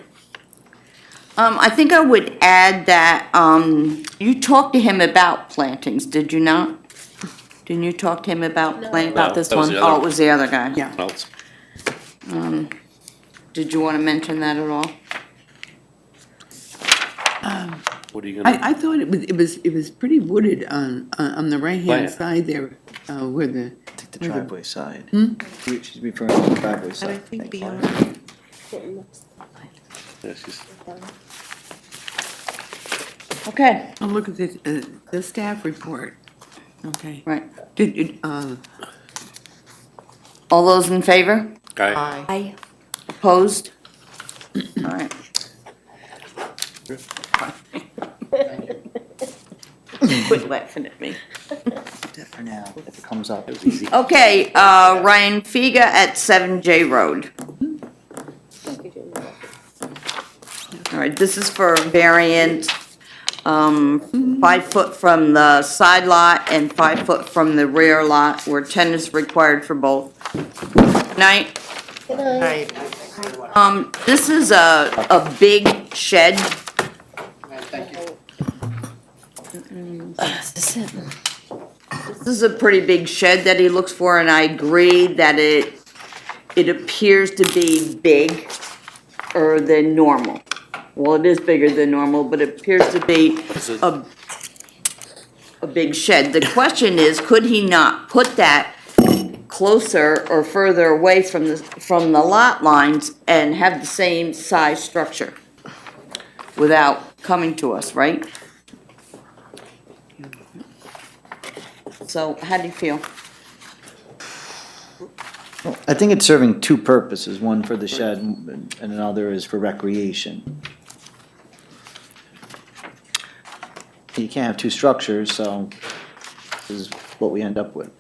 Speaker 1: I think I would add that, you talked to him about plantings, did you not? Didn't you talk to him about plantings?
Speaker 5: No,
Speaker 1: this
Speaker 5: that was
Speaker 1: one?
Speaker 5: the other-
Speaker 1: Oh, it was the other guy.
Speaker 3: Yeah.
Speaker 5: Well, it's-
Speaker 1: Did you want to mention that at all?
Speaker 5: What are you gonna?
Speaker 3: I thought it was pretty wooded on the right-hand
Speaker 5: Plant.
Speaker 3: side there, where the.
Speaker 7: I think the driveway side.
Speaker 3: Hmm?
Speaker 7: She's referring to the driveway side.
Speaker 6: And I think beyond,
Speaker 5: Yeah, she's-
Speaker 1: Okay,
Speaker 3: Oh, look at the staff report. Okay.
Speaker 1: right.
Speaker 3: All
Speaker 1: those in favor?
Speaker 5: Aye.
Speaker 14: Aye.
Speaker 1: Opposed? All right. Quit laughing at me.
Speaker 7: For now, if it comes up.
Speaker 1: Okay, Ryan Figa at 7J Road. All right, this is for variance, 5 foot from the side lot and 5 foot from the rear lot, where 10 is required for both. Night.
Speaker 6: right,
Speaker 1: This is a big shed. This is a pretty big shed that he looks for, and I agree that it appears to be bigger than normal. Well, it is bigger than normal, but it appears to be a big shed. The question is, could he not put that closer or further away from the lot lines and have the same size structure without coming to us, right? So how do you feel?
Speaker 7: I think it's serving two purposes, one for the shed and another is for recreation. You can't have two structures, so this is what we end up with.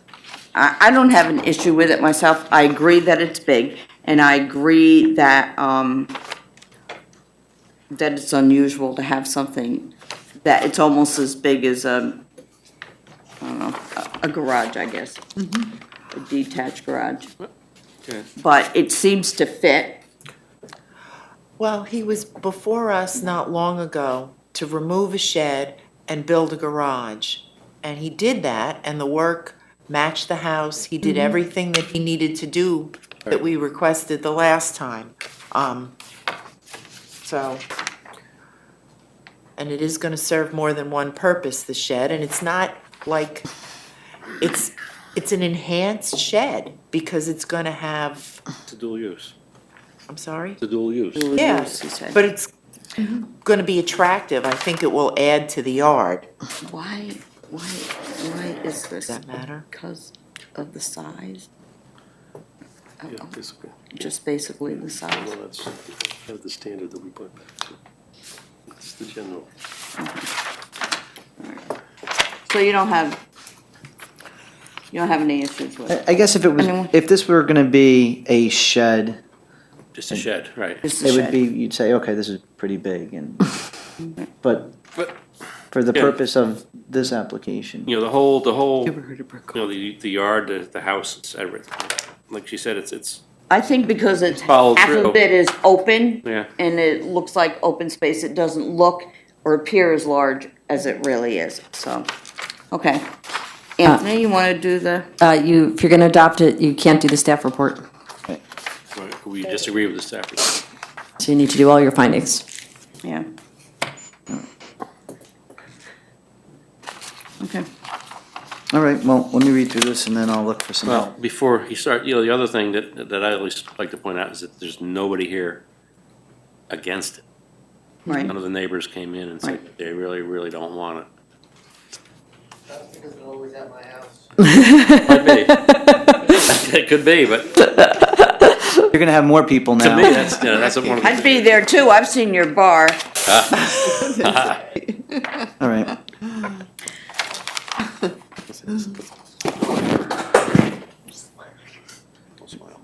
Speaker 1: I don't have an issue with it myself. I agree that it's big, and I agree that, that it's unusual to have something that it's almost as big as I don't know, a garage, I guess. A detached garage.
Speaker 5: Okay.
Speaker 1: But it seems to fit.
Speaker 6: well, he was before us not long ago to remove a shed and build a garage. And he did that, and the work matched the house. He did everything that he needed to do that we requested the last time. So, and it is gonna serve more than one purpose, the shed, and it's not like, it's an enhanced shed because it's gonna have,
Speaker 5: It's a dual use.
Speaker 6: I'm sorry?
Speaker 5: It's a dual use.
Speaker 6: Yeah, but it's gonna be attractive. I think it will add to the yard.
Speaker 1: Why is this?
Speaker 6: Does that matter?
Speaker 1: Because of the size?
Speaker 10: Yeah, basically.
Speaker 1: Just basically the size?
Speaker 10: Well, that's kind of the standard that we put back to. It's the general.
Speaker 1: So you don't have any issues with it?
Speaker 7: I guess if this were gonna be a shed,
Speaker 5: Just a shed, right.
Speaker 7: it would be, you'd say, okay, this is pretty big, and, but for the
Speaker 5: Yeah.
Speaker 7: purpose of this application.
Speaker 5: You know, the whole, you know, the yard, the house, it's everything. Like she said, it's
Speaker 1: I think because it's,
Speaker 5: Follow
Speaker 1: half
Speaker 5: through.
Speaker 1: of it is open.
Speaker 5: Yeah.
Speaker 1: And it looks like open space, it doesn't look or appear as large as it really is, so, okay. Anthony, you wanna do the?
Speaker 2: If you're gonna adopt it, you can't do the staff report,
Speaker 5: right, we disagree with the staff report.
Speaker 2: so you need to do all your findings.
Speaker 1: Yeah. Okay.
Speaker 7: All right, well, let me read through this and then I'll look for some
Speaker 5: Well,
Speaker 7: help.
Speaker 5: before you start, you know, the other thing that I always like to point out is that there's nobody here against it.
Speaker 1: Right.
Speaker 5: None of the neighbors came in and said that they really, really don't want it.
Speaker 18: That's because they're always at my house.
Speaker 5: Might be. It could be, but
Speaker 7: You're gonna have more people
Speaker 5: to
Speaker 7: now.
Speaker 5: me, that's one of the.
Speaker 1: I'd be there too, I've seen your bar.
Speaker 7: All right.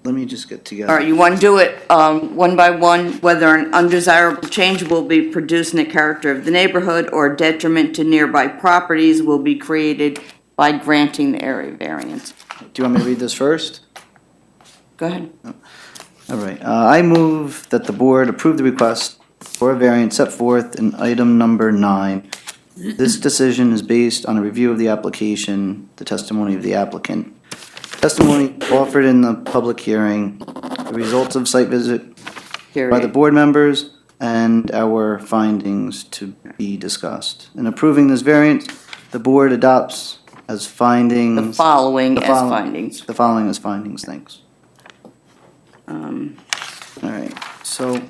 Speaker 7: Let me just get together.
Speaker 1: All right, you want to do it one by one, whether an undesirable change will be produced in the character of the neighborhood or detriment to nearby properties will be created by granting the area variance.
Speaker 7: Do you want me to read this first?
Speaker 1: Go ahead.
Speaker 7: All right, I move that the board approve the request for a variance set forth in item number 9. This decision is based on a review of the application, the testimony of the applicant, testimony offered in the public hearing, the results of site visit by the board members, and our findings to be discussed. In approving this variance, the board adopts as findings.
Speaker 1: The following as findings.
Speaker 7: The following as findings, thanks. All right, so.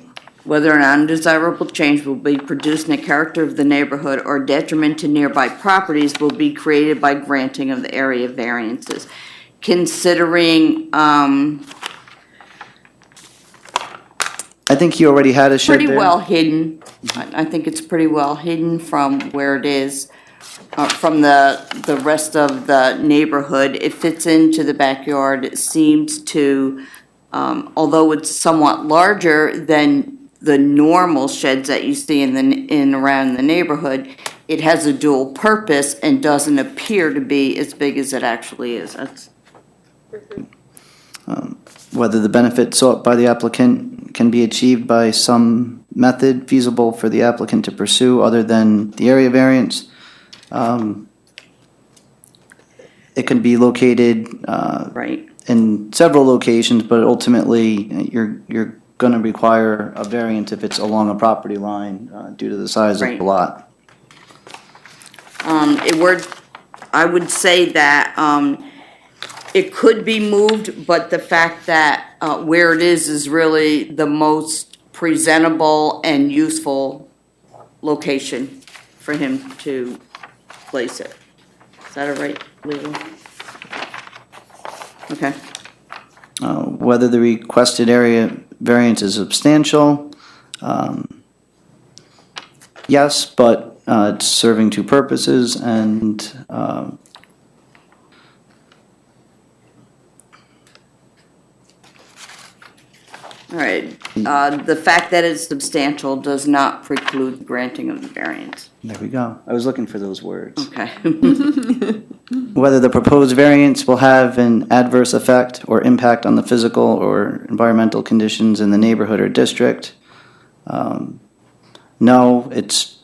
Speaker 1: Whether an undesirable change will be produced in the character of the neighborhood or detriment to nearby properties will be created by granting of the area variances. Considering,
Speaker 7: I think he already had a shed
Speaker 1: pretty
Speaker 7: there.
Speaker 1: well hidden. I think it's pretty well hidden from where it is, from the rest of the neighborhood. It fits into the backyard. It seems to, although it's somewhat larger than the normal sheds that you see in around the neighborhood, it has a dual purpose and doesn't appear to be as big as it actually is. That's,
Speaker 7: Whether the benefit sought by the applicant can be achieved by some method feasible for the applicant to pursue other than the area variance. It can be located
Speaker 1: right.
Speaker 7: in several locations, but ultimately you're going to require a variance if it's along a property line due to the size of
Speaker 1: Right.
Speaker 7: the lot.
Speaker 1: I would say that it could be moved, but the fact that where it is really the most presentable and useful location for him to place it. Is that all right, legal? Okay.
Speaker 7: Whether the requested area variance is substantial, yes, but it's serving two purposes, and
Speaker 1: All right. The fact that it's substantial does not preclude granting of the variance.
Speaker 7: there we go. I was looking for those words.
Speaker 1: Okay.
Speaker 7: Whether the proposed variance will have an adverse effect or impact on the physical or environmental conditions in the neighborhood or district. No, it's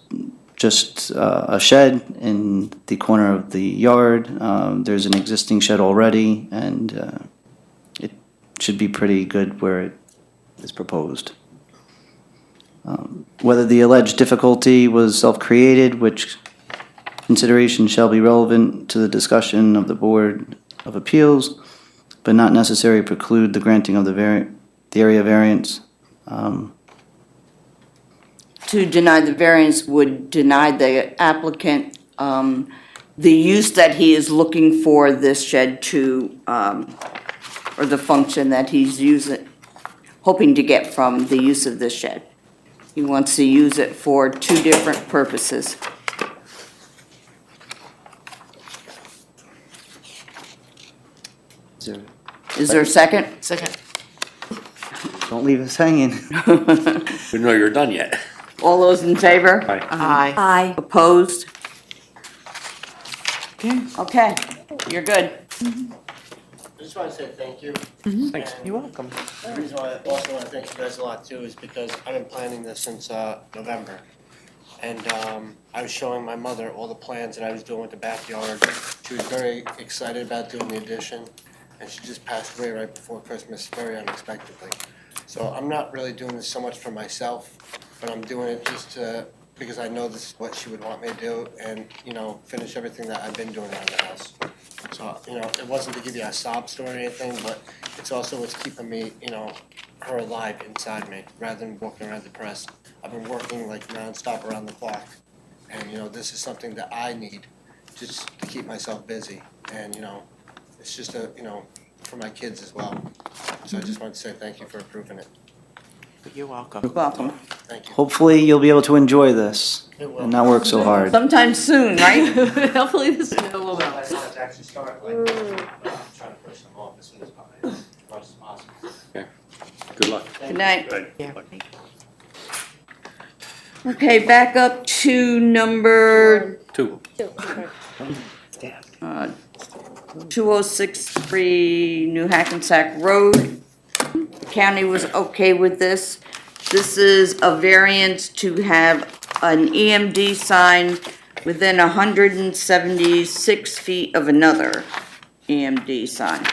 Speaker 7: just a shed in the corner of the yard. There's an existing shed already, and it should be pretty good where it is proposed. Whether the alleged difficulty was self-created, which consideration shall be relevant to the discussion of the Board of Appeals, but not necessarily preclude the granting of the area variance.
Speaker 1: To deny the variance would deny the applicant the use that he is looking for this shed to, or the function that he's hoping to get from the use of this shed. He wants to use it for two different purposes. Is there a second?
Speaker 6: Second.
Speaker 7: Don't leave us hanging.
Speaker 5: We know you're done yet.
Speaker 1: All those in favor?
Speaker 5: Aye.
Speaker 6: Aye.
Speaker 14: Aye.
Speaker 1: Opposed? Okay, you're good.
Speaker 18: I just want to say thank you.
Speaker 5: Thanks.
Speaker 6: You're welcome.
Speaker 18: The reason why I also want to thank you guys a lot too is because I've been planning this since November. And I was showing my mother all the plans that I was doing with the backyard. She was very excited about doing the addition, and she just passed away right before Christmas, very unexpectedly. So I'm not really doing this so much for myself, but I'm doing it just because I know this is what she would want me to do and, finish everything that I've been doing around the house. So, it wasn't to give you a sob story or anything, but it's also what's keeping me, her alive inside me, rather than walking around depressed. I've been working like nonstop around the clock, and, this is something that I need just to keep myself busy. And, it's just for my kids as well. So I just wanted to say thank you for approving it.
Speaker 6: You're welcome.
Speaker 1: You're welcome.
Speaker 18: Thank you.
Speaker 7: Hopefully, you'll be able to enjoy this
Speaker 18: It will.
Speaker 7: and not work so hard.
Speaker 1: Sometime soon, right?
Speaker 2: Hopefully this is a little bit.
Speaker 18: I wanted to actually start trying to push them off as soon as much as possible.
Speaker 5: Okay. Good luck.
Speaker 1: Good night.
Speaker 5: Right.
Speaker 6: Yeah.
Speaker 1: Okay, back up to number
Speaker 5: 2.
Speaker 1: 2063 New Hackensack Road. The county was okay with this. This is a variance to have an EMD sign within 176 feet of another EMD sign.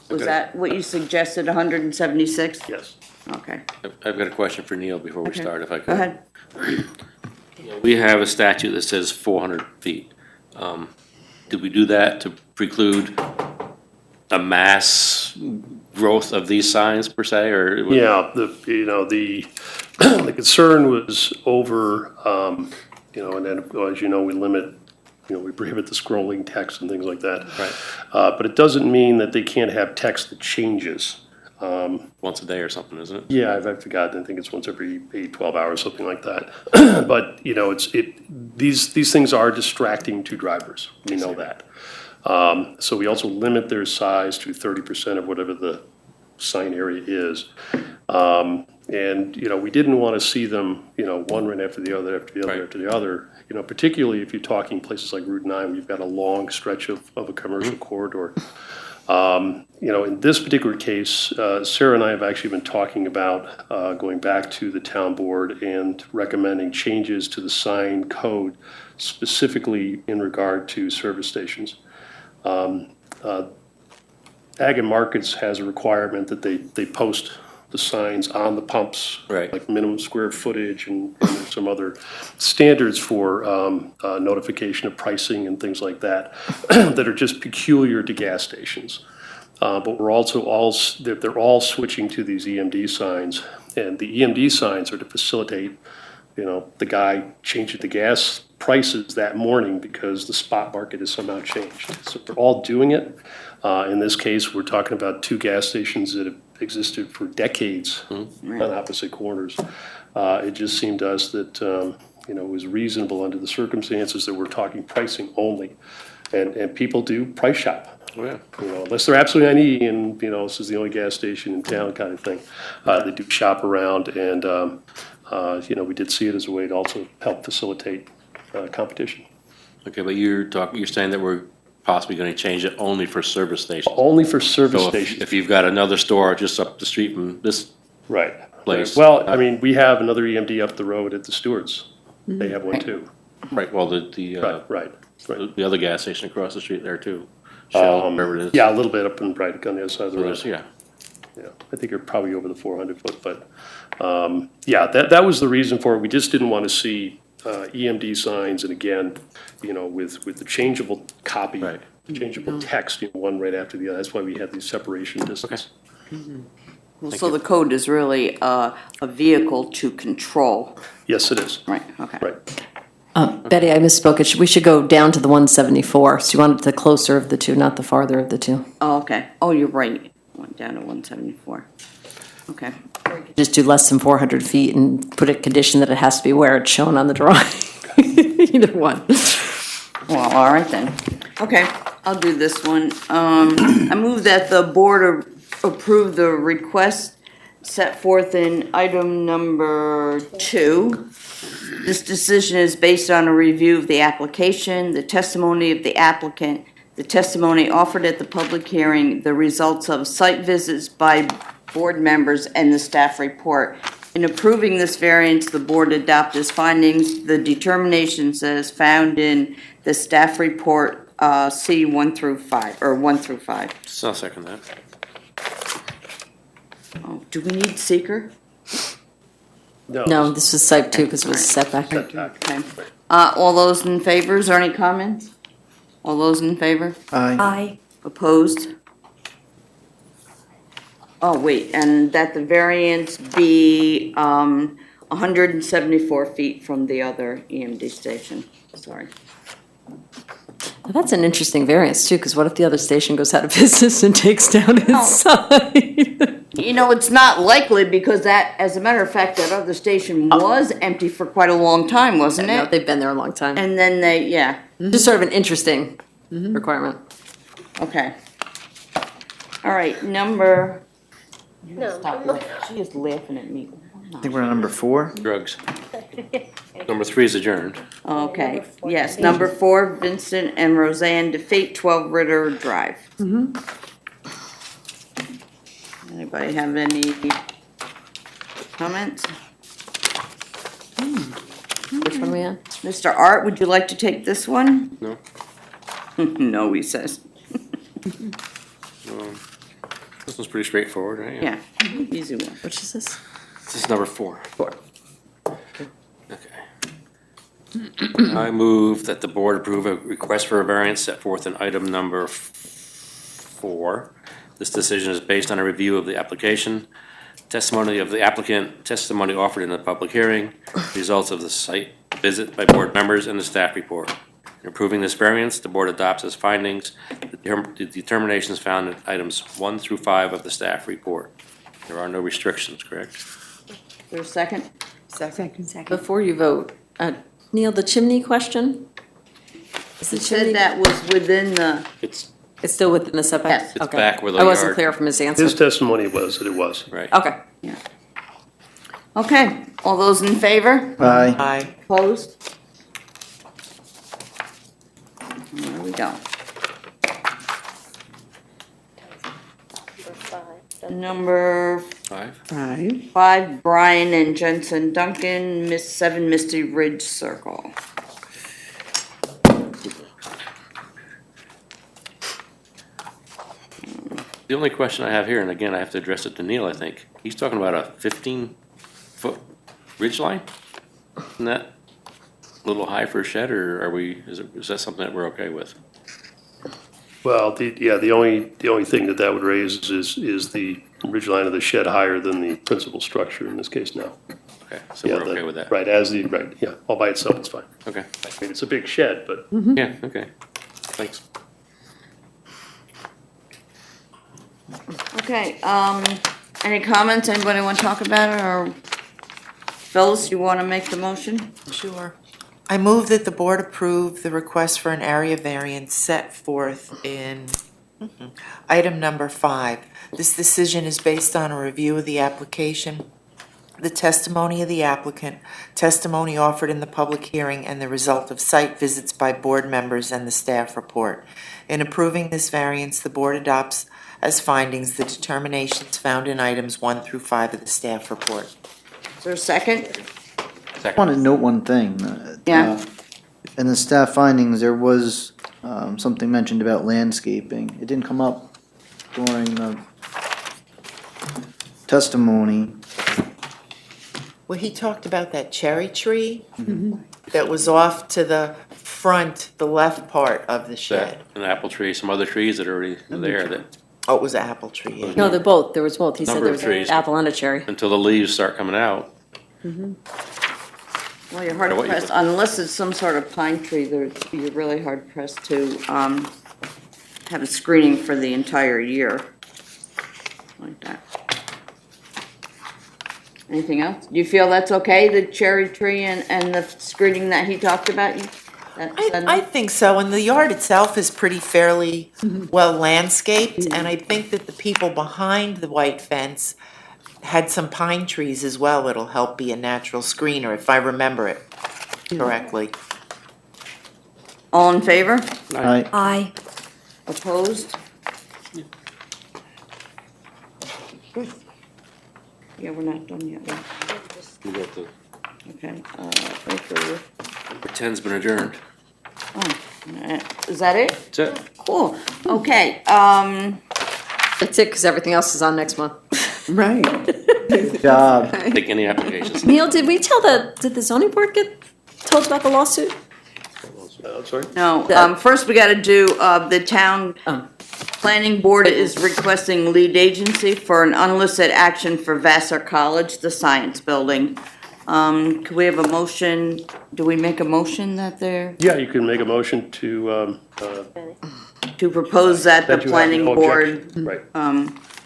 Speaker 1: Was that what you suggested, 176?
Speaker 5: Yes.
Speaker 1: Okay,
Speaker 5: I've got a question for Neil before we
Speaker 1: Okay.
Speaker 5: start, if I could.
Speaker 1: go ahead.
Speaker 5: We have a statute that says 400 feet. Did we do that to preclude a mass growth of these signs per se, or?
Speaker 10: Yeah, the the concern was over, and then, as you know, we limit, we prohibit the scrolling text and things like that.
Speaker 5: Right.
Speaker 10: But it doesn't mean that they can't have text that changes.
Speaker 5: Once a day or something, isn't it?
Speaker 10: Yeah, I've forgotten. I think it's once every 12 hours, something like that. But, these things are distracting to drivers. We know that. So we also limit their size to 30% of whatever the sign area is. And, we didn't want to see them, one right after the other, after the other,
Speaker 5: Right.
Speaker 10: after the other. Particularly if you're talking places like Route 9, where you've got a long stretch of a commercial corridor. In this particular case, Sarah and I have actually been talking about going back to the town board and recommending changes to the sign code, specifically in regard to service stations. Ag and Markets has a requirement that they post the signs on the pumps,
Speaker 5: Right.
Speaker 10: like minimum square footage and there's some other standards for notification of pricing and things like that that are just peculiar to gas stations. But we're also they're all switching to these EMD signs, and the EMD signs are to facilitate, the guy changing the gas prices that morning because the spot market has somehow changed. So they're all doing it. In this case, we're talking about 2 gas stations that have existed for decades on opposite corners. It just seemed to us that, it was reasonable under the circumstances that we're talking pricing only. And people do price shop.
Speaker 5: Oh, yeah.
Speaker 10: Unless they're absolutely on E and, this is the only gas station in town kind of thing. They do shop around and, we did see it as a way to also help facilitate competition.
Speaker 5: Okay, but you're saying that we're possibly going to change it only for service stations?
Speaker 10: Only for service
Speaker 5: So
Speaker 10: stations.
Speaker 5: if you've got another store just up the street from this
Speaker 10: Right.
Speaker 5: place.
Speaker 10: Well, we have another EMD up the road at the Stewarts. They have one too.
Speaker 5: Right, well, the
Speaker 10: Right.
Speaker 5: the other gas station across the street there too. Shell, whatever it is.
Speaker 10: Yeah, a little bit up and right on the other side of the
Speaker 5: So
Speaker 10: road.
Speaker 5: there's- yeah.
Speaker 10: Yeah, I think you're probably over the 400 foot, but, yeah, that was the reason for it. We just didn't want to see EMD signs, and again, with the changeable copy, changeable text, one right after the other. That's why we had these separation distance.
Speaker 1: Well, so the code is really a vehicle to control.
Speaker 10: Yes, it is.
Speaker 1: Right, okay.
Speaker 10: Right.
Speaker 2: Betty, I misspoke. We should go down to the 174. So you wanted the closer of the two, not the farther of the two.
Speaker 1: Oh, okay. Oh, you're right. Went down to 174. Okay.
Speaker 2: Just do less than 400 feet and put a condition that it has to be where it's shown on the drawing. Either one.
Speaker 1: Well, all right then. Okay, I'll do this one. I move that the board approve the request set forth in item number 2. This decision is based on a review of the application, the testimony of the applicant, the testimony offered at the public hearing, the results of site visits by board members, and the staff report. In approving this variance, the board adopt as findings the determinations as found in the staff report C 1 through 5, or 1 through 5.
Speaker 5: So I'll second that.
Speaker 1: Oh, do we need seeker?
Speaker 2: No, this was site 2 because it was setback.
Speaker 1: Okay. All those in favor, is there any comments? All those in favor?
Speaker 7: Aye.
Speaker 1: Opposed? Oh, wait, and that the variance be 174 feet from the other EMD station, sorry.
Speaker 2: Well, that's an interesting variance too, because what if the other station goes out of business and takes down its sign?
Speaker 1: It's not likely because that, as a matter of fact, that other station was empty for quite a long time, wasn't
Speaker 2: No,
Speaker 1: it?
Speaker 2: they've been there a long time.
Speaker 1: And then yeah.
Speaker 2: Just sort of an interesting requirement.
Speaker 1: Okay. All right, number.
Speaker 13: No.
Speaker 1: She is laughing at me.
Speaker 7: I think we're on number 4.
Speaker 5: Drugs. Number 3 is adjourned.
Speaker 1: Okay, yes, number 4, Vincent and Roseanne DeFate, 12 Ritter Drive. Anybody have any comments?
Speaker 2: Which one are we on?
Speaker 1: Mr. Art, would you like to take this one?
Speaker 5: No?
Speaker 1: No, he says.
Speaker 5: This one's pretty straightforward, right?
Speaker 1: Yeah, easy one.
Speaker 2: Which is this?
Speaker 5: This is number 4. Okay. I move that the board approve a request for a variance set forth in item number 4. This decision is based on a review of the application, testimony of the applicant, testimony offered in the public hearing, results of the site visit by board members, and the staff report. In approving this variance, the board adopts as findings the determinations found in items 1 through 5 of the staff report. There are no restrictions, correct?
Speaker 1: Is there a second?
Speaker 2: Second. Before you vote, Neil, the chimney question? Is the
Speaker 1: He said
Speaker 2: chimney?
Speaker 1: that was within the,
Speaker 2: It's still within the setback?
Speaker 1: Yes.
Speaker 5: It's
Speaker 2: Okay.
Speaker 5: back where the
Speaker 2: I wasn't
Speaker 5: yard-
Speaker 2: clear from his answer.
Speaker 10: His testimony was that it was.
Speaker 5: Right.
Speaker 2: Okay.
Speaker 1: okay, all those in favor?
Speaker 7: Aye.
Speaker 6: Aye.
Speaker 1: Opposed? There we go. Number
Speaker 5: 5.
Speaker 1: 5, Brian and Jensen Duncan, 7 Misty Ridge Circle.
Speaker 5: The only question I have here, and again, I have to address it to Neil, I think, he's talking about a 15-foot ridge line? Isn't that a little high for a shed, or is that something that we're okay with?
Speaker 10: Well, the only thing that would raise is the ridge line of the shed higher than the principal structure in this case now.
Speaker 5: Okay, so
Speaker 10: Yeah,
Speaker 5: we're okay with that?
Speaker 10: Right, yeah, all by itself, it's fine.
Speaker 5: Okay.
Speaker 10: I mean, it's a big shed, but.
Speaker 5: Yeah, okay. Thanks.
Speaker 1: Okay, any comments, anybody want to talk about it, or Phyllis, you want to make the motion?
Speaker 6: Sure. I move that the board approve the request for an area variance set forth in item number 5. This decision is based on a review of the application, the testimony of the applicant, testimony offered in the public hearing, and the result of site visits by board members and the staff report. In approving this variance, the board adopts as findings the determinations found in items 1 through 5 of the staff report.
Speaker 1: Is there a second?
Speaker 7: I want to note one thing.
Speaker 1: Yeah.
Speaker 7: In the staff findings, there was something mentioned about landscaping. It didn't come up during the testimony.
Speaker 6: Well, he talked about that cherry tree that was off to the front, the left part of the shed.
Speaker 5: An apple tree, some other trees that are already there that.
Speaker 6: Oh, it was an apple tree, yeah.
Speaker 2: No, they're both, there was both. He said
Speaker 5: Number
Speaker 2: there
Speaker 5: of
Speaker 2: was
Speaker 5: trees.
Speaker 2: an apple and a cherry.
Speaker 5: Until the leaves start coming out.
Speaker 1: Well, you're hard
Speaker 5: What you
Speaker 1: pressed,
Speaker 5: put-
Speaker 1: unless it's some sort of pine tree, you're really hard pressed to have a screening for the entire year. Like that. Anything else? Do you feel that's okay, the cherry tree and the screening that he talked about?
Speaker 6: I think so, and the yard itself is pretty fairly well landscaped, and I think that the people behind the white fence had some pine trees as well that'll help be a natural screener, if I remember it correctly.
Speaker 1: All in favor?
Speaker 7: Aye.
Speaker 14: Aye.
Speaker 1: Opposed? Good. Yeah, we're not done yet. right?
Speaker 5: We got the,
Speaker 1: Okay, right through.
Speaker 5: pretend's been adjourned.
Speaker 1: Is that it?
Speaker 5: That's it.
Speaker 1: Cool. Okay,
Speaker 2: That's it, because everything else is on next month.
Speaker 3: Right.
Speaker 7: Good job.
Speaker 5: Take any applications.
Speaker 2: Neil, did the zoning board get told about the lawsuit?
Speaker 10: I'm sorry?
Speaker 1: no, first we gotta do, the town planning board is requesting lead agency for an unlisted action for Vassar College, the science building. Could we have a motion? Do we make a motion that they're,
Speaker 10: Yeah, you can make a motion to,
Speaker 1: to propose that the
Speaker 10: that you have
Speaker 1: planning
Speaker 10: no
Speaker 1: board,
Speaker 10: objection. Right.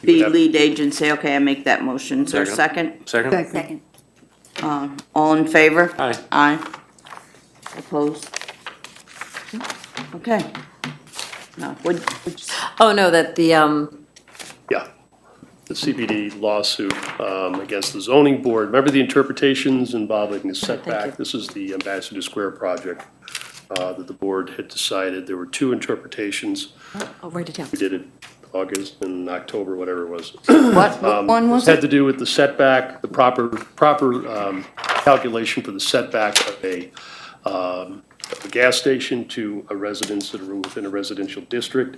Speaker 1: be
Speaker 10: You would have-
Speaker 1: lead agency? Okay, I make that motion. Is there a second?
Speaker 5: Second?
Speaker 14: Second.
Speaker 1: All in favor?
Speaker 5: Aye.
Speaker 1: Aye. Opposed? Okay. No,
Speaker 2: Oh, no, that the,
Speaker 10: Yeah, the CPD lawsuit against the zoning board. Remember the interpretations involving the setback? This is the Ambassador Square project that the board had decided. There were two interpretations.
Speaker 2: oh, write it down.
Speaker 10: We did it August and October, whatever it was.
Speaker 1: what one was
Speaker 10: This had
Speaker 1: it?
Speaker 10: to do with the setback, the proper calculation for the setback of a gas station to a residence that are within a residential district.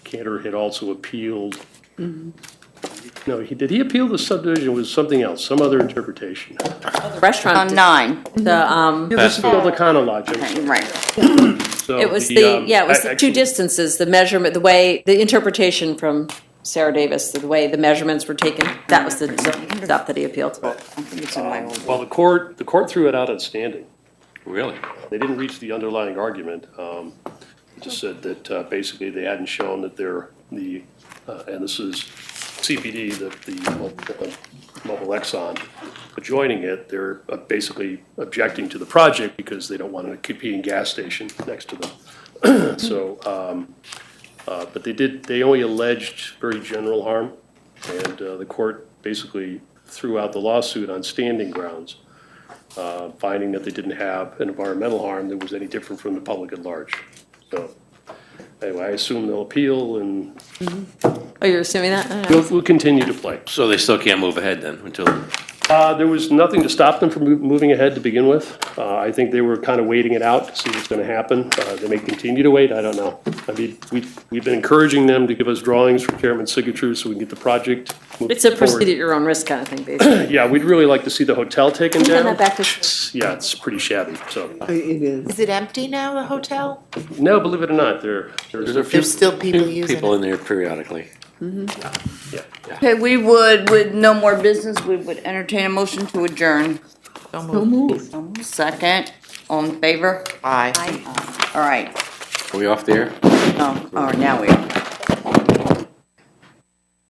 Speaker 10: Cantor had also appealed. No, he appeal the subdivision? It was something else, some other interpretation.
Speaker 2: The restaurant.
Speaker 1: On 9,
Speaker 10: It was the Econo Lodge.
Speaker 1: okay, right.
Speaker 10: So
Speaker 2: It was
Speaker 10: the
Speaker 2: the two distances, the measurement, the way, the interpretation from Sarah Davis, the way the measurements were taken, that was the stuff that he appealed.
Speaker 1: I think it's in my old.
Speaker 10: Well, the court threw it out on standing.
Speaker 5: Really?
Speaker 10: They didn't reach the underlying argument. It just said that basically they hadn't shown that and this is CPD, the Mobile Exxon, adjoining it, they're basically objecting to the project because they don't want a competing gas station next to them. So, but they only alleged very general harm, and the court basically threw out the lawsuit on standing grounds, finding that they didn't have an environmental harm that was any different from the public at large. So, anyway, I assume they'll appeal, and
Speaker 2: Oh, you're assuming that?
Speaker 10: we'll continue to play.
Speaker 5: So they still can't move ahead then until,
Speaker 10: There was nothing to stop them from moving ahead to begin with. I think they were kind of waiting it out to see what's going to happen. They may continue to wait, I don't know. I mean, we've been encouraging them to give us drawings for chairman's signature so we can get the project moved
Speaker 2: It's a
Speaker 10: forward.
Speaker 2: proceed at your own risk kind of thing, basically.
Speaker 10: Yeah, we'd really like to see the hotel taken
Speaker 2: Can you
Speaker 10: down.
Speaker 2: hand that back to-
Speaker 10: Yeah, it's pretty shabby, so.
Speaker 3: It is.
Speaker 6: Is it empty now, the hotel?
Speaker 10: No, believe it or not, there's a few.
Speaker 6: There's still people using
Speaker 5: people
Speaker 6: it.
Speaker 5: in there periodically.
Speaker 1: Okay, we would, with no more business, we would entertain a motion to adjourn.
Speaker 6: So moved.
Speaker 1: Second, all in favor?
Speaker 6: Aye.
Speaker 1: All right.
Speaker 5: Are we off the air?
Speaker 1: Oh, now we are.